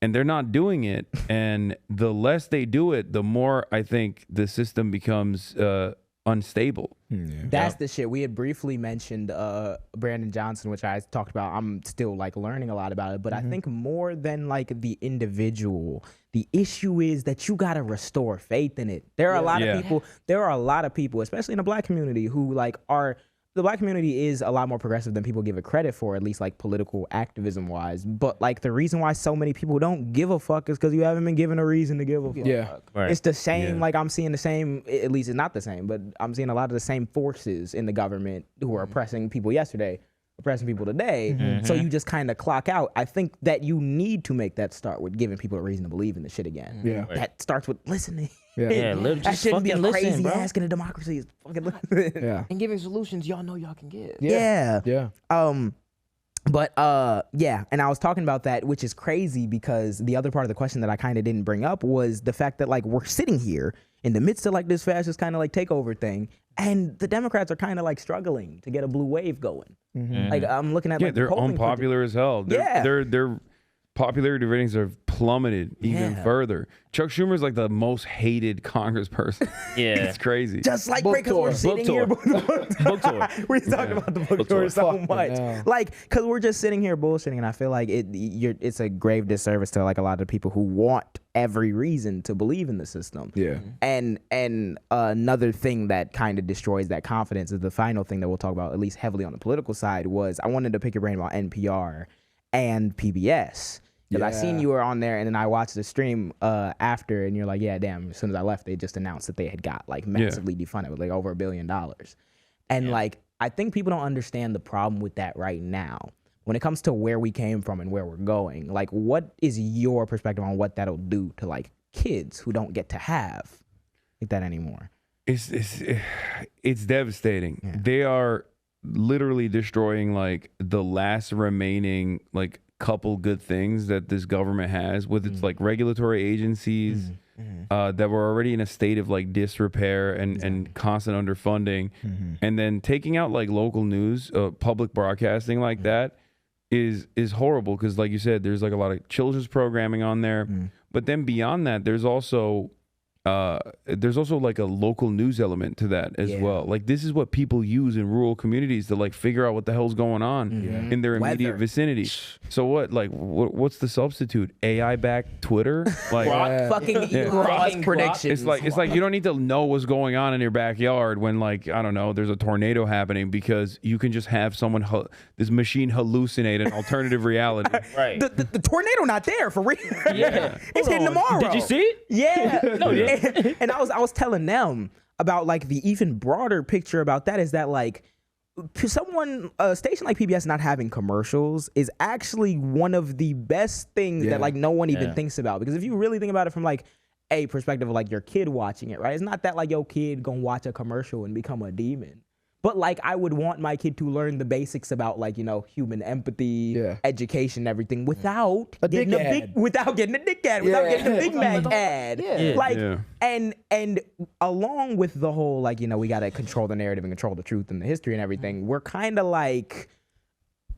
And they're not doing it. And the less they do it, the more I think the system becomes unstable. That's the shit. We had briefly mentioned Brandon Johnson, which I talked about. I'm still like learning a lot about it, but I think more than like the individual, the issue is that you gotta restore faith in it. There are a lot of people. There are a lot of people, especially in the Black community, who like are. The Black community is a lot more progressive than people give it credit for, at least like political activism wise. But like the reason why so many people don't give a fuck is because you haven't been given a reason to give a fuck. Yeah. Right. It's the same, like I'm seeing the same, at least it's not the same, but I'm seeing a lot of the same forces in the government who were oppressing people yesterday, oppressing people today. So you just kind of clock out. I think that you need to make that start with giving people a reason to believe in the shit again. Yeah. That starts with listening. Yeah, literally That just shouldn't be a fucking listen, crazy bro. asking a democracy. Is fucking listen. Yeah. And giving solutions y'all know y'all can give. Yeah. Yeah. But yeah, and I was talking about that, which is crazy because the other part of the question that I kind of didn't bring up was the fact that like we're sitting here in the midst of like this fascist kind of like takeover thing, and the Democrats are kind of like struggling to get a blue wave going. Like I'm looking at like the They're polling unpopular as hell. Their popularity ratings have plummeted even further. Chuck Schumer's like the most hated congressperson. Yeah. It's crazy. just like Book because tour. we're sitting Book here. Book tour. We talked about the book tour so much, hell. like because we're just sitting here bullshitting, and I feel like it's a grave disservice to like a lot of the people who want every reason to believe in the system. Yeah. And another thing that kind of destroys that confidence is the final thing that we'll talk about, at least heavily on the political side, was I wanted to pick your brain about NPR and PBS. Because I seen you were on there, and then I watched the stream after, and you're like, yeah, damn, as soon as I left, they just announced that they had got like massively defunded with like over $1 billion. And like, I think people don't understand the problem with that right now. When it comes to where we came from and where we're going, like what is your perspective on what that'll do to like kids who don't get to have like that anymore? It's devastating. Yeah. They are literally destroying like the last remaining like couple good things that this government has with its like regulatory agencies that were already in a state of like disrepair and constant underfunding, and then taking out like local news, public broadcasting like that is horrible because like you said, there's like a lot of children's programming on there, but then beyond that, there's also like a local news element to that as well. Like this is what people use in rural communities to like figure out what the hell's going on in their immediate vicinity. So what, like, what's the substitute? AI-backed Twitter? Like, Fucking predictions. it's like you don't need to know what's going on in your backyard when like, I don't know, there's a tornado happening because you can just have someone, this machine hallucinate an alternative reality. Right. The tornado not there for real. Yeah. It's hitting tomorrow. Did you see it? Yeah. No, yeah. And I was telling them about like the even broader picture about that is that like a station like PBS not having commercials is actually one of the best things that like no one even thinks about, because if you really think about it from like a perspective of like your kid watching it, right? It's not that like your kid gonna watch a commercial and become a demon. But like I would want my kid to learn the basics about like, you know, human empathy, education, everything without getting a Big Mac ad. And along with the whole like, you know, we gotta control the narrative and control the truth and the history and everything, we're kind of like,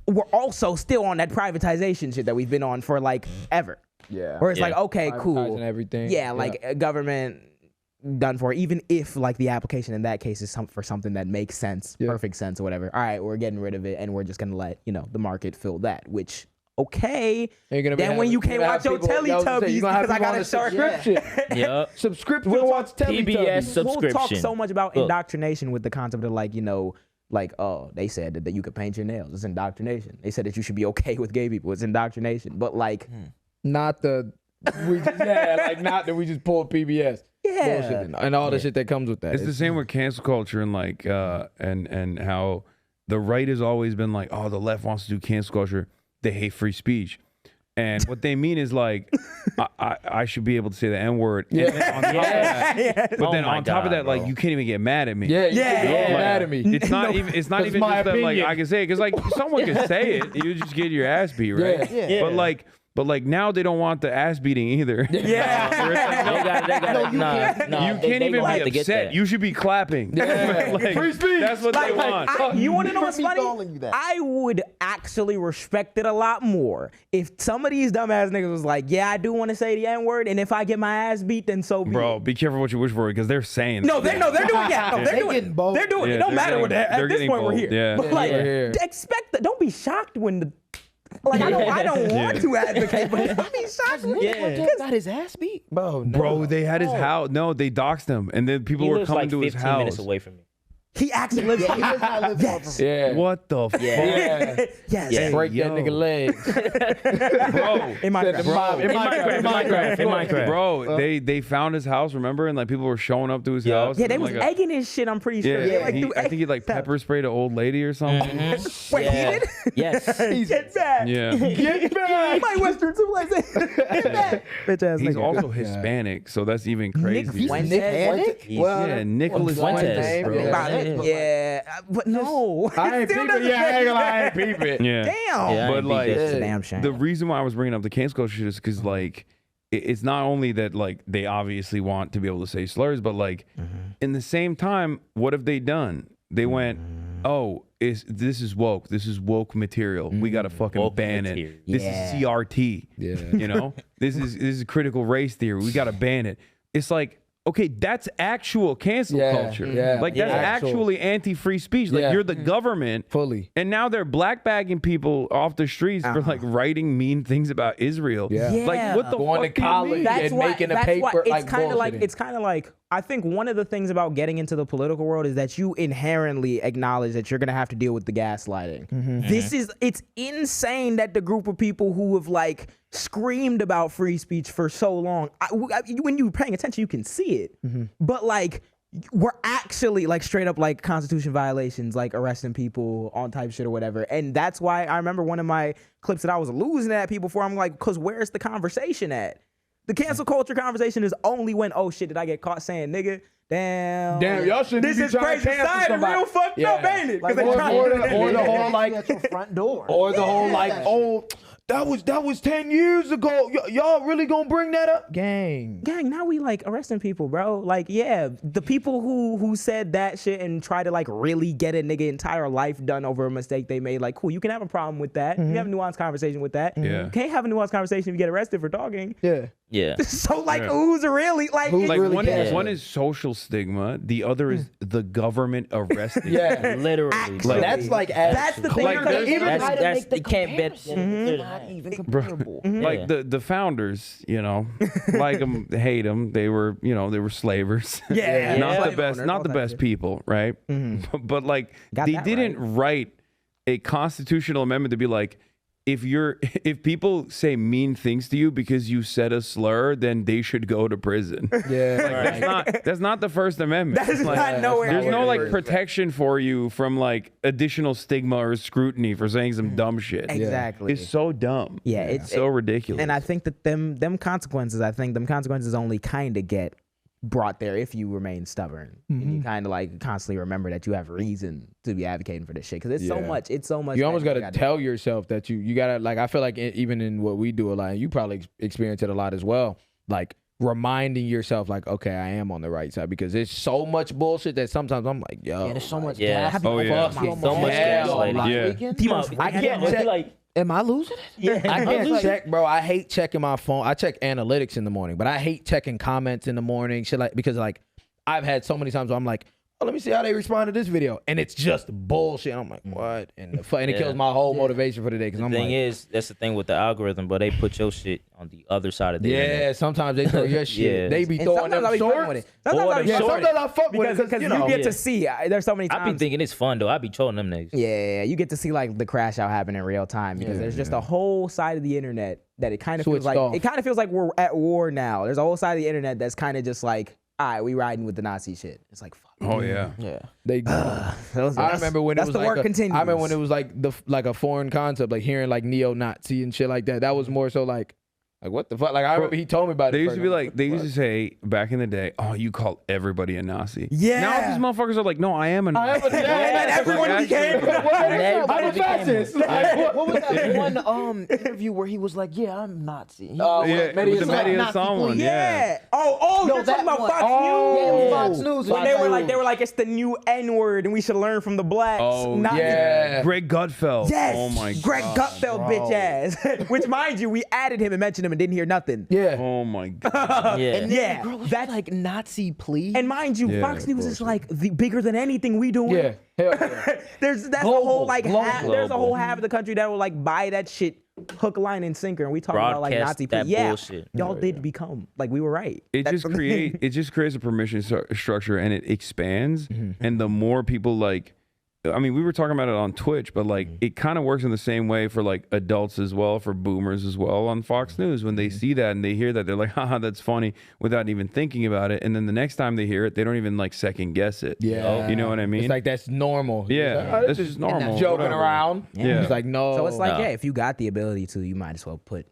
we're also still on that privatization shit that we've been on for like ever. Yeah. Where it's like, okay, cool. Privatizing everything. Yeah, like government done for, even if like the application in that case is for something that makes sense, perfect sense or whatever. All right, we're getting rid of it and we're just gonna let, you know, the market fill that, which then when you can't watch your Teletubbies because I gotta start subscription to watch PBS Teletubbies. subscription. We'll talk so much about indoctrination with the concept of like, you know, like, oh, they said that you could paint your nails. It's indoctrination. They said that you should be okay with gay people. It's indoctrination. But like, Not that we just pulled PBS. Yeah, bullshit and all the shit that comes with that. It's the same with cancel culture and like and how the right has always been like, oh, the left wants to do cancel culture. They hate free speech. And what they mean is like, I should be able to say the N word. Yeah. But then on top of that, like, you can't even get mad at me. Yeah. Get mad at me. It's not even just that like I can say it because like someone can say it, you just get your ass beat, right? Yeah. But like now they don't want the ass beating either. You can't even be upset. You should be clapping. Like, free speech. That's what they want. You want to know what's funny? You that. I would actually respect it a lot more if some of these dumbass niggas was like, yeah, I do want to say the N word, and if I get my ass beat, then so be Bro, it. be careful what you wish for because they're saying No, they're doing they're doing it. both. They're doing it. It don't matter what that. At this point, we're here. Yeah. But like, we're here. expect that. Don't be shocked when the. Like I don't want to advocate, but don't be shocked when got his ass beat. Bro, they had his house. No, they doxed him, and then people He were lives coming like to his 15 house. minutes away from me. he actually lives. Yes. Yeah. What the fuck? Yes. Yeah. Break that nigga legs. Bro, In Minecraft. Bro, they found his house, remember? And like people were showing up to his house. Yeah, they and, was like, egging his shit. I'm pretty sure. Yeah, Like, I think he like pepper sprayed an old lady or something. Wait, he did? Yes. Get back. Yeah. Get back. My Western civilization. Get back. Bitch ass He's nigga. also Hispanic, so that's even crazy. Fuentes. Yeah, Nicholas Fuentes, Fuentes, bro. bro. Yeah, but no. I ain't peeping. Yeah, I ain't gonna lie, I ain't peeping. Yeah. Damn. Yeah, But like It's a damn shame. the reason why I was bringing up the cancel culture shit is because like it's not only that like they obviously want to be able to say slurs, but like in the same time, what have they done? They went, oh, this is woke. This is woke material. We gotta fucking Woke ban material. it. This is CRT. Yeah. You know, this is critical race theory. We gotta ban it. It's like, okay, that's actual cancel culture. Yeah. Like that's actually anti-free speech. Like you're the government. Fully. And now they're blackbagging people off the streets for like writing mean things about Israel. Yeah. Like what the Going fuck to college That's and why, making a that's paper why like it's kind of like bullshitting. I think one of the things about getting into the political world is that you inherently acknowledge that you're gonna have to deal with the gaslighting. It's insane that the group of people who have like screamed about free speech for so long, when you're paying attention, you can see it. But like, we're actually like straight up like Constitution violations, like arresting people on type shit or whatever. And that's why I remember one of my clips that I was losing at people for. I'm like, cause where's the conversation at? The cancel culture conversation is only when, oh shit, did I get caught saying nigga? Damn, y'all shouldn't this be is trying to crazy. cancel Society somebody. real fucked up, ain't it? 'Cause they trying or to- the whole like at your front door. or the whole like, oh, that was 10 years ago. Y'all really gonna bring that up? Gang, now we like arresting people, bro. Like, yeah, the people who said that shit and try to like really get a nigga entire life done over a mistake they made. Like, cool, you can have a problem with that. You have a nuanced conversation with that. Yeah. You can't have a nuanced conversation if you get arrested for talking. Yeah. Yeah. So like, who's really like? Who's Like really one is social stigma, the other is the government arresting. Yeah. Literally. Like, That's like that's the thing. Like, because there's- even that's you can't bet. Not even comparable. Like the founders, you know, like them, hate them. They were, you know, they were slavers. Yeah. not Slave the best, owners, not all the that best shit. people, right? But like Got they that didn't write a constitutional amendment to be like, if people say mean things to you because you said a slur, then they should go to prison. Yeah. That's not the First Amendment. That is Like, not nowhere. there's near no the like first. protection for you from like additional stigma or scrutiny for saying some dumb shit. Exactly. It's so dumb. Yeah, it's so ridiculous. And I think that them consequences, only kind of get brought there if you remain stubborn and you kind of like constantly remember that you have reason to be advocating for this shit because it's so much. It's so much. You almost that got to tell yourself that you gotta like. I feel like even in what we do a lot, and you probably experience it a lot as well. Like reminding yourself, like, okay, I am on the right side because there's so much bullshit that sometimes I'm like, yo, Yeah, there's so much Yeah. gas. Oh, yeah. So much hell, gaslighting. like, Yeah. I can't check. like. Am I losing it? I can't check, bro. I hate checking my phone. I check analytics in the morning, but I hate checking comments in the morning. Shit, like because like I've had so many times where I'm like, oh, let me see how they respond to this video, and it's just bullshit. I'm like, what? And it kills my whole motivation for the day because I'm Thing like, is, that's the thing with the algorithm, but they put your shit on the other side of the yeah. internet. Sometimes they throw your shit. Yeah. They be And throwing sometimes them I be fucking shorts. with it. Sometimes I be Yeah, shorting sometimes I fuck with because it because you know. get to see. There's so many I times. be thinking it's fun though. I be trolling them niggas. Yeah, you get to see like the crash out happen in real time because there's just a whole side of the internet that it kind of feels Switched like off. it kind of feels like we're at war now. There's a whole side of the internet that's kind of just like all right, we riding with the Nazi shit. It's like, fuck. Oh yeah. Yeah. They. I remember when it that's was the like work continues. I remember when it was like a foreign concept, like hearing like neo-Nazi and shit like that. That was more so like what the fuck? Like I remember he told me about it. They used to be first. like, they used to say back in the day, oh, you call everybody a Nazi. Yeah. Now these motherfuckers are like, no, I am a Nazi. everyone Like, became Everybody I'm a fascist. What was that one interview where he was like, "Yeah, I'm Nazi." Yeah, with the Nazi Mehdi someone. Yeah. Oh, No, you're that talking about one. Fox Oh, News. yeah, it was Fox News. When they were like, it's the new N-word, and we should learn from the blacks. Oh, not yeah. Greg Gutfeld. Yes. Oh my Greg god. Gutfeld, bitch ass. Which, mind you, we added him and mentioned him and didn't hear nothing. Yeah. Oh my god. Yeah. And Yeah, girl was that's like Nazi, please. And mind you, Yeah, Fox News is bullshit. like bigger than anything we doing. Yeah. Hell yeah. That's a Global, whole like global. there's a whole half of the country that will like buy that shit hook, line, and sinker. And we talking about like Broadcast Nazi that people. Yeah, bullshit. y'all did become like we were right. It That's just the thing. creates a permission structure and it expands, and the more people like, I mean, we were talking about it on Twitch, but like it kind of works in the same way for like adults as well, for boomers as well on Fox News. When they see that and they hear that, they're like, haha, that's funny, without even thinking about it. And then the next time they hear it, they don't even like second guess it. Yeah. You know what I mean? It's like that's normal. Yeah, It's like, oh, that's this just is normal, Joking whatever. around. Yeah. It's like no. So it's like, Nah. yeah, if you got the ability to, you might as well put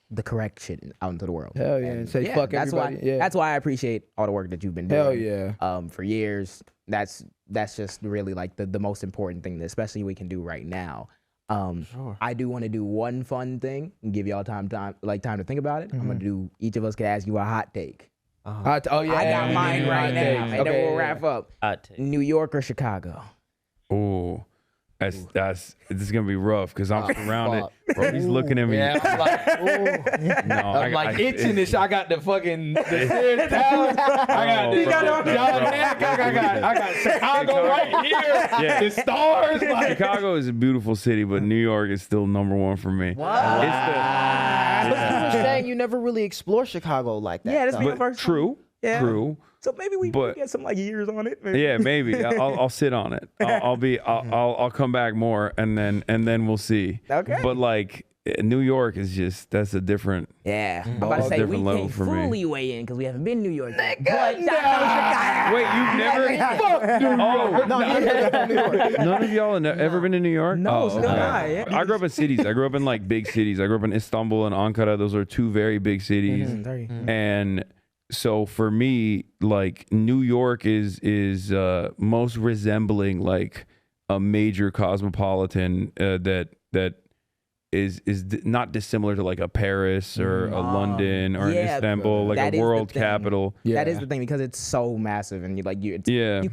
the correct shit out into the world. Hell yeah, and say fuck that's everybody. Why, Yeah. That's why I appreciate all the work that you've been doing. Hell yeah. For years. That's just really like the most important thing, especially we can do right now. I do want to do one fun thing and give y'all time to think about it. I'm gonna do. Each of us can ask you a hot take. Oh yeah. I got mine right now, and then we'll wrap up. Hot take. New York or Chicago? Oh, this is gonna be rough because I'm surrounded. fuck. Bro, he's looking at me. Yeah, I'm like, ooh. No, I'm like itching this. I got the fucking the Sears Tower. I got Oh, the bro. John Hancock. I got Chicago right here. Yeah. The stars. Like, Chicago is a beautiful city, but New York is still number one for me. But you were It's saying you never really explore Chicago like that. Yeah, this though. be the, the first. true, Yeah. true. So maybe we But- get some like years on it. Maybe. Yeah, maybe I'll sit on it. I'll come back more, and then we'll see. Okay. But like New York is just that's a different. Yeah, I'm Ball about to say we different level can't for me. fully weigh in because we haven't been to New York yet. But Chicago. Wait, you've never? fuck New York. No, you didn't go to New York. None of y'all have ever been to New York? No, Oh, so have I, yeah. I grew up in cities. I grew up in like big cities. I grew up in Istanbul and Ankara. Those are two very big cities. And so for me, like New York is most resembling like a major cosmopolitan that is not dissimilar to like a Paris or a London or Yeah, an Istanbul, like that a is the world thing. capital. That is Yeah. the thing because it's so massive and Yeah. you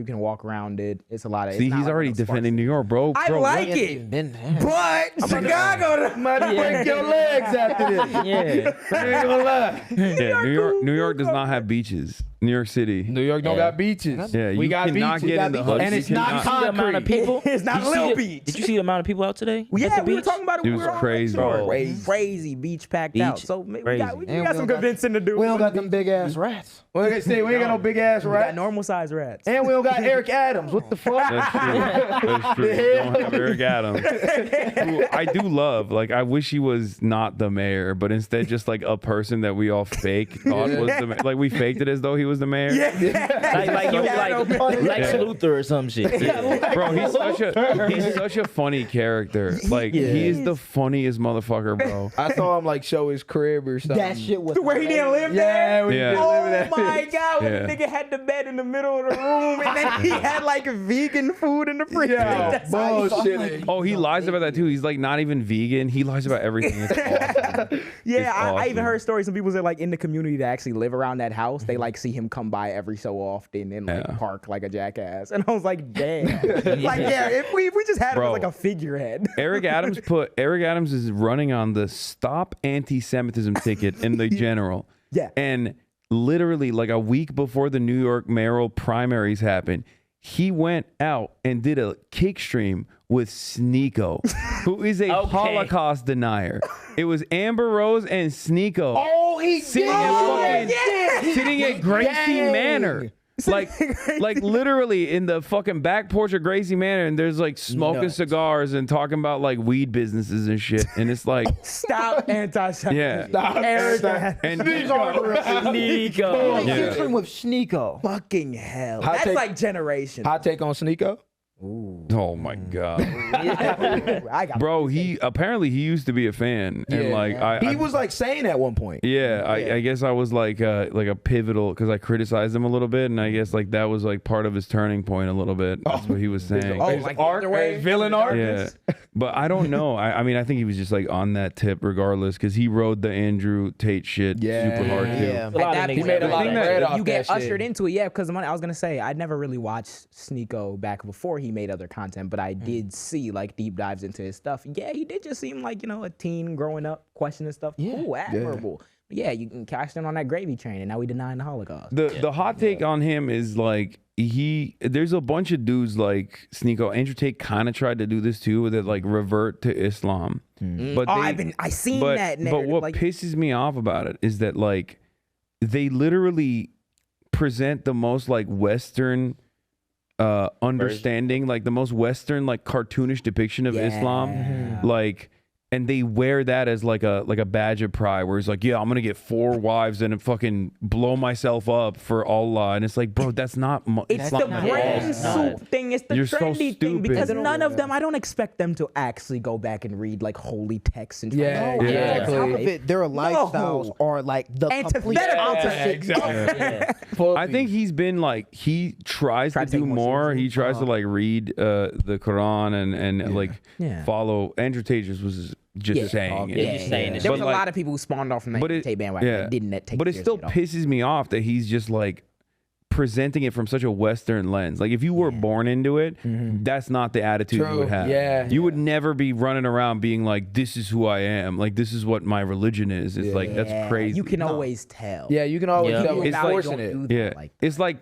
can walk around it. It's a lot of. See, it's not he's like already one of those defending New York, bro. I Bro, like You it, ain't been there. but Chicago. Might break your legs after this. Yeah. I ain't gonna lie. Yeah, New York does not have beaches. New York City. New York don't got beaches. Yeah, we you got cannot beaches. get in the hood. And You it's not cannot. See the amount of people. It's not Did you Lil see Beach. Did you see the amount of people out today? Yeah, at the we were beach? talking about it. It We was were on crazy. Lakeshore. Crazy. Crazy beach packed Beach. out. So we got Crazy. some convincing to do. We don't got them big ass rats. We ain't got no big ass We got rats. normal size rats. And we don't got Eric Adams. What the fuck? That's true. That's true. Don't have Eric Adams. Who I do love. Like, I wish he was not the mayor, but instead just like a person that we all fake thought was the mayor. Like, we faked it as though he was the mayor. Like he was like Lex Luthor or some shit. Yeah. Bro, he's such a funny character. Like, he is the funniest motherfucker, bro. I saw him like show his crib or something. That shit was Where he didn't live Yeah, there? we Yeah. did Oh live in that my bitch. god, when Yeah. the nigga had the bed in the middle of the room and then he had like vegan food in the fridge. Yeah, That's how he bullshit. Oh, he lies about that too. He's like not even vegan. He lies about everything. It's awesome. Yeah, It's I even awesome. heard stories. Some people that like in the community that actually live around that house. They like see him come by every so often and like Yeah. park like a jackass. And I was like, damn. Like, yeah, if we just had him Bro. as like a figurehead. Eric Adams is running on the stop anti-Semitism ticket in the general. Yeah. And literally like a week before the New York mayoral primaries happened, he went out and did a kick stream with Sneeko, who is a Okay. Holocaust denier. It was Amber Rose and Sneeko Oh, he sitting did. at Gracie Manor. like literally in the fucking back porch of Gracie Manor, and there's like smoking cigars and talking about like weed businesses and shit, and it's like Stop anti-Semitism. yeah. Stop. And Sneeko. Yeah. Different with Sneeko. Fucking hell. Hot That's take- like generation. Hot take on Sneeko? Oh my god, I got bro! He apparently he used to be a fan, and like he was like saying at one point. Yeah, I guess I was like a pivotal because I criticized him a little bit, and I guess like that was like part of his turning point a little bit. That's what he was saying. Oh, His like arc, either way, his villain arc. Yeah, but I don't know. I mean, I think he was just like on that tip regardless because he rode the Andrew Tate shit super hard too. Yeah. A lot that of point, niggas made a do lot that. of bread off you get that shit. ushered into it, yeah. Because I was gonna say I never really watched Sneeko back before he made other content, but I did see like deep dives into his stuff. Yeah, he did just seem like a teen growing up, questioning stuff. Yeah. Cool, admirable. Yeah, you can cash in on that gravy train, and now we denying the Holocaust. The hot take on him is like there's a bunch of dudes like Sneeko. Andrew Tate kind of tried to do this too, that like revert to Islam. But I seen that narrative. But what like, pisses me off about it is that like they literally present the most like Western understanding, like the most Western like cartoonish depiction of Islam, like. And they wear that as like a badge of pride, where it's like, yeah, I'm gonna get 4 wives and fucking blow myself up for Allah, and it's like, bro, that's not. it's the not- brand it's suit thing. It's the You're so trendy thing stupid. because They none of them. I don't expect them to actually go back and read like holy texts and try Yeah, to- yeah. On top of it, their lifestyles are like the complete Antithetical. opposite. Yeah. I think he's been like he tries to to take do more more. seriously. He tries to like read the Quran and like Yeah. follow. Andrew Tate was just saying it. Yeah, just saying it. There was But, a like- lot of people who spawned off from that tape bandwagon that didn't take but it still seriously at all. pisses me off that he's just like presenting it from such a Western lens. Like if you were born into it, that's not the attitude you True. would have. Yeah. You would never be running around being like, this is who I am. Like this is what my religion is. It's like that's crazy. You can always tell. Yeah, you can always Yeah. tell It's without like- forcing it. Yeah,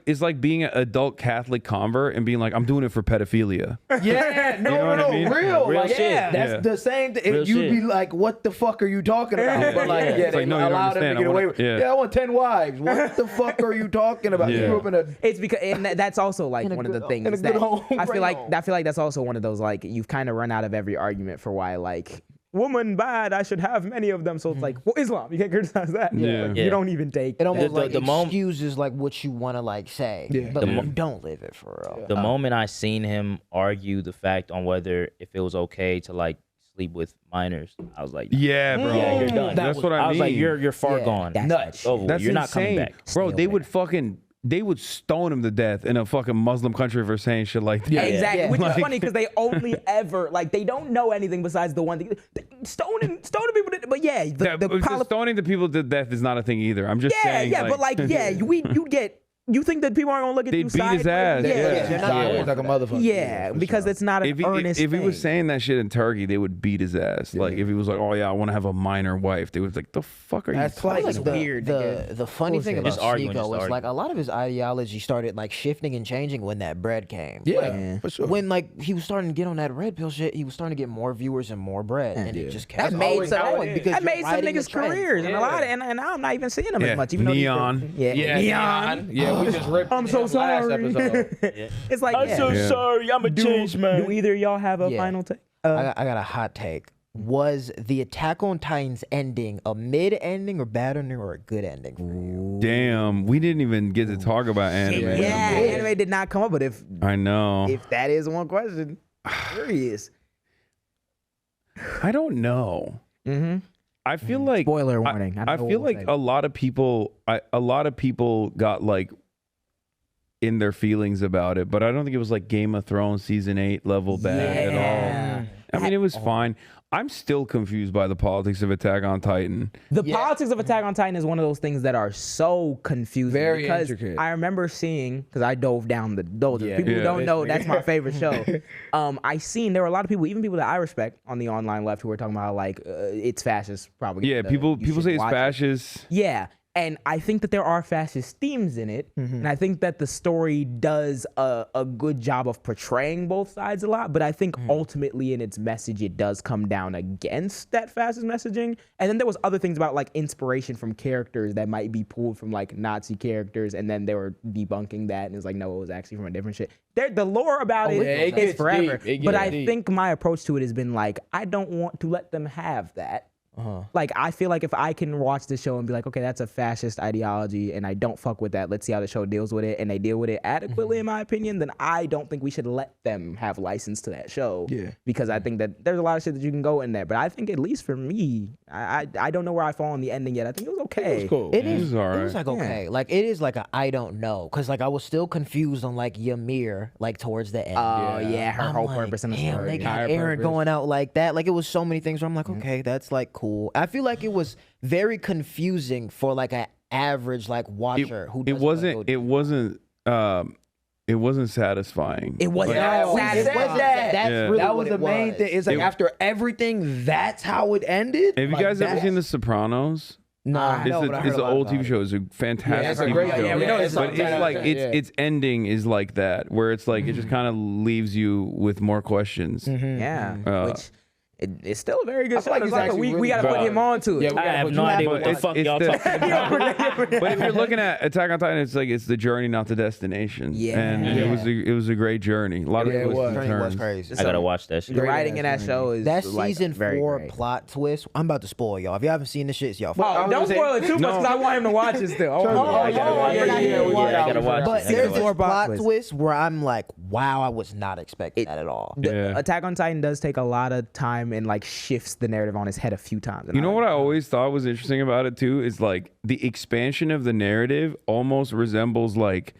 it's like being an adult Catholic convert and being like, I'm doing it for pedophilia. Yeah, no, You know what I mean? real. Real like, shit. yeah, that's Yeah. the same thing. Real You'd be shit. like, what the fuck are you talking about? But like, yeah, It's they like, no, you don't allow them to understand. get I away wanna- with yeah. I want 10 wives. What the fuck are you talking about? You Yeah. grew up in a It's because and that's also like In a one of the good- things in a that good home, I feel right like home. I feel like that's also one of those like you've kind of run out of every argument for why like woman bad I should have many of them. So it's like, well, Islam, you can't criticize that. Yeah. Like, Yeah. you don't even take It almost The- like the moment- excuses like what you want to like say, Yeah. but Yeah. you don't live it for real. The moment I seen him argue the fact on whether if it was okay to like sleep with minors, I was like, Yeah, bro. yeah, you're done. That's what I mean. was like, you're far Yeah. gone. That's Nuts. Over. That's You're not insane. coming back. Bro, Stay they away. would they would stone him to death in a fucking Muslim country for saying shit like that. Yeah, exactly. Yeah. Which Like- is funny because they only ever like they don't know anything besides the one thing. Stoning people. But yeah, Yeah, but just stoning the people to death is not a thing either. I'm just yeah, saying. yeah. But like, yeah, you get. You think that people aren't gonna look at They you beat his sideways? ass. Yeah, Yeah. They're not always like a motherfucker. Yeah, because it's not an if he, earnest if he was thing. saying that shit in Turkey, they would beat his ass. Like if he was like, "Oh yeah, I want to have a minor wife," they was like, "The fuck are That's you?" like That's the- weird. nigga. The funny thing about Just arguing, Sneeko just is like a lot of his ideology started like shifting and changing when that bread came. Yeah, for sure. When like he was starting to get on that red pill shit, he was starting to get more viewers and more bread, and it just kept That made always some, how it is. because that you're made some riding the niggas' trend. careers, and a lot, and now I'm not even seeing them Yeah. as much. Even though these Neon. people- yeah, Yeah, neon. Yeah, we just ripped. I'm so him last sorry. episode. It's like, yeah. Yeah. sorry. I'm a Do either of y'all have a Yeah. final take? I got a hot take. Was the Attack on Titans ending a mid ending or bad ending or a good ending for you? Damn, we didn't even get to talk about anime. Yeah, anime did not come up, but if I know. that is one question, curious. I don't know. Mm-hmm. I feel like Spoiler warning. I feel like a lot of people got like in their feelings about it, but I don't think it was like Game of Thrones season 8 level bad at all. I mean, it was fine. I'm still confused by the politics of Attack on Titan. The politics of Attack on Titan is one of those things that are so confusing. Very because intricate. I remember seeing, because I dove down the doldrums. Yeah. People who Yeah. don't know, that's my favorite show. I seen there were a lot of people, even people that I respect on the online left, who were talking about like it's fascist propaganda. Yeah, people You say should it's watch it. fascist. Yeah. And I think that there are fascist themes in it. And I think that the story does a good job of portraying both sides a lot. But I think ultimately in its message, it does come down against that fascist messaging. And then there was other things about like inspiration from characters that might be pulled from like Nazi characters. And then they were debunking that. And it's like, no, it was actually from a different shit. The lore about it is forever. But I think my approach to it has been like, I don't want to let them have that. Like, I feel like if I can watch the show and be like, okay, that's a fascist ideology and I don't fuck with that, let's see how the show deals with it, and they deal with it adequately, in my opinion, then I don't think we should let them have license to that show. Yeah. Because I think that there's a lot of shit that you can go in there. But I think, at least for me, I don't know where I fall on the ending yet. I think it was okay. It was cool. It is. all right. It was like okay. Like it is like a I don't know, because like I was still confused on like Ymir like towards the end. Oh yeah, her I'm whole like, purpose in the damn, story. they got Higher Aaron purpose. going out like that. Like it was so many things where I'm like, okay, that's like cool. I feel like it was very confusing for like an average like watcher who It doesn't wasn't. go It wasn't satisfying. It wasn't Yeah, we satisfying. said that. That's Yeah. really That what was the it main was. thing. It's like after everything, that's how it ended. Have you Like, guys ever that's- seen The Sopranos? Nah, It's but an old TV show. It's a fantastic it's a TV great- show. yeah, we know it's but something it's like yeah. its ending is like that, where it's like it just kind of leaves you with more questions. Yeah, which it's still a very good show. feel like it's actually we really got to put good. him on to it. Yeah, we I gotta have put no you idea on what the it. fuck it's y'all the- talking about. But if you're looking at Attack on Titan, it's like it's the journey, not the destination. Yeah. and it was a great journey. A lot of Yeah, it twists was. and Journey was turns. crazy. I gotta watch that shit. The writing in that show is That like, season very 4 great. plot twist. I'm about to spoil y'all. If you haven't seen this shit, it's y'all. Oh, don't spoil it too much because I want him to watch it still. I gotta watch But it. there's watch this it. plot Twist. twist where I'm like, wow, I was not expecting that at all. Yeah. Attack on Titan does take a lot of time and like shifts the narrative on his head a few times. And You know what I always thought was interesting about it too is like the expansion of the narrative almost resembles like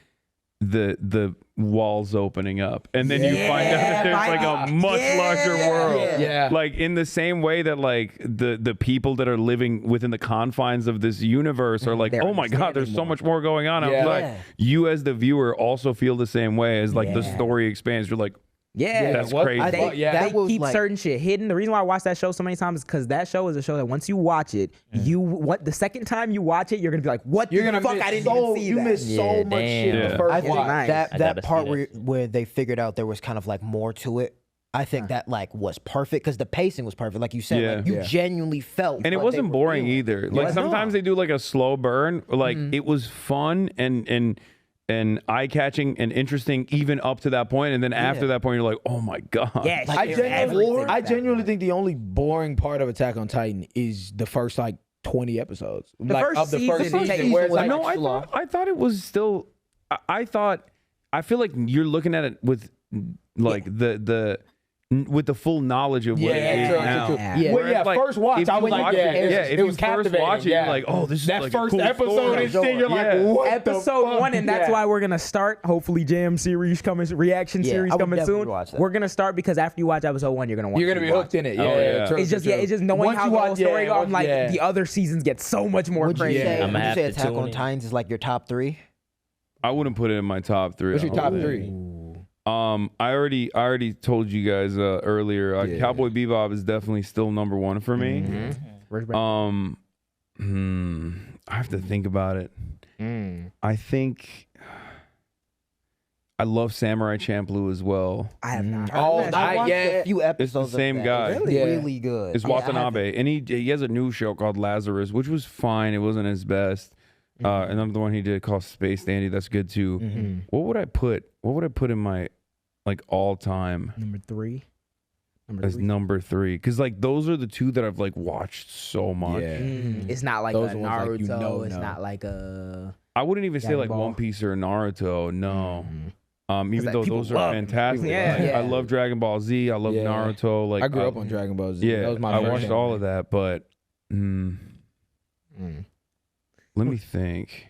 the walls opening up, and then you find out that there's like a much larger world. Yeah. Like in the same way that like the people that are living within the confines of this universe are like, They're oh my god, there's so much more going on. I Yeah. was like, you as the viewer also feel the same way as like the story expands. You're like, Yeah, that's what- crazy. I They, think yeah. that they was keep like, certain shit hidden. The reason why I watch that show so many times is because that show is a show that once you watch it, the second time you watch it, you're gonna be like, "What You're the gonna fuck? miss I didn't so even see you that." miss so Yeah, much shit damn. the first I think watch. nice. that I that gotta part see that where they figured out there was kind of like more to it. I think that like was perfect because the pacing was perfect, like you said. Yeah. Like you Yeah. genuinely felt, And it what they wasn't were boring feeling. either. Like Yeah, sometimes no. they do like a slow burn. Like it was fun and eye catching and interesting even up to that point. And then after that point, you're like, oh my god. Yeah, I shit, genuinely, everything I that genuinely way. think the only boring part of Attack on Titan is the first like 20 episodes. Like first of the first season season, takes- where it's like No, I thought it was still. I feel like you're looking at it with like with the full knowledge of what it is now. true. Yeah. Well, Whereas, yeah, like, first watch, if I you was like, watch yeah, it, it if was you first captivating. watch it, Yeah. you're like, oh, this is that like a first cool episode story. and shit, you're like, Yeah. what Episode the fuck? 1, and that's why we're gonna start. Hopefully, JAAM series coming, reaction Yeah, series I would coming definitely soon. watch that. We're gonna start because after you watch episode 1, you're gonna want. You're gonna be hooked in it. Yeah, Oh, yeah. true, It's just true, it's just true. knowing Once how you the watch- whole story yeah, goes. once- I'm like yeah. the other seasons get so much more Would you crazy. say, I'ma have to Attack tune on in. Titans is like your top 3? I wouldn't put it in my top 3. What's your I top don't 3? think. I already told you guys earlier. Yeah. Cowboy Bebop is definitely still number 1 for me. Where's my- I have to think about it. I think I love Samurai Champloo as well. I have not. heard Oh, of that. I watched yeah. a few episodes. same of that. guy. It's Really? Yeah. really good. It's I haven't- Watanabe, and he has a new show called Lazarus, which was fine. It wasn't his best. Another one he did called Space Dandy. That's good too. What would I put in my like all time Number 3. as number 3? Because like those are the 2 that I've like watched so much. Yeah. It's not like Those a ones, Naruto. like, you know, It's no. not like a. I wouldn't even say Dragon like Ball. One Piece or Naruto. No. Even like, though people those are love them. fantastic. Yeah. Like, Yeah. I love Dragon Ball Z. I love Yeah. Naruto. Like I grew up on Dragon Ball Z. Yeah, that was my I first watched anime. all of that, but let me think.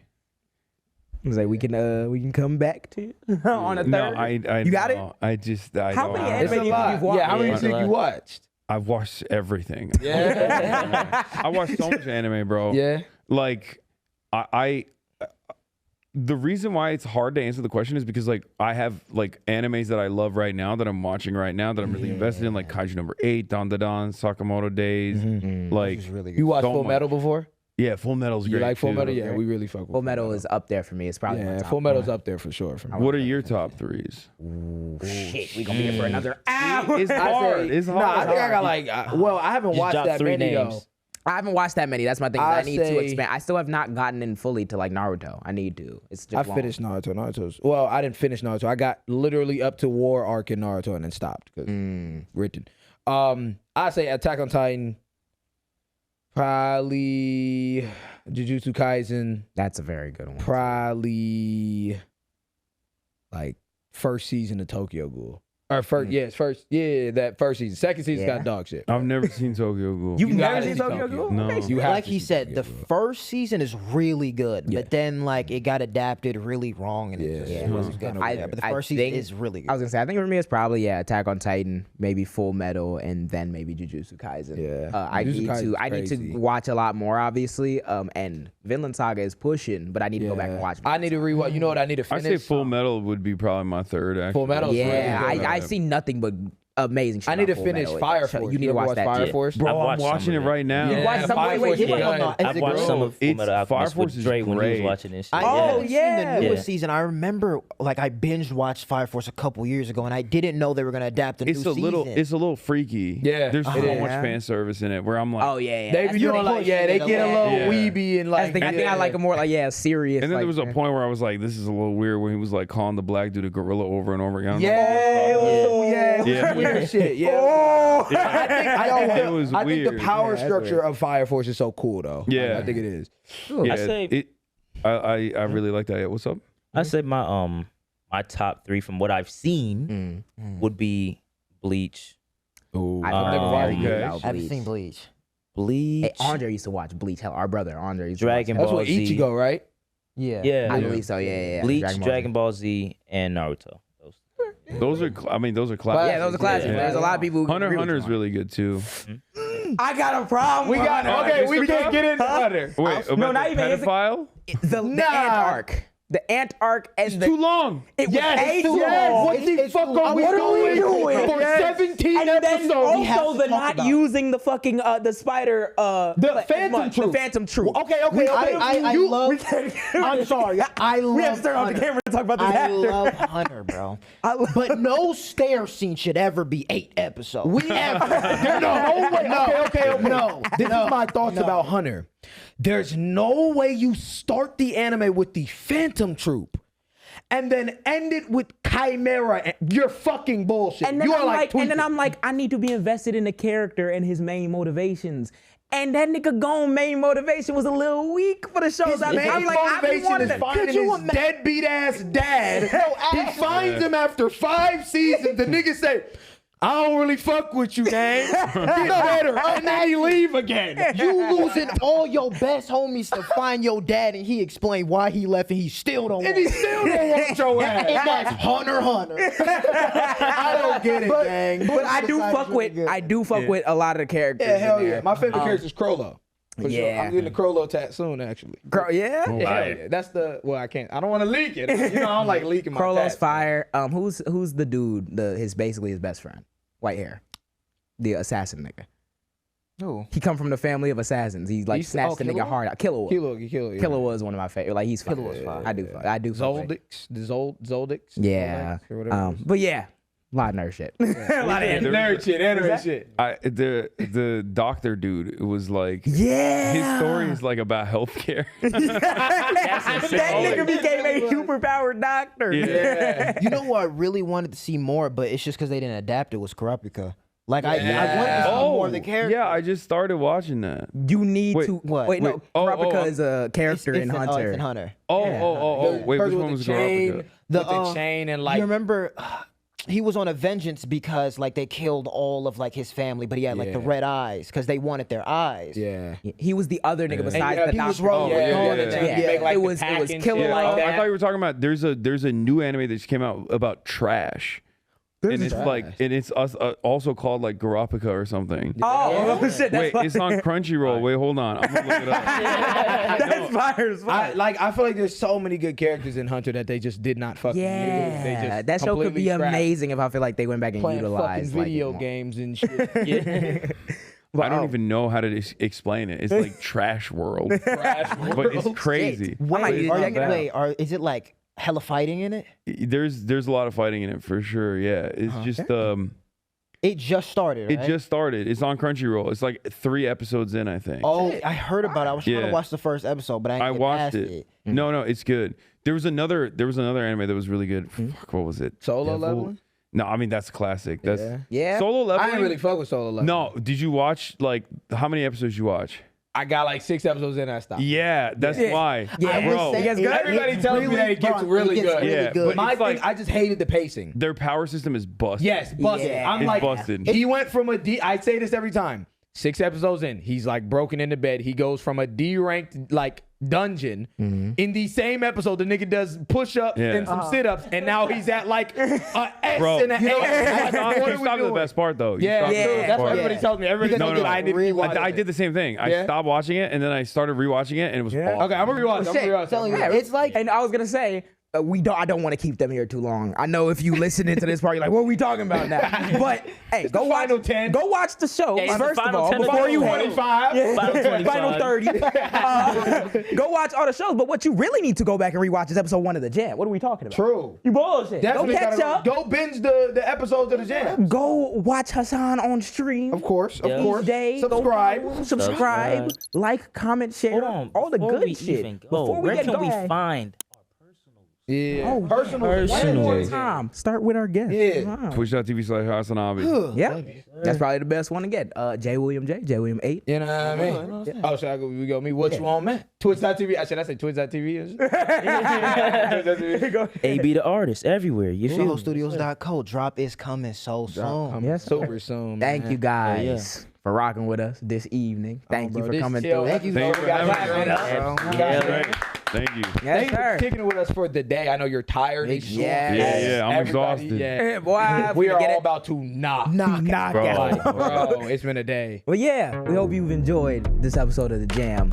I was like, we can come back to on a third. No, I You got it? no, I just I How don't many have It's it. a anime lot. you've watched? Yeah, how many Yeah, think it's a you lot. watched? I've watched everything. Yeah. I watched so much anime, bro. Yeah. Like I the reason why it's hard to answer the question is because like I have like animes that I love right now that I'm watching right now that I'm really invested in, like Kaiju number 8, Don Da Don, Sakamoto Days. Like It's really good. You watched So Full much. Metal before? Yeah, Full Metal's You great. like Full too. Metal? Yeah, we really fuck with Full Metal is up there for me. It's probably my Yeah, top Full Metal's one. up there for sure. For me. What are your top threes? Shit, we gonna be here for another hour. It's hard. It's hard. Nah, I think I got like. Well, I haven't Just watched drop that 3 many names. though. I haven't watched that many. That's my thing. I I need to say- expand. I still have not gotten in fully to like Naruto. I need to. It's just I long. finished Naruto. Well, I didn't finish Naruto. I got literally up to War arc in Naruto and then stopped because written. I say Attack on Titan. Probably Jujutsu Kaisen. That's a very good one. Probably like first season of Tokyo Ghoul. Or first, that first season. Second season Yeah. got dog shit. I've never seen Tokyo Ghoul. You've You never gotta seen see Tokyo Tokyo Ghoul? No. Okay. You have Like to he see said, Tokyo the Ghoul. first season is really good, Yeah. but then like it got adapted really wrong, and it just wasn't good. I- But the I first season think- is really good. I was gonna say, I think for me it's probably Attack on Titan, maybe Full Metal, and then maybe Jujutsu Kaisen. Yeah. I Jujutsu need Kaisen's to. I need crazy. to watch a lot more, obviously. And Vinland Saga is pushing, but I need to go back and watch. I need to rewatch. You know what I need to I finish? say Full Metal would be probably my third. Actually. Full Metal's Yeah, really good. I see nothing but amazing. Shit I need to about Full finish Metal. Fire So Force. You need to ever watch watch that. Fire Yeah. Force? Bro, I've I'm watched some watching it of it. right now. Yeah, watched some- Fire wait, Force wait, is wait, good. hold on. I've watched some of Full It's Metal Alchemist Fire with Force is Dre when he was great. watching this shit. I Oh, haven't yeah. seen the newest Yeah. season. I remember, like, I binge watched Fire Force a couple years ago, and I didn't know they were gonna adapt the It's new a little. season. It's a little freaky. Yeah, There's so it is. much fan service in it where I'm like. Oh yeah. They That's be the doing thing. like, they get a little Yeah. weeby and like. I think I like a more like serious. And then like, there was a point where I was like, "This is a little weird." When he was like calling the black dude a gorilla over and over again. I don't know Yeah, what the fuck. it was Yeah. weird shit. Yeah. It was I think the weird. power structure of Fire Force is so cool though. Yeah. I think it is. Yeah, I say- I really like that. Yeah, what's up? I say my top 3 from what I've seen would be Bleach. Ooh, I've never watched okay. about I've Bleach. seen Bleach. Bleach. Hey, Andre used to watch Bleach. Hell, our brother Andre used to Dragon watch That's Ball what Z. Ichigo, right? Yeah. Yeah. I believe so. Yeah. Bleach, Ball Z. Dragon Ball Z, and Naruto. Those are. Those are classics. Yeah, those are classics. Yeah. There's a lot of people. Who Hunter agree with Hunter you is on really good too. I got a problem. We got okay. We can't get into Huh? Hunter. Wait, No, about not the even- it's- pedophile. the ant arc. The ant arc and the Too long. It was Yes, too yes. long. What the It's fuck cool. are we What are we doing doing? for Yes. 17 And then episodes? We have also to the talk not about it. using the fucking the spider The Phantom Troop. The Phantom Troop. Okay. I You- love. We can't- I'm sorry. I love. We have to turn off the Hunter. camera to talk about this I after. love Hunter, bro. But no stair scene should ever be 8 episodes. We ever. There's no way. Okay. No. This is my thoughts about Hunter. There's no way you start the anime with the Phantom Troop and then end it with Chimera. You're fucking bullshit. And then you are I'm like, like, and then I'm like, I need to be invested in the character and his main motivations. And that nigga Gone main motivation was a little weak for the show. So I'm like, I be motivation wanting is to. finding his deadbeat ass dad. He finds him after 5 seasons. The nigga say, I don't really fuck with you, gang. Get better. And then he leave again. You losing all your best homies to find your dad, and he explained why he left, and he still don't. And want he it. still don't want your ass. And that's Hunter. I don't get it, gang. But I do fuck with. I do fuck with a lot of the characters. Yeah, hell in yeah. there. My favorite character is Crollo. For sure. Yeah. I'm getting a Crollo tat soon, actually. Yeah. Yeah, hell yeah. That's the, well, I can't, I don't want to leak it. You know, I don't like leaking my Crollo's tats. fire. Who's the dude? Basically his best friend, white hair, the assassin nigga. Who? He come from the family of assassins. He like snatched the nigga Killua? heart out. Killua. Killua. Killua was one of my favorite. Like he's fire. Killua's fire. I do. I do. fuck with him. Zoldix. The Zoldix. Yeah. Zoldex or whatever it is. But yeah, a lot of nerd shit. A lot of Nerd shit, anime shit. The doctor dude was like. Yeah. His story is like about healthcare. That nigga became a superpowered doctor. Yeah. You know who I really wanted to see more, but it's just because they didn't adapt it, was Kurapika. Like, I wanted to see more of the character. Yeah, I just started watching that. You need Wait, to. what? Wait, no. Wait, oh, Kurapika oh, is a character in Hunter. It's in Hunter. Oh. Wait, which one was chain? Kurapika? With the chain and like. You remember, he was on a vengeance because, like, they killed all of, like, his family, but he had, like, the Yeah. red eyes because they wanted their eyes. Yeah. He was the other nigga besides yeah, the he doctor. was wrong. Oh, yeah. It was Killer Yeah, like I that. thought you were talking about there's a new anime that just came out about trash. And it's like, and it's also called like Kurapika or something. Oh shit! That's Wait, fire. it's on Crunchyroll. Wait, hold on. I'm gonna look it up. That's fire. as fuck. I feel like there's so many good characters in Hunter that they just did not fucking use. They Yeah, just that show could be completely scrapped amazing if I feel like they went back and playing utilized fucking video like, games and shit. I don't even know how to explain it. It's like trash world, but it's crazy. Is it like hella fighting in it? There's a lot of fighting in it for sure. Yeah, it's just It just started. Right? It just started. It's on Crunchyroll. It's like 3 episodes in, I think. Oh, I heard about it. I was trying to watch the first episode, but I watched it. No, it's good. There was another anime that was really good. Fuck, what was it? Solo Leveling? No, I mean that's classic. That's Yeah. Solo Leveling. I didn't really fuck with Solo Leveling. No, did you watch like how many episodes you watch? I got like 6 episodes in, I stopped. Yeah, that's why. Yeah, bro. Everybody tells me that it gets really good. Yeah, But my it's thing, I just hated the pacing. Their power system is busted. Yes, busted. Yeah. I'm It's like, busted. he went from I say this every time. 6 episodes in, he's like broken into bed. He goes from a D-ranked like dungeon. In the same episode, the nigga does push-ups and some sit-ups, and now he's at like a S Bro, and an A. You stopped at the best part though. You stopped at the best That's what part. everybody tells me. Everybody tells me I didn't rewatch I it. did the same thing. I stopped watching it and then I started rewatching it and it was awful. Okay, I'm gonna rewatch. Telling you, Yeah, it's like and I was gonna say, I don't want to keep them here too long. I know if you listen into this part, you're like, what are we talking about now? But hey, go watch final 10. Go watch the show Yeah, it's the first of final all 10 before you 25. Final 25. Final 30. Go watch all the shows. But what you really need to go back and rewatch is episode 1 of the Jam. What are we talking about? True. You bullshit. Definitely go catch gotta up. Go binge the episodes of the Jam. Go watch Hasan on stream. Of course. Each day. Go Subscribe. follow, subscribe. Like, comment, share. Hold on. All the before good we shit. even go, Before we where get can we going. find Yeah. Oh, Personal. One time. Start with our guest. Yeah. Wow. Twitch.tv/HasanAbi. Yeah. That's probably the best one to get. J William 8. You know what I mean? Oh, should I go? We go me. What you want, man? Twitch.tv. Should I say Twitch.tv? ABEE the artist everywhere. You feel me? SoHoStudios.co. Drop is coming so soon. Yes, Super soon. Thank you guys for rocking with us this evening. Thank you for coming through. Thank you Thank for you for having having us. us. Yeah, thank you. Yes, Thank you sir. for kicking it with us for the day. I know you're tired. Yeah. Yeah, I'm Everybody, exhausted. Yeah. Boy, We are get all it. about to knock. Knock Bro. out. Bro, it's been a day. Well, yeah, we hope you've enjoyed this episode of The Jam.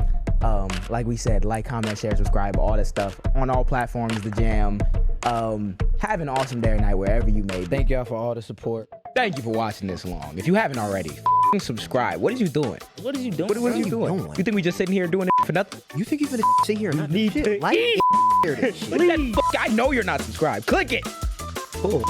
Like we said, like, comment, share, subscribe, all that stuff on all platforms, The Jam. Have an awesome day or night wherever you may be. Thank y'all for all the support. Thank you for watching this long. If you haven't already, subscribe. What is you doing? What are you doing? What are you doing? You think we just sitting here doing it for nothing? You think you're gonna sit here and not do shit? Like, Click that I know you're not subscribed. Click it. cool.